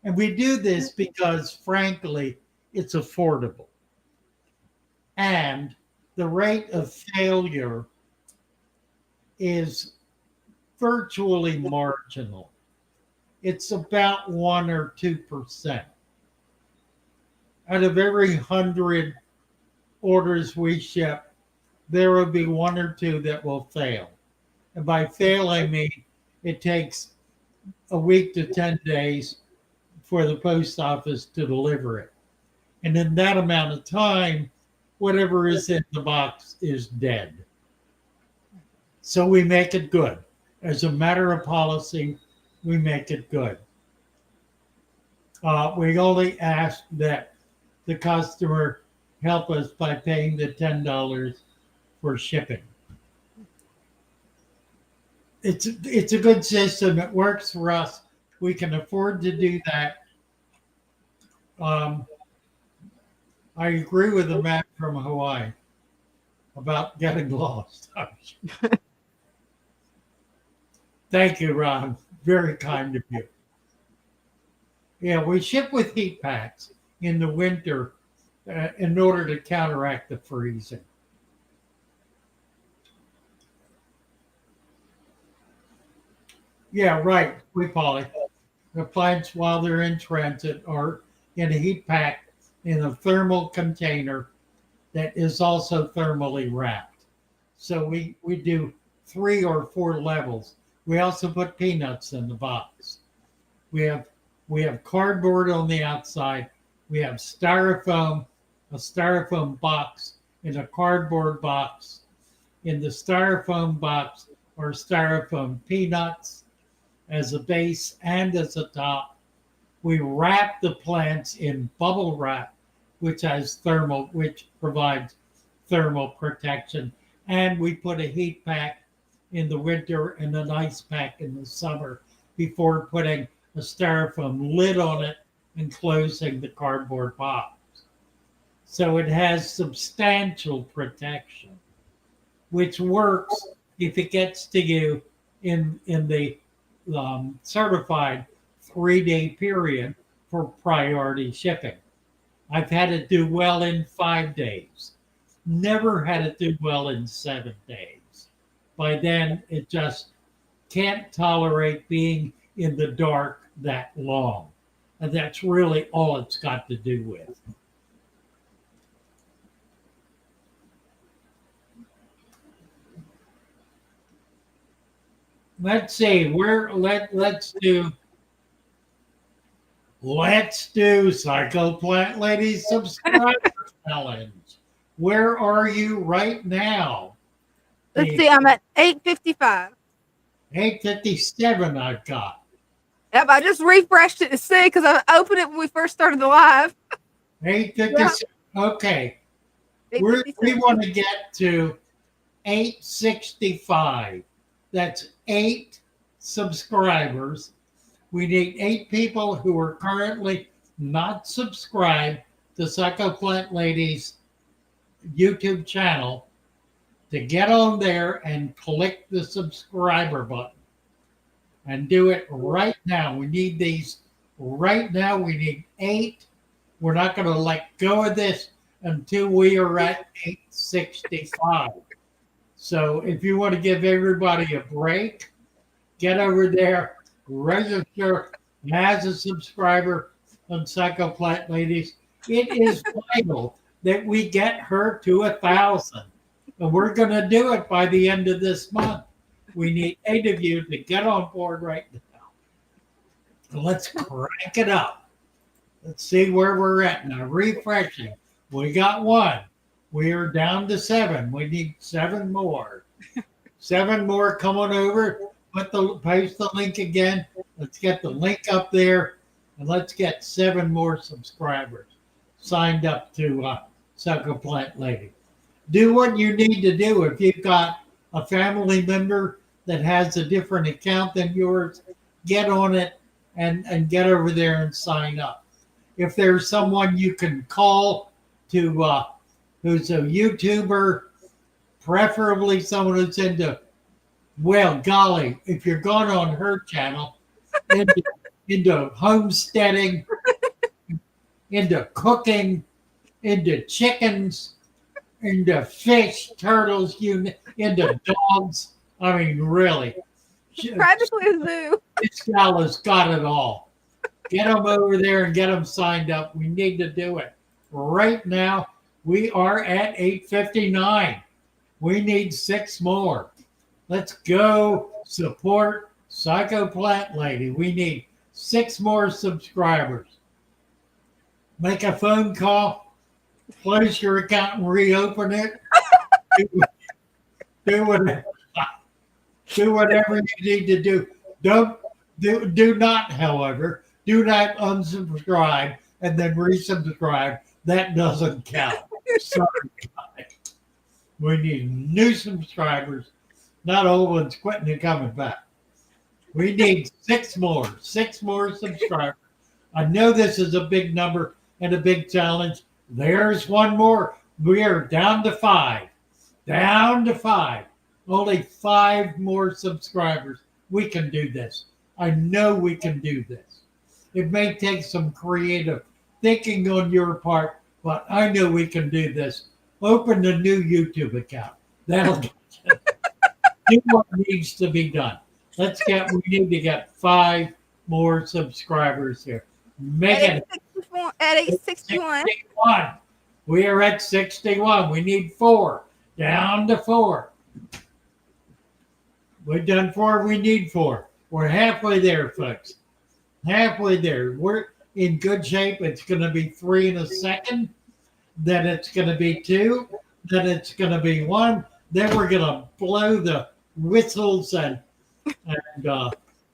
And we do this because, frankly, it's affordable. And the rate of failure is virtually marginal. It's about 1 or 2%. Out of every 100 orders we ship, there will be 1 or 2 that will fail. And by fail, I mean it takes a week to 10 days for the post office to deliver it. And in that amount of time, whatever is in the box is dead. So we make it good. As a matter of policy, we make it good. We only ask that the customer help us by paying the $10 for shipping. It's a good system. It works for us. We can afford to do that. I agree with the man from Hawaii about getting lost. Thank you, Ron. Very kind of you. Yeah, we ship with heat packs in the winter in order to counteract the freezing. Yeah, right. Polly. The plants, while they're in transit, are in a heat pack in a thermal container that is also thermally wrapped. So we do 3 or 4 levels. We also put peanuts in the box. We have cardboard on the outside. We have styrofoam, a styrofoam box in a cardboard box. In the styrofoam box are styrofoam peanuts as a base and as a top. We wrap the plants in bubble wrap, which provides thermal protection. And we put a heat pack in the winter and an ice pack in the summer before putting a styrofoam lid on it and closing the cardboard box. So it has substantial protection, which works if it gets to you in the certified 3-day period for priority shipping. I've had it do well in 5 days. never had it do well in 7 days. By then, it just can't tolerate being in the dark that long. And that's really all it's got to do with. Let's see, let's do Psycho Plant Lady subscriber challenge. Where are you right now? Let's see, I'm at 8:55. 8:57 I've got. Yep, I just refreshed it to see because I opened it when we first started the live. 8:57. Okay. We want to get to 865. That's 8 subscribers. We need 8 people who are currently not subscribed to Psycho Plant Lady's YouTube channel to get on there and click the subscriber button and do it right now. We need these right now. We need 8. We're not going to let go of this until we are at 865. So if you want to give everybody a break, get over there, register as a subscriber on Psycho Plant Ladies. It is vital that we get her to 1,000. And we're going to do it by the end of this month. We need 8 of you to get on board right now. Let's crank it up. Let's see where we're at now. Refreshing. We got 1. We are down to 7. We need 7 more. 7 more. Come on over. Paste the link again. Let's get the link up there. And let's get 7 more subscribers signed up to Psycho Plant Lady. Do what you need to do. If you've got a family member that has a different account than yours, get on it and get over there and sign up. If there's someone you can call to who's a YouTuber, preferably someone who's into, well, golly, if you're going on her channel, into homesteading, into cooking, into chickens, into fish, turtles, into dogs. I mean, really. Practically a zoo. This gal has got it all. Get them over there and get them signed up. We need to do it. Right now, we are at 8:59. We need 6 more. Let's go support Psycho Plant Lady. We need 6 more subscribers. Make a phone call. Close your account and reopen it. do whatever you need to do. Do not, however, do not unsubscribe and then resubscribe. That doesn't count. Sorry, guys. We need new subscribers, not old ones quitting and coming back. We need 6 more subscribers. I know this is a big number and a big challenge. There's 1 more. We are down to 5. Down to 5. Only 5 more subscribers. We can do this. I know we can do this. It may take some creative thinking on your part, but I know we can do this. Open a new YouTube account. That'll get you. Do what needs to be done. We need to get 5 more subscribers here. Make it at 861. We are at 61. We need 4. Down to 4. We've done 4. We need 4. We're halfway there, folks. Halfway there. We're in good shape. It's going to be 3 in a second. Then it's going to be 2. Then it's going to be 1. Then we're going to blow the whistles and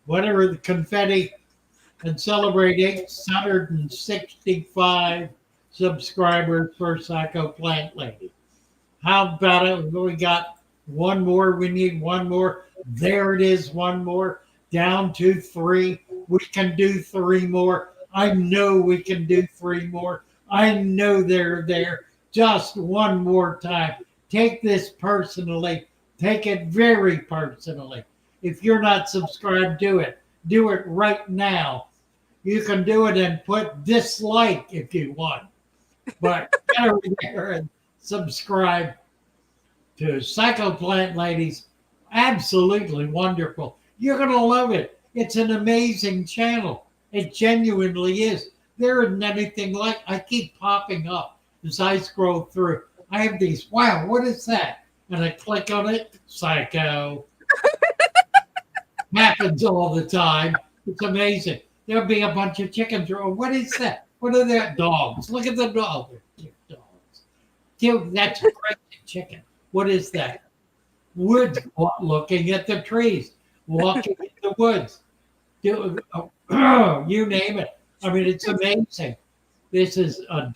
whatever, the confetti, and celebrate 865 subscribers for Psycho Plant Lady. How about it? We got 1 more. We need 1 more. There it is, 1 more. Down to 3. We can do 3 more. I know we can do 3 more. I know they're there. Just 1 more time. Take this personally. Take it very personally. If you're not subscribed, do it. Do it right now. You can do it and put dislike if you want. But get over there and subscribe to Psychoplant Ladies. Absolutely wonderful. You're going to love it. It's an amazing channel. It genuinely is. There isn't anything like. I keep popping up as I scroll through. I have these, wow, what is that? And I click on it, psycho. Happens all the time. It's amazing. There'll be a bunch of chickens. What is that? What are that? Dogs. Look at the dog. They're cute dogs. Cute. That's a great chicken. What is that? Woods. Looking at the trees. Walking in the woods. You name it. I mean, it's amazing. This is a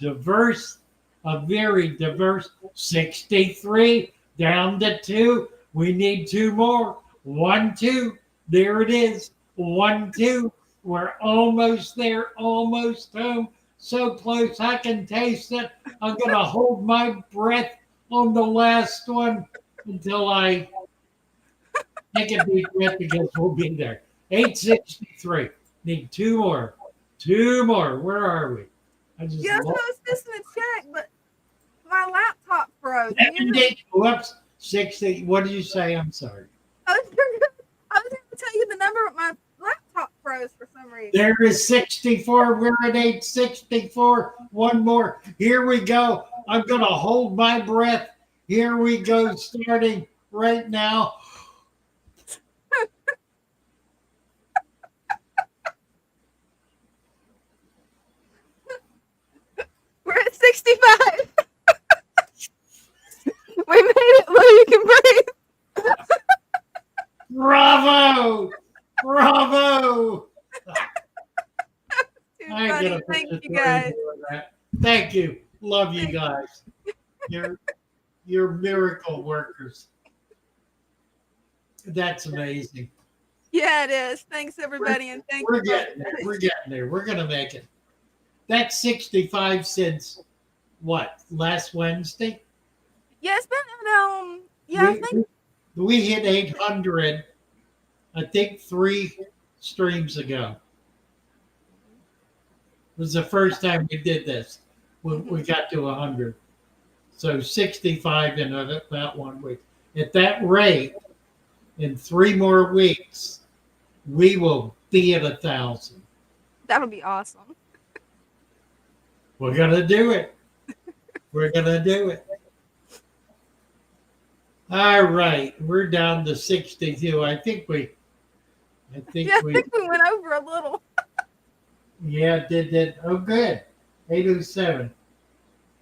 very diverse 63 down to 2. We need 2 more. 1, 2. There it is. 1, 2. We're almost there, almost home. So close, I can taste it. I'm going to hold my breath on the last one until I take a deep breath because we'll be there. 863. Need 2 more. 2 more. Where are we? Yes, I was just going to check, but my laptop froze. 70. Whoops. 60. What did you say? I'm sorry. I was going to tell you the number, but my laptop froze for some reason. There is 64. We're at 864. 1 more. Here we go. I'm going to hold my breath. Here we go, starting right now. We're at 65. We made it. Well, you can breathe. Bravo! Bravo! Thank you, guys. Thank you. Love you guys. You're miracle workers. That's amazing. Yeah, it is. Thanks, everybody, and thank you. We're getting there. We're getting there. We're gonna make it. That's 65 since what? Last Wednesday? Yeah, it's been I think we hit 800. I think 3 streams ago. It was the first time we did this. We got to 100. So 65 in about 1 week. At that rate, in 3 more weeks, we will be at 1,000. That'll be awesome. We're gonna do it. We're gonna do it. All right, we're down to 62. I think we we went over a little. Yeah, did. Oh, good. 807.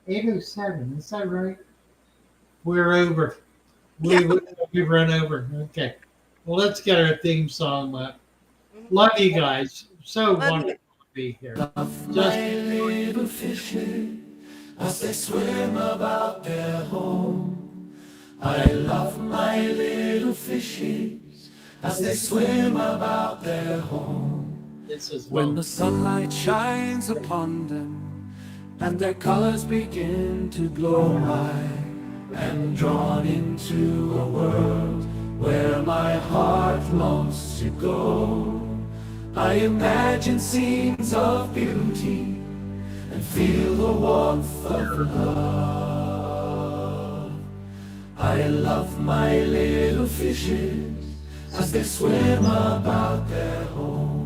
807. Is that right? We're over. We run over. Okay. Well, let's get our theme song up. Love you guys. So wonderful to be here. Love my little fishes as they swim about their home. I love my little fishes as they swim about their home. When the sunlight shines upon them and their colors begin to glow, I am drawn into a world where my heart longs to go. I imagine scenes of beauty and feel the warmth of love. I love my little fishes as they swim about their home.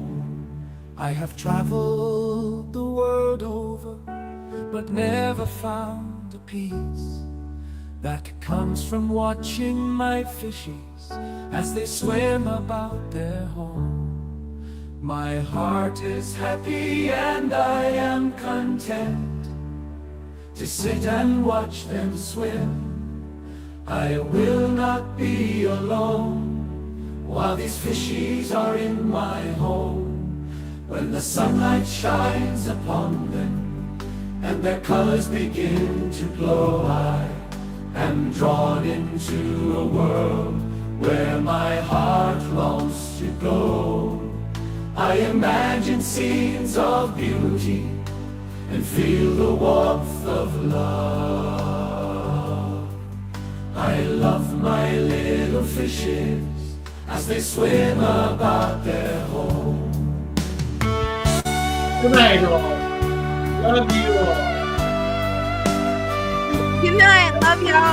I have traveled the world over, but never found a peace that comes from watching my fishies as they swim about their home. My heart is happy and I am content to sit and watch them swim. I will not be alone while these fishies are in my home. When the sunlight shines upon them and their colors begin to glow, I am drawn into a world where my heart longs to go. I imagine scenes of beauty and feel the warmth of love. I love my little fishes as they swim about their home. Good night, all. Love you all. Good night. Love y'all.